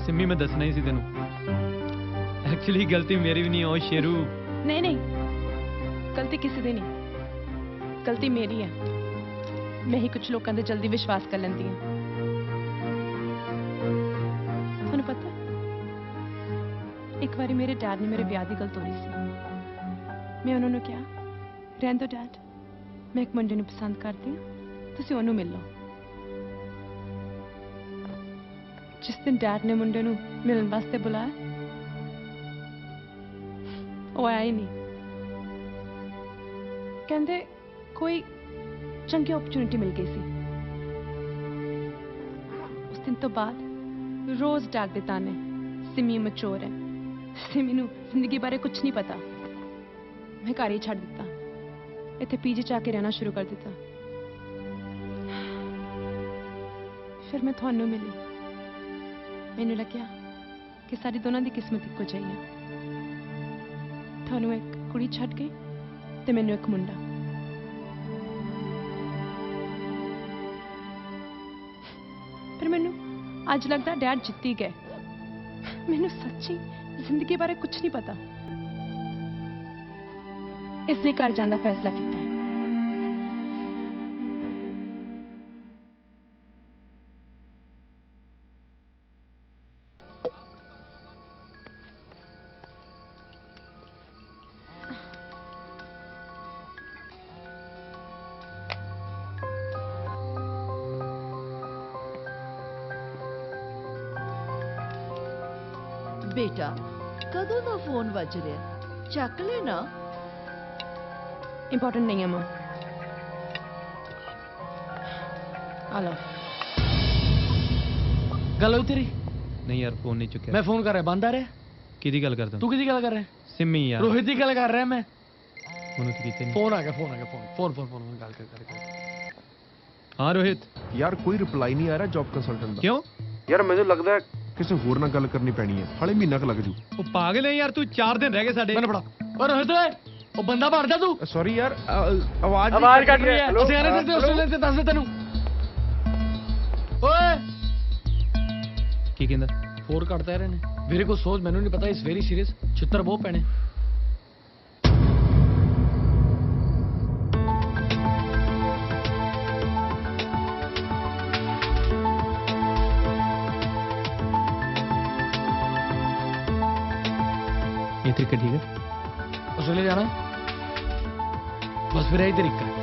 ਸਿੰਮੀ ਮੈਂ ਦੱਸਣਾ ਹੀ ਸੀ ਤੈਨੂੰ, ਐਕਚੁਅਲੀ ਗਲਤੀ ਮੇਰੀ ਵੀ ਨਹੀਂ। ਉਹ ਸ਼ੇਰੂ ਨਹੀਂ ਨਹੀਂ, ਗਲਤੀ ਕਿਸੇ ਦੀ ਨਹੀਂ, ਗਲਤੀ ਮੇਰੀ ਹੈ। ਮੈਂ ਹੀ ਕੁਝ ਲੋਕਾਂ ਦੇ ਜਲਦੀ ਵਿਸ਼ਵਾਸ ਕਰ ਲੈਂਦੀ ਹਾਂ। ਤੁਹਾਨੂੰ ਪਤਾ ਇੱਕ ਵਾਰੀ ਮੇਰੇ ਡੈਡ ਨੇ ਮੇਰੇ ਵਿਆਹ ਦੀ ਗੱਲ ਤੋਰੀ ਸੀ। ਮੈਂ ਉਹਨਾਂ ਨੂੰ ਕਿਹਾ ਰਹਿਣ ਦਿਓ ਡੈਡ, ਮੈਂ ਇੱਕ ਮੁੰਡੇ ਨੂੰ ਪਸੰਦ ਕਰਦੀ ਹਾਂ, ਤੁਸੀਂ ਉਹਨੂੰ ਮਿਲ ਲਓ। ਜਿਸ ਦਿਨ ਡੈਡ ਨੇ ਮੁੰਡੇ ਨੂੰ ਮਿਲਣ ਵਾਸਤੇ ਬੁਲਾਇਆ, ਉਹ ਆਇਆ ਹੀ ਨਹੀਂ। ਕਹਿੰਦੇ ਕੋਈ ਚੰਗੀ ਓਪਰਚੁਨਿਟੀ ਮਿਲ ਗਈ ਸੀ। ਉਸ ਦਿਨ ਤੋਂ ਬਾਅਦ ਰੋਜ਼ ਡੈਡ ਦੇ ਤਾਨੇ, ਸਿਮੀ ਮਚੋਰ ਹੈ, ਸਿਮੀ ਨੂੰ ਜ਼ਿੰਦਗੀ ਬਾਰੇ ਕੁਝ ਨਹੀਂ ਪਤਾ। ਮੈਂ ਘਰ ਹੀ ਛੱਡ ਦਿੱਤਾ, ਇੱਥੇ ਪੀਜੀ ਚ ਆ ਕੇ ਰਹਿਣਾ ਸ਼ੁਰੂ ਕਰ ਦਿੱਤਾ। ਫਿਰ ਮੈਂ ਤੁਹਾਨੂੰ ਮਿਲੀ। ਮੈਨੂੰ ਲੱਗਿਆ ਕਿ ਸਾਡੀ ਦੋਨਾਂ ਦੀ ਕਿਸਮਤ ਇੱਕੋ ਜਿਹੀ ਹੈ। ਤੁਹਾਨੂੰ ਇੱਕ ਕੁੜੀ ਛੱਡ ਗਈ ਤੇ ਮੈਨੂੰ ਇੱਕ ਮੁੰਡਾ। ਪਰ ਮੈਨੂੰ ਅੱਜ ਲੱਗਦਾ ਡੈਡ ਜਿੱਤੀ ਗਏ। ਮੈਨੂੰ ਸੱਚੀ ਜ਼ਿੰਦਗੀ ਬਾਰੇ ਕੁਝ ਨਹੀਂ ਪਤਾ, ਇਸ ਲਈ ਘਰ ਜਾਣ ਦਾ ਫੈਸਲਾ ਕੀਤਾ ਹੈ। बेटा कदों का फोन बज रहा, चक लेना। इंपॉर्टेंट नहीं है मां। हेलो, ਗੱਲ ਹੋਈ ਤੇਰੀ? ਨਹੀਂ ਯਾਰ ਫੋਨ ਨਹੀਂ ਚੁੱਕਿਆ। ਮੈਂ ਫੋਨ ਕਰ ਰਿਹਾ, ਬੰਦ ਆ ਰਿਹਾ। ਕਿਹਦੀ ਗੱਲ ਕਰਦਾ ਤੂੰ ਕਿਹਦੀ ਗੱਲ ਕਰ ਰਿਹਾ? ਸਿੰਮੀ ਯਾਰ। ਰੋਹਿਤ ਦੀ ਗੱਲ ਕਰ ਰਿਹਾ ਮੈਂ। ਉਹਨੂੰ ਕੀ ਕੀਤਾ? ਫੋਨ ਆ ਗਿਆ, ਫੋਨ ਗੱਲ ਕਰ। ਹਾਂ ਰੋਹਿਤ ਯਾਰ, ਕੋਈ ਰਿਪਲਾਈ ਨਹੀਂ ਆ ਰਿਹਾ ਜੌਬ ਕੰਸਲਟੈਂਟ ਦਾ। ਕਿਉਂ ਯਾਰ ਮੈਨੂੰ ਲੱਗਦਾ ਹੈ ਕਿਸੇ ਹੋਰ ਨਾਲ ਗੱਲ ਕਰਨੀ ਪੈਣੀ ਹੈ, ਹਾਲੇ ਮਹੀਨਾ ਕੁ ਲੱਗ ਜੂ। ਉਹ ਪਾਗਲ ਹੈ ਯਾਰ, ਤੂੰ 4 ਦਿਨ ਰਹਿ ਗਏ ਸਾਡੇ। ਮੈਨੂੰ ਫੜਾ। ਓ ਰੋਹਿਤ ਓਏ, ਉਹ ਬੰਦਾ ਭੜਦਾ ਤੂੰ। ਸੌਰੀ ਯਾਰ, ਆਵਾਜ਼ ਕੱਟ ਰਹੀ ਹੈ। ਅਸੀਂ ਆਨੇ ਤੇ ਆਸਟ੍ਰੇਲੀਆ ਤੇ ਦੱਸ ਦੇ ਤੈਨੂੰ। ਓਏ ਕੀ ਕਹਿੰਦਾ? ਫੋਰ ਕੱਟਦਾ ਰਹੇ ਨੇ। ਮੇਰੇ ਕੋ ਸੋਚ, ਮੈਨੂੰ ਨਹੀਂ ਪਤਾ। ਇਸ ਵੈਰੀ ਸੀਰੀਅਸ, ਚਿੱਤਰ ਬਹੁਤ ਪੈਣੇ। ये तरीका ठीक है? ऑस्ट्रेलिया जाना बस, फिर यही तरीका है।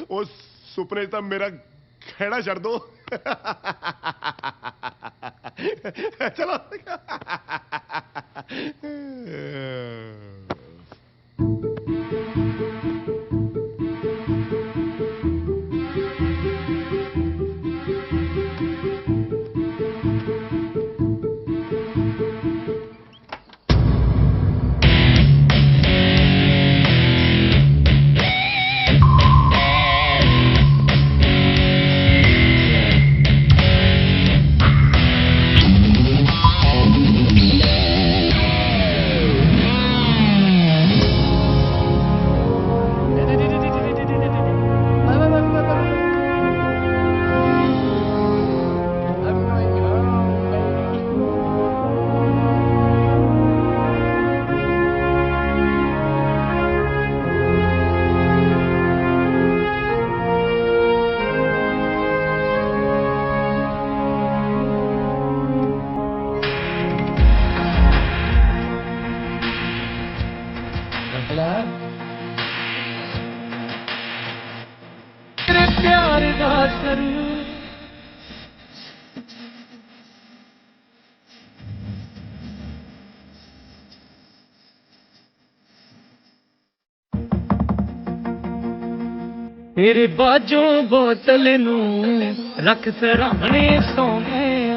ਉਹ ਸੁਪਨੇ 'ਚ ਤਾਂ ਮੇਰਾ ਖਹਿੜਾ ਛੱਡ ਦੋ ਚਲੋ तेरे बाजों बोतल नू रख सराहने सोनिया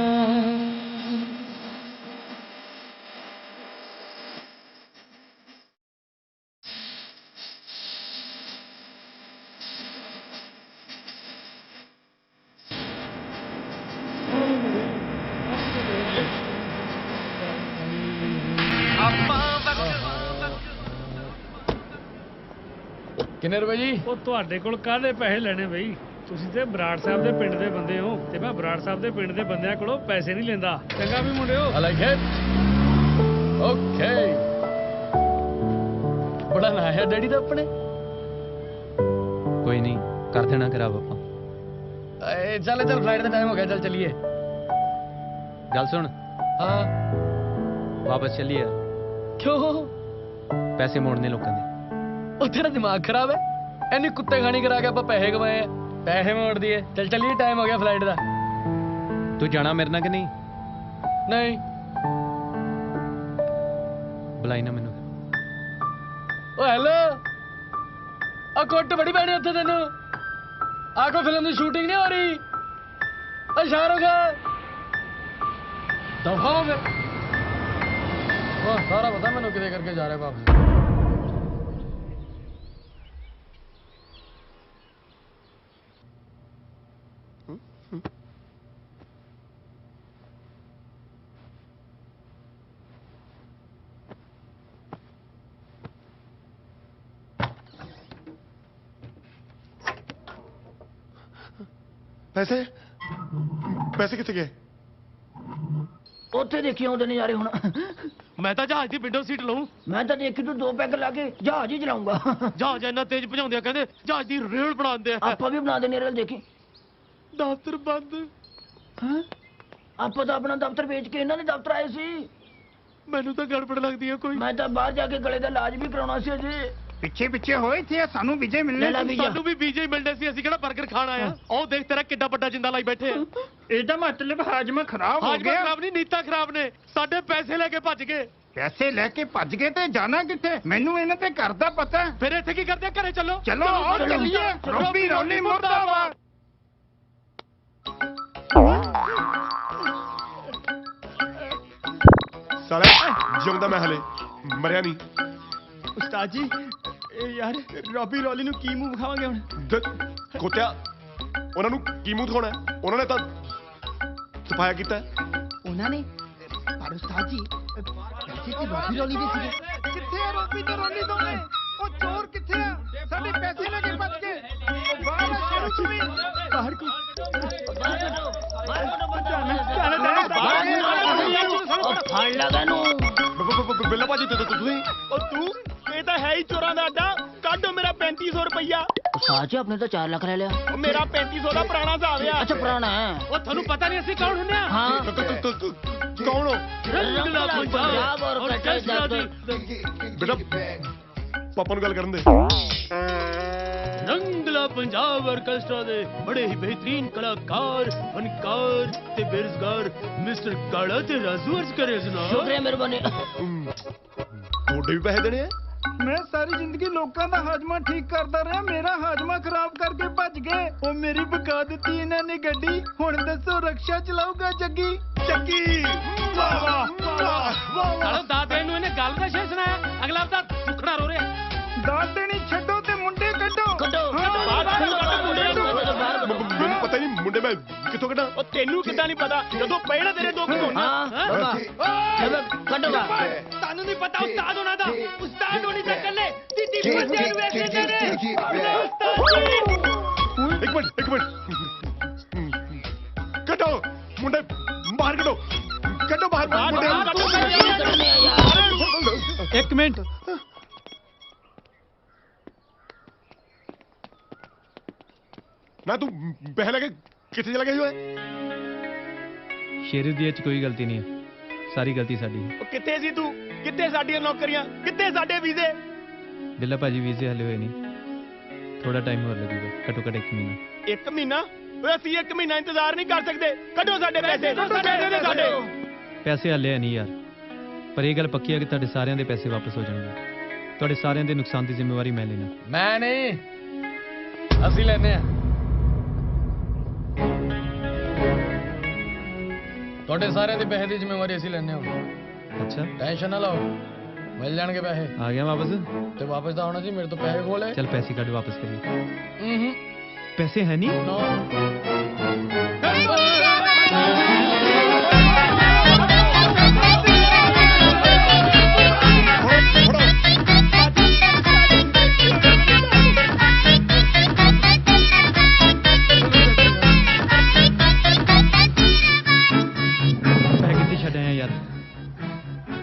ਕਿੰਨੇ ਰੁਪਏ ਜੀ? ਉਹ ਤੁਹਾਡੇ ਕੋਲ ਕਾਹਦੇ ਪੈਸੇ ਲੈਣੇ ਬਈ? ਤੁਸੀਂ ਤੇ ਬਰਾੜ ਸਾਹਿਬ ਦੇ ਪਿੰਡ ਦੇ ਬੰਦੇ ਹੋ ਤੇ ਮੈਂ ਬਰਾੜ ਸਾਹਿਬ ਦੇ ਪਿੰਡ ਦੇ ਬੰਦਿਆਂ ਕੋਲੋਂ ਪੈਸੇ ਨਹੀਂ ਲੈਂਦਾ। ਚੰਗਾ ਵੀ ਮੁੰਡਿਓ। I like it. Okay. ਬੜਾ ਨਾ ਹੈ ਡੈਡੀ ਦਾ ਆਪਣੇ। ਕੋਈ ਨਹੀਂ ਕਰ ਦੇਣਾ ਖਰਾਬ ਆਪਾਂ। ਏ ਚੱਲ ਫਲਾਈਟ ਦਾ ਟਾਈਮ ਹੋ ਗਿਆ, ਚੱਲ ਚੱਲੀਏ। ਗੱਲ ਸੁਣ। ਹਾਂ ਵਾਪਸ ਚੱਲੀਏ। ਕਿਉਂ? ਪੈਸੇ ਮੋੜਨੇ ਲੋਕਾਂ ਦੇ। ਉਹ ਤੇਰਾ ਦਿਮਾਗ ਖਰਾਬ ਹੈ? ਇੰਨੀ ਕੁੱਤੇ ਖਾਣੀ ਕਰਾ ਕੇ ਆਪਾਂ ਪੈਸੇ ਕਮਾਏ ਆ, ਪੈਸੇ ਮੋੜ ਦਈਏ। ਚੱਲ ਚੱਲੀਏ, ਟਾਈਮ ਹੋ ਗਿਆ ਫਲਾਈਟ ਦਾ। ਤੂੰ ਜਾਣਾ ਮੇਰੇ ਨਾਲ ਕਿ ਨਹੀਂ? ਨਹੀਂ। ਬੁਲਾਈ ਨਾ ਮੈਨੂੰ। ਓ ਹੈਲੋ, ਆ ਕੁੱਟ ਬੜੀ ਪੈਣੀ ਉੱਥੇ ਤੈਨੂੰ। ਆ ਕੋਈ ਫਿਲਮ ਦੀ ਸ਼ੂਟਿੰਗ ਨਹੀਂ ਹੋ ਰਹੀ? ਓ ਸ਼ਾਹਰੁਖ ਦਫਾ ਹੋ ਗਏ। ਉਹ ਸਾਰਾ ਪਤਾ ਮੈਨੂੰ ਕਿਤੇ ਕਰਕੇ ਜਾ ਰਿਹਾ ਵਾਪਸ। ਪੈਸੇ ਕਿੱਥੇ ਗਏ? ਉੱਥੇ ਦੇਖੀ ਆਉਂਦੇ ਨਜ਼ਾਰੇ ਹੁਣ। ਮੈਂ ਤਾਂ ਜਹਾਜ਼ ਦੀ ਵਿੰਡੋ ਸੀਟ ਲਊਂ। ਮੈਂ ਤਾਂ ਦੇਖੀ ਤੂੰ 2 ਪੈਗ ਲਾ ਕੇ ਜਹਾਜ਼ ਹੀ ਚਲਾਉਂਗਾ। ਜਹਾਜ਼ ਇੰਨਾ ਤੇਜ਼ ਭਜਾਉਂਦੇ ਆ, ਕਹਿੰਦੇ ਜਹਾਜ਼ ਦੀ ਰੇਲ ਬਣਾਉਂਦੇ ਆ। ਆਪਾਂ ਵੀ ਬਣਾ ਦੇਣੇ ਰੇਲ। ਦੇਖੀ ਦਫ਼ਤਰ ਬੰਦ। ਹਾਂ, ਆਪਾਂ ਤਾਂ ਆਪਣਾ ਦਫ਼ਤਰ ਵੇਚ ਕੇ ਇਹਨਾਂ ਦੇ ਦਫ਼ਤਰ ਆਏ ਸੀ। ਮੈਨੂੰ ਤਾਂ ਗੜਬੜ ਲੱਗਦੀ ਹੈ ਕੋਈ। ਮੈਂ ਤਾਂ ਬਾਹਰ ਜਾ ਕੇ ਗਲੇ ਦਾ ਇਲਾਜ ਵੀ ਕਰਾਉਣਾ ਸੀ ਅਜੇ। ਪਿੱਛੇ ਪਿੱਛੇ ਹੋਏ ਥੇ ਸਾਨੂੰ ਵੀਜ਼ੇ ਮਿਲਣੇ ਸੀ। ਸਾਨੂੰ ਵੀ ਵੀਜ਼ੇ ਹੀ ਮਿਲਣੇ ਸੀ। ਅਸੀਂ ਕਿਹੜਾ 버ਗਰ ਖਾਣ ਆਏ ਆ? ਉਹ ਦੇਖ ਤੇਰਾ ਕਿੱਡਾ ਵੱਡਾ ਜਿੰਦਾ ਲਾਈ ਬੈਠੇ ਆ। ਇਹਦਾ ਮਤਲਬ ਹਾਜ਼ਮਾ ਖਰਾਬ ਹੋ ਹਾਜ਼ਮਾ ਗਿਆ। ਖਰਾਬ ਨਹੀਂ, ਨੀਤਾਂ ਖਰਾਬ ਨੇ। ਸਾਡੇ ਪੈਸੇ ਲੈ ਕੇ ਭੱਜ ਗਏ। ਪੈਸੇ ਲੈ ਕੇ ਭੱਜ ਗਏ ਤੇ ਜਾਣਾ ਕਿੱਥੇ? ਮੈਨੂੰ ਇਹਨਾਂ ਤੇ ਘਰ ਦਾ ਪਤਾ। ਫਿਰ ਇੱਥੇ ਕੀ ਕਰਦੇ? ਘਰੇ ਚੱਲੋ। ਚਲੋ ਆਓ ਚੱਲੀਏ। ਰੋਬੀ ਰੌਲੀ ਮੁਰਦਾਬਾਦ। ਸਾਲਾ ਜਿਉਂਦਾ ਮੈਂ ਹਲੇ ਮਰਿਆ ਨਹੀਂ। ਉਸਤਾਦ ਜੀ ਇਹ ਯਾਰ ਰੋਬੀ ਰੌਲੀ ਨੂੰ ਕੀ ਮੂੰਹ ਵਿਖਾਵਾਂਗੇ ਹੁਣ? ਕੋਤਿਆ ਉਹਨਾਂ ਨੂੰ ਕੀ ਮੂੰਹ ਦਿਖਾਉਣਾ? ਉਹਨਾਂ ਨੇ ਤਾਂ ਸਫਾਇਆ ਕੀਤਾ। ਉਹਨਾਂ ਨੇ? ਪਰ ਉਸਤਾਦ ਜੀ ਪੈਸੇ ਤੇ ਰੋਬੀ ਰੌਲੀ ਦੇ ਸੀਗੇ। ਕਿੱਥੇ ਆ ਰੋਬੀ ਤੇ ਰੌਲੀ ਦੋਵੇਂ? ਉਹ ਚੋਰ ਕਿੱਥੇ ਆ? ਸਾਡੇ ਪੈਸੇ ਲੈ ਕੇ ਭੱਜ ਗਏ। ਉਹ ਬਾਹਰ ਸ਼ੇਰੂ ਚ ਵੀ ਬਾਹਰ ਕੋ ਫੜ ਲਗਾ ਨੂੰ। ਬਿੱਲਾ ਭਾਜੀ ਤੁਸੀਂ? ਉਹ ਤੂੰ ਇਹ ਤਾਂ ਹੈ ਹੀ ਚੋਰਾਂ ਦਾ ਅੱਡਾ। ਕੱਢੋ ਮੇਰਾ 3500 ਰੁਪਈਆ। ਉਸਤਾਦ ਜੀ ਆਪਣੇ ਤਾਂ 4 ਲੱਖ ਲੈ ਲਿਆ। ਉਹ ਮੇਰਾ 3500 ਦਾ ਪੁਰਾਣਾ ਹਿਸਾਬ ਆ। ਅੱਛਾ ਪੁਰਾਣਾ ਹੈ। ਉਹ ਤੁਹਾਨੂੰ ਪਤਾ ਨਹੀਂ ਅਸੀਂ ਕੌਣ ਹੁੰਦੇ ਆ? ਹਾਂ ਕੌਣ ਹੋ? ਬੇਟਾ ਪਾਪਾ ਨੂੰ ਗੱਲ ਕਰਨ ਦੇ। ਰੰਗਲਾ ਪੰਜਾਬ ਆਰਕੈਸਟਰਾ ਦੇ ਬੜੇ ਹੀ ਬਿਹਤਰੀਨ ਕਲਾਕਾਰ ਫਨਕਾਰ ਤੇ ਬੇਰੁਜ਼ਗਾਰ ਮਿਸਟਰ ਕਾਲਾ ਤੇ ਰਾਜੂ ਅਰਜ਼ ਕਰੇ ਜਨਾਬ। ਸ਼ੁਕਰੀਆ ਮਿਹਰਬਾਨੀ। ਤੁਹਾਡੇ ਵੀ ਪੈਸੇ ਦੇਣੇ ਆ? ਮੈਂ ਸਾਰੀ ਜ਼ਿੰਦਗੀ ਲੋਕਾਂ ਦਾ ਹਾਜ਼ਮਾ ਠੀਕ ਕਰਦਾ ਰਿਹਾ, ਮੇਰਾ ਹਾਜ਼ਮਾ ਖਰਾਬ ਕਰਕੇ ਭੱਜ ਗਏ। ਉਹ ਮੇਰੀ ਬਕਾ ਦਿੱਤੀ ਇਹਨਾਂ ਨੇ ਗੱਡੀ, ਹੁਣ ਦੱਸੋ ਰਕਸ਼ਾ ਚਲਾਊਗਾ ਜੱਗੀ? ਜੱਗੀ ਵਾਹ ਵਾਹ ਵਾਹ ਕਾਲਾ ਦਾਦੇ ਨੂੰ ਇਹਨੇ ਗੱਲ ਦਾ ਸ਼ੇਰ ਸੁਣਾਇਆ, ਅਗਲਾ ਹਫਤਾ ਸੁਖਣਾ ਰੋ ਰਿਹਾ। ਦਾਦ ਦੇਣੀ ਛੱਡੋ ਤੇ ਮੁੰਡੇ ਕੱਢੋ। ਮੈਨੂੰ ਪਤਾ ਨਹੀਂ ਮੁੰਡੇ ਮੈਂ ਕਿੱਥੋਂ ਕੱਢਾਂ। ਉਹ ਤੈਨੂੰ ਕਿੱਦਾਂ ਨਹੀਂ ਪਤਾ ਜਦੋਂ ਪਏ ਨਾ ਤੇਰੇ ਦੋ ਘੋਣਾ। ਕੱਢੋ ਤੁਹਾਨੂੰ ਨਹੀਂ ਪਤਾ ਉਸਤਾਦ ਹੋਣਾ ਦਾ, ਉਸਤਾਦ ਹੋਣੀ ਤਾਂ ਕੱਲੇ ਦਿੱਤੀ ਬੰਦੇ ਨੂੰ ਵੇਚਦੇ ਨੇ। ਇੱਕ ਮਿੰਟ ਕੱਢੋ ਮੁੰਡੇ ਬਾਹਰ ਕੱਢੋ ਬਾਹਰ ਮੁੰਡੇ। ਇੱਕ ਮਿੰਟ ਨਾ ਤੂੰ ਪੈਸੇ ਲੈ ਕੇ ਕਿੱਥੇ ਚਲਾ ਗਿਆ ਸੀ ਓਏ? ਸ਼ੇਰੂ ਦੀ ਇਹ 'ਚ ਕੋਈ ਗਲਤੀ ਨਹੀਂ ਹੈ, ਸਾਰੀ ਗਲਤੀ ਸਾਡੀ ਹੈ। ਉਹ ਕਿੱਥੇ ਸੀ ਤੂੰ? ਕਿੱਥੇ ਸਾਡੀਆਂ ਨੌਕਰੀਆਂ? ਕਿੱਥੇ ਸਾਡੇ ਵੀਜ਼ੇ? ਬਿੱਲਾ ਭਾਜੀ ਵੀਜ਼ੇ ਹਲੇ ਹੋਏ ਨਹੀਂ, ਥੋੜਾ ਟਾਈਮ ਹੋਰ ਲੱਗੂਗਾ, ਘੱਟੋ ਘੱਟ 1 ਮਹੀਨਾ। 1 ਮਹੀਨਾ? ਓਏ ਅਸੀਂ 1 ਮਹੀਨਾ ਇੰਤਜ਼ਾਰ ਨਹੀਂ ਕਰ ਸਕਦੇ। ਕੱਢੋ ਸਾਡੇ ਪੈਸੇ, ਸਾਡੇ ਪੈਸੇ ਹਲੇ ਨਹੀਂ ਯਾਰ, ਪਰ ਇਹ ਗੱਲ ਪੱਕੀ ਹੈ ਕਿ ਤੁਹਾਡੇ ਸਾਰਿਆਂ ਦੇ ਪੈਸੇ ਵਾਪਸ ਹੋ ਜਾਣਗੇ। ਤੁਹਾਡੇ ਸਾਰਿਆਂ ਦੇ ਨੁਕਸਾਨ ਦੀ ਜ਼ਿੰਮੇਵਾਰੀ ਮੈਂ ਲੈਣਾ। ਮੈਂ ਨਹੀਂ, ਅਸੀਂ ਲੈਨੇ ਆ। ਤੁਹਾਡੇ ਸਾਰਿਆਂ ਦੇ ਪੈਸੇ ਦੀ ਜ਼ਿੰਮੇਵਾਰੀ ਅਸੀਂ ਲੈਨੇ ਹਾਂ। ਅੱਛਾ, ਟੈਨਸ਼ਨ ਨਾ ਲਓ, ਮਿਲ ਜਾਣਗੇ ਪੈਸੇ। ਆ ਗਿਆ ਵਾਪਸ? ਤੇ ਵਾਪਸ ਤਾਂ ਆਉਣਾ ਸੀ, ਮੇਰੇ ਤੋਂ ਪੈਸੇ ਖੋਲੇ। ਚੱਲ ਪੈਸੇ ਕੱਢ ਵਾਪਸ ਕਰੀਏ। ਪੈਸੇ ਹੈ ਨਹੀਂ?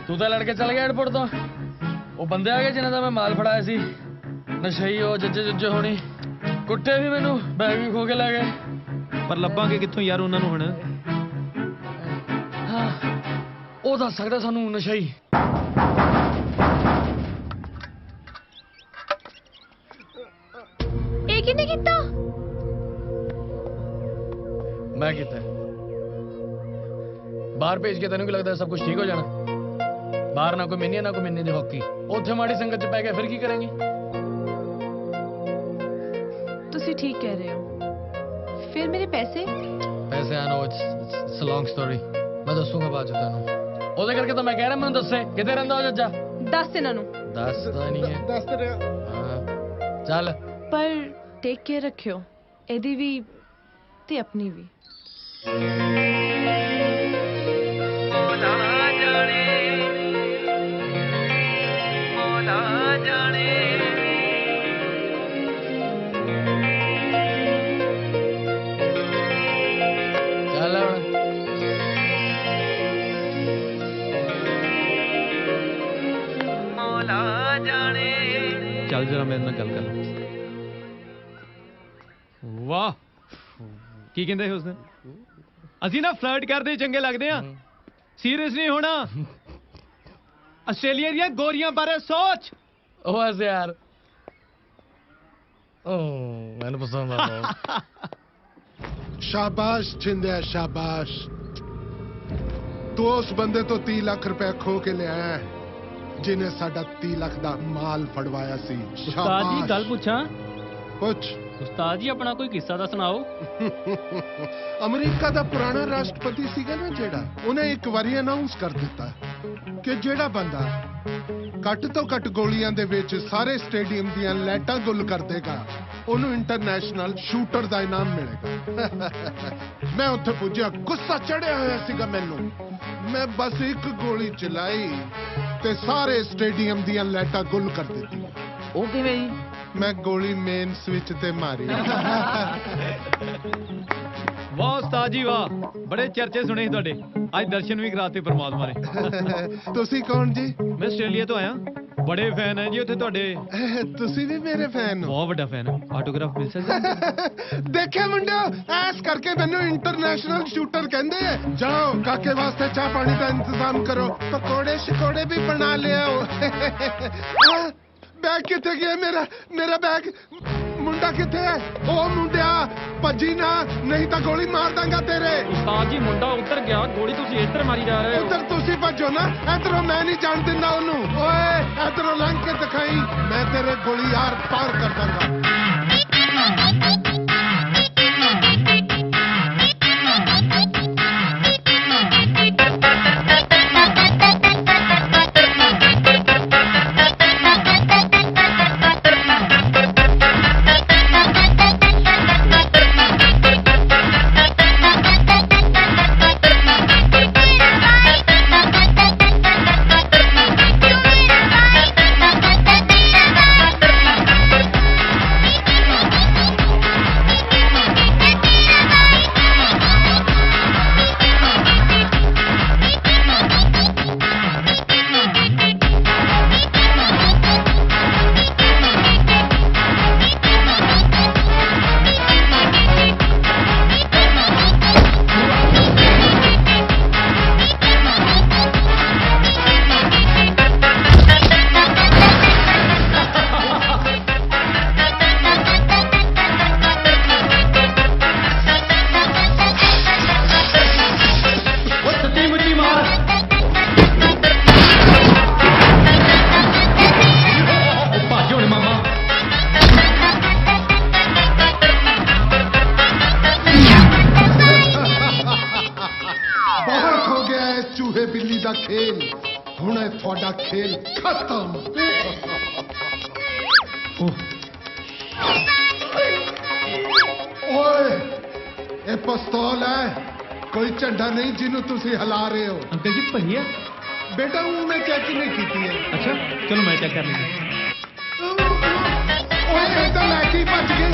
ਤੂੰ ਤਾਂ ਲੜਕੇ ਚੱਲ ਗਿਆ ਏਅਰਪੋਰਟ ਤੋਂ। ਉਹ ਬੰਦੇ ਆ ਗਏ ਜਿਨ੍ਹਾਂ ਦਾ ਮੈਂ ਮਾਲ ਫੜਾਇਆ ਸੀ, ਨਸ਼ਈ ਉਹ ਜੱਜੇ ਹੋਣੀ, ਕੁੱਟੇ ਵੀ ਮੈਨੂੰ, ਬੈਗ ਵੀ ਖੋ ਕੇ ਲੈ ਗਏ। ਪਰ ਲੱਭਾਂਗੇ ਕਿੱਥੋਂ ਯਾਰ ਉਹਨਾਂ ਨੂੰ ਹੁਣ? ਹਾਂ, ਉਹ ਦੱਸ ਸਕਦਾ ਸਾਨੂੰ ਨਸ਼ਈ। ਇਹ ਕਿਹਨੇ ਕੀਤਾ? ਮੈਂ ਕੀਤਾ। ਬਾਹਰ ਭੇਜ ਕੇ ਤੈਨੂੰ ਕੀ ਲੱਗਦਾ ਸਭ ਕੁਝ ਠੀਕ ਹੋ ਜਾਣਾ? ਬਾਹਰ ਨਾ ਕੋਈ ਮੈਨੀ ਨਾ ਕੋਈ ਮੈਨੀ ਦੀ ਹਾਕੀ, ਉੱਥੇ ਮਾੜੀ ਸੰਗਤ 'ਚ ਪੈ ਗਿਆ, ਫਿਰ ਕੀ ਕਰਾਂਗੇ? ਤੁਸੀਂ ਠੀਕ ਕਹਿ ਰਹੇ ਹੋ। ਫਿਰ ਮੇਰੇ ਪੈਸੇ ਆਣਾ, ਇਟਸ ਲੌਂਗ ਸਟੋਰੀ, ਮੈਂ ਦੱਸੂਗਾ ਬਾਅਦ 'ਚ ਤੈਨੂੰ। ਉਹਦੇ ਕਰਕੇ ਤਾਂ ਮੈਂ ਕਹਿ ਰਿਹਾ ਮੈਨੂੰ ਦੱਸੇ ਕਿੱਥੇ ਰਹਿੰਦਾ ਉਹ ਜੱਜਾ। ਦੱਸ ਇਹਨਾਂ ਨੂੰ। ਦੱਸਦਾ ਨਹੀਂ ਹੈ। ਦੱਸ ਤੇ ਰਿਹਾ। ਹਾਂ ਚੱਲ, ਪਰ ਟੇਕ ਕੇਅਰ ਰੱਖਿਓ, ਇਹਦੀ ਵੀ ਤੇ ਆਪਣੀ ਵੀ। ਚੱਲ ਜਰਾ ਮੇਰੇ ਨਾਲ ਗੱਲ ਕਰ। ਵਾਹ, ਕੀ ਕਹਿੰਦੇ ਉਸਨੇ? ਅਸੀਂ ਨਾ ਫਲਰਟ ਕਰਦੇ ਚੰਗੇ ਲੱਗਦੇ ਆ, ਸੀਰੀਅਸ ਨਹੀਂ ਹੋਣਾ। ਆਸਟ੍ਰੇਲੀਆ ਦੀਆਂ ਗੋਰੀਆਂ ਬਾਰੇ ਸੋਚ। ਉਹ ਐਸੇ ਯਾਰ, ਮੈਨੂੰ ਪਸੰਦ ਆ। शाबाश छिंदे शाबाश, तू उस बंदे तो 30 लाख रुपए खो के ले आया जिन्हें साडा 30 लाख दा माल फड़वाया सी। उस्ताद जी गल पूछा? कुछ उस्ताद जी अपना कोई किस्सा दा सुनाओ। अमेरिका दा पुराना राष्ट्रपति सीगा ना जेड़ा, उन्हें एक बारी अनाउंस कर दिता कि जेड़ा बंदा घट तो घट गोलियां दे विच सारे स्टेडियम दियां लाइटां गुल कर देगा ਉਹਨੂੰ ਇੰਟਰਨੈਸ਼ਨਲ ਸ਼ੂਟਰ ਦਾ ਇਨਾਮ ਮਿਲੇਗਾ। ਮੈਂ ਉੱਥੇ ਪੁੱਜਿਆ, ਗੁੱਸਾ ਚੜਿਆ ਹੋਇਆ ਸੀਗਾ ਮੈਨੂੰ। ਮੈਂ ਬਸ ਇੱਕ ਗੋਲੀ ਚਲਾਈ ਤੇ ਸਾਰੇ ਸਟੇਡੀਅਮ ਦੀਆਂ ਲਾਈਟਾਂ ਗੁੱਲ ਕਰ ਦਿੱਤੀਆਂ। ਉਹ ਕਿਵੇਂ ਜੀ? ਮੈਂ ਗੋਲੀ ਮੇਨ ਸਵਿਚ ਤੇ ਮਾਰੀ। ਵਾਹ ਉਸਤਾਦ ਜੀ ਵਾਹ, ਬੜੇ ਚਰਚੇ ਸੁਣੇ ਸੀ ਤੁਹਾਡੇ, ਅੱਜ ਦਰਸ਼ਨ ਵੀ ਕਰਾਤੇ ਪਰਮਾਤਮਾ ਨੇ। ਤੁਸੀਂ ਕੌਣ ਜੀ? ਮੈਂ ਆਸਟ੍ਰੇਲੀਆ ਤੋਂ ਆਇਆ, ਬੜੇ ਫੈਨ ਹੈ ਜੀ ਉੱਥੇ ਤੁਹਾਡੇ। ਤੁਸੀਂ ਵੀ ਮੇਰੇ ਫੈਨ ਹੋ? ਬਹੁਤ ਵੱਡਾ ਫੈਨ, ਆਟੋਗ੍ਰਾਫ ਮਿਲ ਸਕਦਾ? ਦੇਖਿਆ ਮੁੰਡਿਓ, ਐਸ ਕਰਕੇ ਮੈਨੂੰ ਇੰਟਰਨੈਸ਼ਨਲ ਸ਼ੂਟਰ ਕਹਿੰਦੇ ਆ। ਜਾਓ ਕਾਕੇ ਵਾਸਤੇ ਚਾਹ ਪਾਣੀ ਦਾ ਇੰਤਜ਼ਾਮ ਕਰੋ, ਪਕੌੜੇ ਸ਼ਕੌੜੇ ਵੀ ਬਣਾ ਲਿਆਓ। बैग कितने गया मेरा? मेरा बैग ਮੁੰਡਾ ਕਿੱਥੇ ਹੈ? ਉਹ ਮੁੰਡਿਆ ਭੱਜੀ ਨਾ, ਨਹੀਂ ਤਾਂ ਗੋਲੀ ਮਾਰ ਦਾਂਗਾ ਤੇਰੇ। ਉਸਤਾਦ ਜੀ ਮੁੰਡਾ ਉੱਤਰ ਗਿਆ, ਗੋਲੀ ਤੁਸੀਂ ਇੱਧਰ ਮਾਰੀ ਜਾ ਰਹੇ ਹੋ। ਉਧਰ ਤੁਸੀਂ ਭੱਜੋ ਨਾ, ਇਧਰੋਂ ਮੈਂ ਨਹੀਂ ਜਾਣ ਦਿੰਦਾ ਉਹਨੂੰ। ਓਏ ਇਧਰੋਂ ਲੰਘ ਕੇ ਦਿਖਾਈ, ਮੈਂ ਤੇਰੇ ਗੋਲੀ ਯਾਰ ਪਾਰ ਕਰ ਦਾਂਗਾ। खेल खत्म। ओए ये पिस्तौल है, कोई झंडा नहीं जिन्हों तुसी हिला रहे हो। अंकल जी भैया बेटा वो मैं चेक नहीं की है। अच्छा चलो मैं चेक कर लेंगे। ओए ये तो लैके भज गए।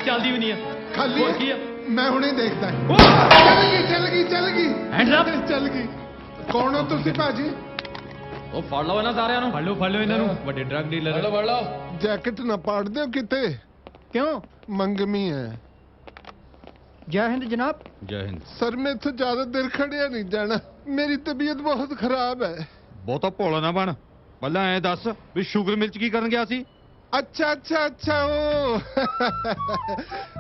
चलती भी नहीं है खाली है? मैं हुणे देखता है। चल गई। कौन हो तुसी भाजी? ओ फड़ लो इन्हां सारिਆਂ ਨੂੰ ਫੜ ਲਓ ਇਹਨਾਂ ਨੂੰ ਵੱਡੇ ਡਰੱਗ ਡੀਲਰ फड़ लो। जैकेट ना पाड़ दो किते। क्यों? मंगमी है। जय हिंद जनाब। जय हिंद। सर मैं इत्थे ज्यादा देर खड़िया नहीं जाना, मेरी तबीयत बहुत खराब है। ਬਹੁਤਾ ਭੋਲਾ ਨਾ ਬਣ, ਪਹਿਲਾਂ ਐ ਦੱਸ ਵੀ ਸ਼ੂਗਰ ਮਿਲ ਚ ਕੀ ਕਰਨ ਗਿਆ ਸੀ? अच्छा अच्छा अच्छा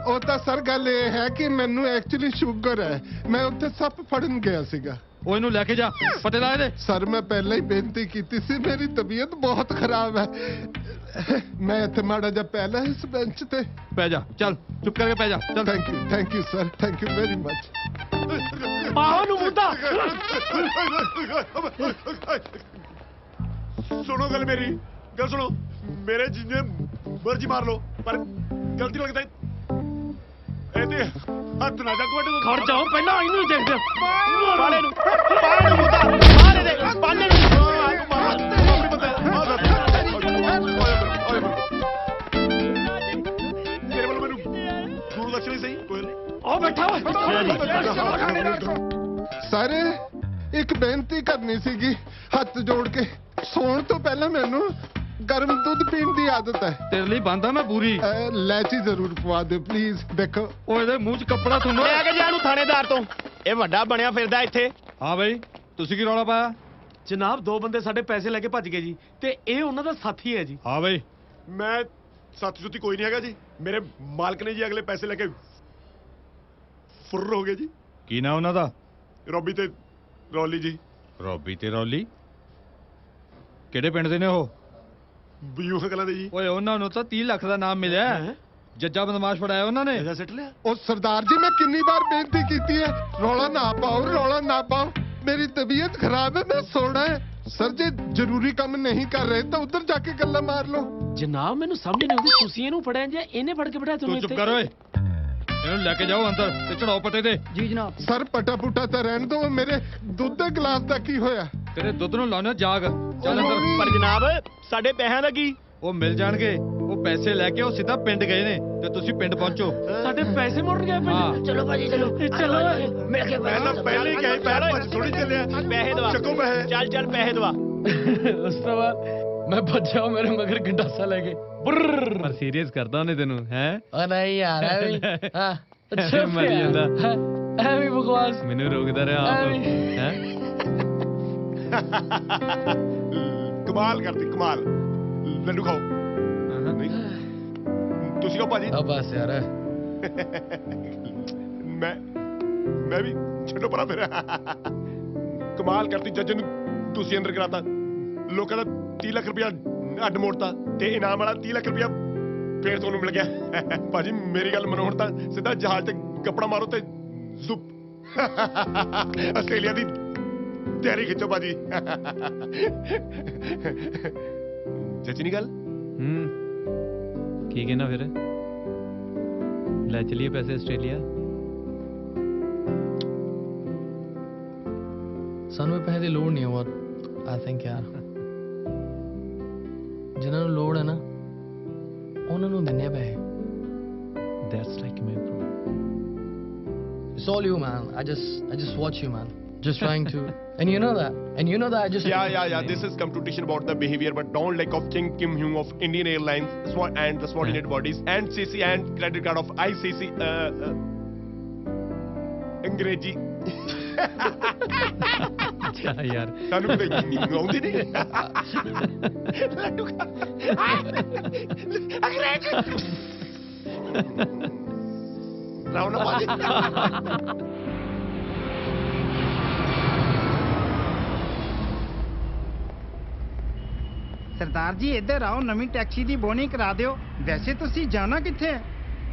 ਉਹ ਤਾਂ ਸਰ ਗੱਲ ਇਹ ਹੈ ਕਿ ਮੈਨੂੰ ਐਕਚੁਅਲੀ ਸ਼ੂਗਰ ਹੈ, ਮੈਂ ਉੱਥੇ ਸੱਪ ਫੜਨ ਗਿਆ ਸੀਗਾ। ਉਹ ਇਹਨੂੰ ਲੈ ਕੇ ਜਾ, ਪਤੇ ਲਾ ਇਹਦੇ। ਸਰ ਮੈਂ ਪਹਿਲਾਂ ਹੀ ਬੇਨਤੀ ਕੀਤੀ ਸੀ, ਮੇਰੀ ਤਬੀਅਤ ਬਹੁਤ ਖਰਾਬ ਹੈ। ਮੈਂ ਇੱਥੇ ਮਾੜਾ ਜਿਹਾ ਪਹਿਲਾਂ ਇਸ ਬੈਂਚ ਤੇ ਪੈ ਜਾ, ਚੱਲ ਚੁੱਪ ਕਰਕੇ ਪੈ ਜਾ ਚੱਲ। Thank you sir, thank you very much. ਪਾਹੋ ਨੂੰ ਮੁੰਡਾ सुनो गल मेरी गल सुनो, मेरे जिन्ने मर्जी मार लो पर गलती लगता है एते हथ ना जा कोटे खड़ जाओ पहला इनु देख दे पाले नु मुद्दा मारे दे पाले नु अपनी बंदा तेरे वाला मेनू गुरु दक्षिणी सही कोई ओ बैठा हुआ ਸਾਰੇ ਇੱਕ ਬੇਨਤੀ ਕਰਨੀ ਸੀਗੀ, ਹੱਥ ਜੋੜ ਕੇ। ਸੌਣ ਤੋਂ ਪਹਿਲਾਂ ਮੈਨੂੰ ਗਰਮ ਦੁੱਧ ਪੀਣ ਦੀ ਆਦਤ ਹੈ। ਤੇਰੇ ਲਈ ਬੰਦਾ ਮੈਂ ਪੂਰੀ ਲੈਚੀ ਜ਼ਰੂਰ ਪਵਾ ਦਿਓ ਪਲੀਜ਼। ਦੇਖੋ ਉਹ ਇਹਦੇ ਮੂੰਹ 'ਚ ਕੱਪੜਾ ਤੁੰਨੋ। ਲੈ ਕੇ ਜਾ ਇਹਨੂੰ ਥਾਣੇਦਾਰ ਤੋਂ, ਇਹ ਵੱਡਾ ਬਣਿਆ ਫਿਰਦਾ ਇੱਥੇ। ਹਾਂ ਬਈ ਤੁਸੀਂ ਕੀ ਰੌਲਾ ਪਾਇਆ? ਜਨਾਬ ਦੋ ਬੰਦੇ ਸਾਡੇ ਪੈਸੇ ਲੈ ਕੇ ਭੱਜ ਗਏ ਜੀ, ਤੇ ਇਹ ਉਹਨਾਂ ਦਾ ਸਾਥੀ ਹੈ ਜੀ। ਹਾਂ ਬਈ ਮੈਂ ਸਾਥੀ ਸੁੱਤੀ ਕੋਈ ਨਹੀਂ ਹੈਗਾ ਜੀ, ਮੇਰੇ ਮਾਲਕ ਨੇ ਜੀ ਅਗਲੇ ਪੈਸੇ ਲੈ ਕੇ ਫੁਰ ਹੋ ਗਏ ਜੀ। ਕੀ ਨਾ ਉਹਨਾਂ ਦਾ? ਰੋਬੀ ਤੇ ਰੌਲੀ ਜੀ। ਰੋਬੀ ਤੇ ਰੌਲੀ ਕਿਹੜੇ ਪਿੰਡ ਦੇ ਨੇ ਉਹ? ਬਿਊ ਕਲਾਂ ਦੇ ਜੀ। ਓਏ ਉਹਨਾਂ ਨੂੰ ਤਾਂ 30 ਲੱਖ ਦਾ ਨਾਮ ਮਿਲਿਆ, ਜੱਜਾ ਬਦਮਾਸ਼ ਫੜਾਇਆ ਉਹਨਾਂ ਨੇ। ਸਿੱਟ ਲਿਆ। ਉਹ ਸਰਦਾਰ ਜੀ ਮੈਂ ਕਿੰਨੀ ਵਾਰ ਬੇਨਤੀ ਕੀਤੀ ਹੈ, ਰੌਲਾ ਨਾ ਪਾਓ, ਰੌਲਾ ਨਾ ਪਾਓ। मेरी तबीयत खराब है, मैं सोना है। सर जी जरूरी काम नहीं कर रहे तो उधर जाके गल्ला मार लो। ਜਨਾਬ ਮੈਨੂੰ ਸਮਝ ਨਹੀਂ ਆਉਂਦੀ ਤੁਸੀਂ ਇਹਨੂੰ ਫੜਿਆ ਜਾਂ ਇਹਨੇ ਫੜ ਕੇ ਬਿਠਾਇਆ ਤੁਹਾਨੂੰ ਤੂੰ ਚੁੱਪ ਕਰ ਓਏ ਇਹਨੂੰ ਲੈ ਕੇ ਜਾਓ ਅੰਦਰ ਤੇ ਚੜਾਓ ਪੱਟੇ ਤੇ ਜੀ ਜਨਾਬ। ਸਰ ਪਟਾ ਪੁਟਾ ਤਾਂ ਰਹਿਣ ਦੋ, ਮੇਰੇ ਦੁੱਧ ਦੇ ਗਲਾਸ ਦਾ ਕੀ ਹੋਇਆ? ਤੇਰੇ ਦੁੱਧ ਨੂੰ ਲਾਉਣਾ ਜਾਗ ਚੱਲ ਅੰਦਰ। ਪਰ ਜਨਾਬ ਸਾਡੇ ਪੈਸਿਆਂ ਦਾ ਕੀ? ਉਹ ਮਿਲ ਜਾਣਗੇ। ਉਹ ਪੈਸੇ ਲੈ ਕੇ ਉਹ ਸਿੱਧਾ ਪਿੰਡ ਗਏ ਨੇ ਤੇ ਤੁਸੀਂ ਪਿੰਡ ਪਹੁੰਚੋ। ਸਾਡੇ ਪੈਸੇ ਮੁੜ ਗਏ ਪਿੰਡ। ਚਲੋ ਭਾਜੀ ਚਲੋ ਚਲੋ ਮਿਲ ਕੇ ਮੈਂ ਤਾਂ ਪਹਿਲੇ ਹੀ ਕਹੀ ਪੈਰ ਭੱਜ ਥੋੜੀ ਚੱਲਿਆ। ਪੈਸੇ ਦਵਾ ਚੱਕੋ ਪੈਸੇ। ਚੱਲ ਚੱਲ ਪੈਸੇ ਦਵਾ। ਉਸ ਤੋਂ ਬਾਅਦ ਮੈਂ ਭੱਜਾ ਮੇਰੇ ਮਗਰ ਗੰਡਾਸਾ ਲੈ ਕੇ ਪਰ ਸੀਰੀਅਸ ਕਰਦਾ ਉਹਨੇ ਤੈਨੂੰ ਹੈ? ਉਹ ਨਹੀਂ ਯਾਰ ਐਵੇਂ ਹਾਂ ਅੱਛਾ ਮਰੀ ਜਾਂਦਾ ਐਵੇਂ ਬਕਵਾਸ ਮੈਨੂੰ ਰੋਕਦਾ ਰਿਹਾ ਆਪ ਹੈ। ਕਮਾਲ ਕਰਦੀ ਕਮਾਲ। ਲੱਡੂ ਖਾਓ। ਨਹੀਂ ਤੁਸੀਂ ਖਾਓ ਭਾਜੀ। ਆ ਬਸ ਯਾਰ ਮੈਂ ਵੀ ਛੱਡੋ ਪਰਾਂ ਫਿਰ। ਕਮਾਲ ਕਰਦੀ ਜੱਜ ਨੂੰ ਤੁਸੀਂ ਅੰਦਰ ਕਰਾਤਾ। ਲੋਕਾਂ ਦਾ 30 ਲੱਖ ਰੁਪਇਆ ਅੱਡ ਮੋੜਤਾ ਤੇ ਇਨਾਮ ਵਾਲਾ 30 ਲੱਖ ਰੁਪਇਆ ਫੇਰ ਤੁਹਾਨੂੰ ਮਿਲ ਗਿਆ। ਭਾਜੀ ਮੇਰੀ ਗੱਲ ਮੰਨੋ, ਹੁਣ ਤਾਂ ਸਿੱਧਾ ਜਹਾਜ਼ ਤੇ ਕੱਪੜਾ ਮਾਰੋ ਤੇ ਜ਼ੁਪ ਆਸਟ੍ਰੇਲੀਆ ਦੀ ਤਿਆਰੀ ਖਿੱਚੋ ਭਾਜੀ। ਸੱਚੀ ਨਹੀਂ ਗੱਲ? ਕੀ ਕਹਿਣਾ ਫਿਰ? ਲੈ ਚਲੀਏ ਪੈਸੇ ਆਸਟ੍ਰੇਲੀਆ। ਸਾਨੂੰ ਇਹ ਪੈਸੇ ਦੀ ਲੋੜ ਨਹੀਂ ਹੋਰ ਆਈ ਥਿੰਕ ਯਾਰ ਜਿਨ੍ਹਾਂ ਨੂੰ ਲੋੜ ਹੈ ਨਾ ਉਹਨਾਂ ਨੂੰ ਦਿੰਨੇ ਪੈਸੇ। That's like me bro. It's all you man. I just watch you man. Just trying to and you know that I just yeah this is competition about the behavior but don't lack of King Kim Hyung of Indian Airlines and the subordinate bodies and CC and credit card of ICC ਅੰਗਰੇਜ਼ੀ ਅੱਛਾ ਯਾਰ ਸਾਨੂੰ ਕਿਤੇ ਆਉਂਦੀ ਨਹੀਂ। ਲੱਡੂ ਖਾ ਅੰਗਰੇਜ਼ੀ ਰਾਉਣਾ ਭਾਜੀ। ਸਰਦਾਰ ਜੀ ਇੱਧਰ ਆਓ, ਨਵੀਂ ਟੈਕਸੀ ਦੀ ਬੋਨੀ ਕਰਾ ਦਿਓ। ਵੈਸੇ ਤੁਸੀਂ ਜਾਣਾ ਕਿੱਥੇ ਹੈ?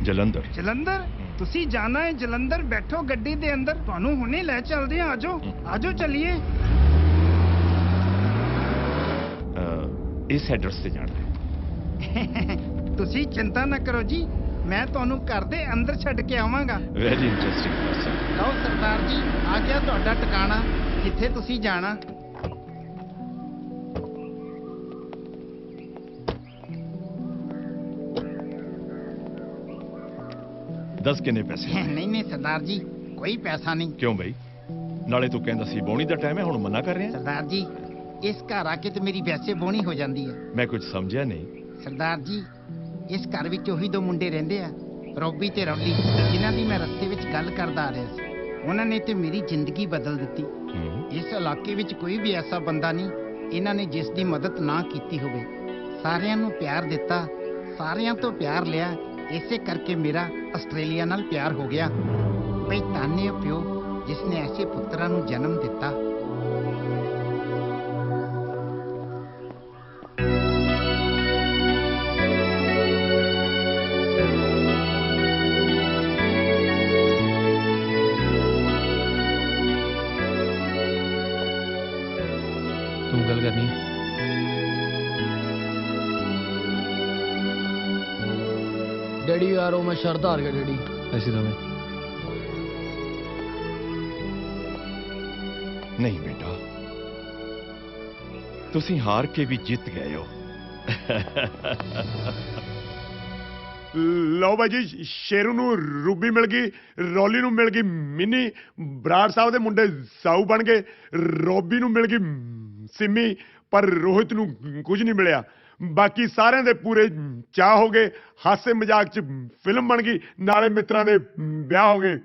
ਜਲੰਧਰ। ਜਲੰਧਰ? ਤੁਸੀਂ ਜਾਣਾ ਹੈ ਜਲੰਧਰ? ਬੈਠੋ ਗੱਡੀ ਦੇ ਅੰਦਰ, ਤੁਹਾਨੂੰ ਹੁਣੇ ਲੈ ਚੱਲਦੇ ਆ। ਆਜੋ ਆਜੋ ਚੱਲੀਏ। ਇਸ ਐਡਰੈਸ ਤੇ ਜਾਣਾ ਹੈ। ਤੁਸੀਂ ਚਿੰਤਾ ਨਾ ਕਰੋ ਜੀ, ਮੈਂ ਤੁਹਾਨੂੰ ਘਰ ਦੇ ਅੰਦਰ ਛੱਡ ਕੇ ਆਵਾਂਗਾ। Very interesting person. ਲਓ ਸਰਦਾਰ ਜੀ ਆ ਗਿਆ ਤੁਹਾਡਾ ਟਿਕਾਣਾ, ਜਿੱਥੇ ਤੁਸੀਂ ਜਾਣਾ। ਦੱਸ ਕਿੰਨੇ ਪੈਸੇ? ਨਹੀਂ ਸਰਦਾਰ ਜੀ ਕੋਈ ਪੈਸਾ ਨਹੀਂ। ਕਿਉਂ ਬਈ? ਨਾਲੇ ਤੂੰ ਕਹਿੰਦਾ ਸੀ ਬੋਣੀ ਦਾ ਟਾਈਮ ਹੈ, ਹੁਣ ਮਨਾ ਕਰ ਰਿਹਾ? ਸਰਦਾਰ ਜੀ ਇਸ ਘਰ ਆ ਕੇ ਤੇ ਮੇਰੀ ਵੈਸੇ ਬੋਣੀ ਹੋ ਜਾਂਦੀ ਹੈ। ਮੈਂ ਕੁਝ ਸਮਝਿਆ ਨਹੀਂ। ਸਰਦਾਰ ਜੀ ਇਸ ਘਰ ਵਿੱਚ ਉਹੀ ਦੋ ਮੁੰਡੇ ਰਹਿੰਦੇ ਆ, ਰੋਬੀ ਤੇ ਰੌਲੀ, ਜਿਨ੍ਹਾਂ ਦੀ ਮੈਂ ਰਸਤੇ ਵਿੱਚ ਗੱਲ ਕਰਦਾ ਆ ਰਿਹਾ ਸੀ। ਉਹਨਾਂ ਨੇ ਤੇ ਮੇਰੀ ਜ਼ਿੰਦਗੀ ਬਦਲ ਦਿੱਤੀ। ਇਸ ਇਲਾਕੇ ਵਿੱਚ ਕੋਈ ਵੀ ਐਸਾ ਬੰਦਾ ਨਹੀਂ ਇਹਨਾਂ ਨੇ ਜਿਸ ਦੀ ਮਦਦ ਨਾ ਕੀਤੀ ਹੋਵੇ। ਸਾਰਿਆਂ ਨੂੰ ਪਿਆਰ ਦਿੱਤਾ, ਸਾਰਿਆਂ ਤੋਂ ਪਿਆਰ ਲਿਆ। ਇਸੇ ਕਰਕੇ ਮੇਰਾ ਆਸਟ੍ਰੇਲੀਆ ਨਾਲ ਪਿਆਰ ਹੋ ਗਿਆ। ਬਈ ਤਾਨੇ ਪਿਓ ਜਿਸ ਨੇ ਐਸੇ ਪੁੱਤਰਾਂ ਨੂੰ ਜਨਮ ਦਿੱਤਾ। ਤੂੰ ਗੱਲ ਕਰਨੀ डैडी यार वो मैं शर्त हार गया डैडी। ऐसी तो मैं नहीं बेटा, तुसी हार के भी जीत गए हो। ਲਓ ਬਾਈ ਜੀ, ਸ਼ੇਰੂ ਨੂੰ ਰੂਬੀ ਮਿਲ ਗਈ, ਰੌਲੀ ਨੂੰ ਮਿਲ ਗਈ ਮਿੰਨੀ, ਬਰਾੜ ਸਾਹਿਬ ਦੇ ਮੁੰਡੇ ਸਾਊ ਬਣ ਗਏ, ਰੋਬੀ ਨੂੰ ਮਿਲ ਗਈ ਸਿੰਮੀ, ਪਰ ਰੋਹਿਤ ਨੂੰ ਕੁਝ ਨਹੀਂ ਮਿਲਿਆ। ਬਾਕੀ ਸਾਰਿਆਂ ਦੇ ਪੂਰੇ ਚਾਹ ਹੋ ਗਏ, ਹਾਸੇ ਮਜ਼ਾਕ 'ਚ ਫਿਲਮ ਬਣ ਗਈ, ਨਾਲੇ ਮਿੱਤਰਾਂ ਦੇ ਵਿਆਹ ਹੋ ਗਏ।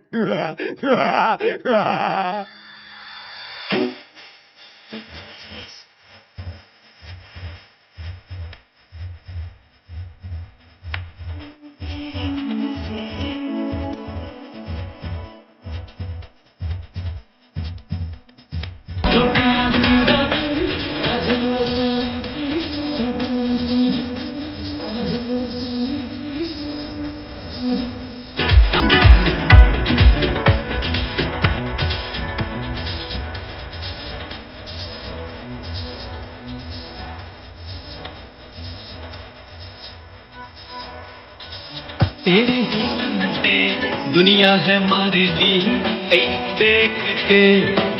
तेरे ही दुनिया है मरदी देख के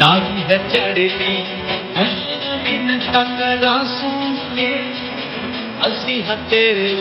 दागी है चढ़ती इन टकरा सुन के असली है तेरे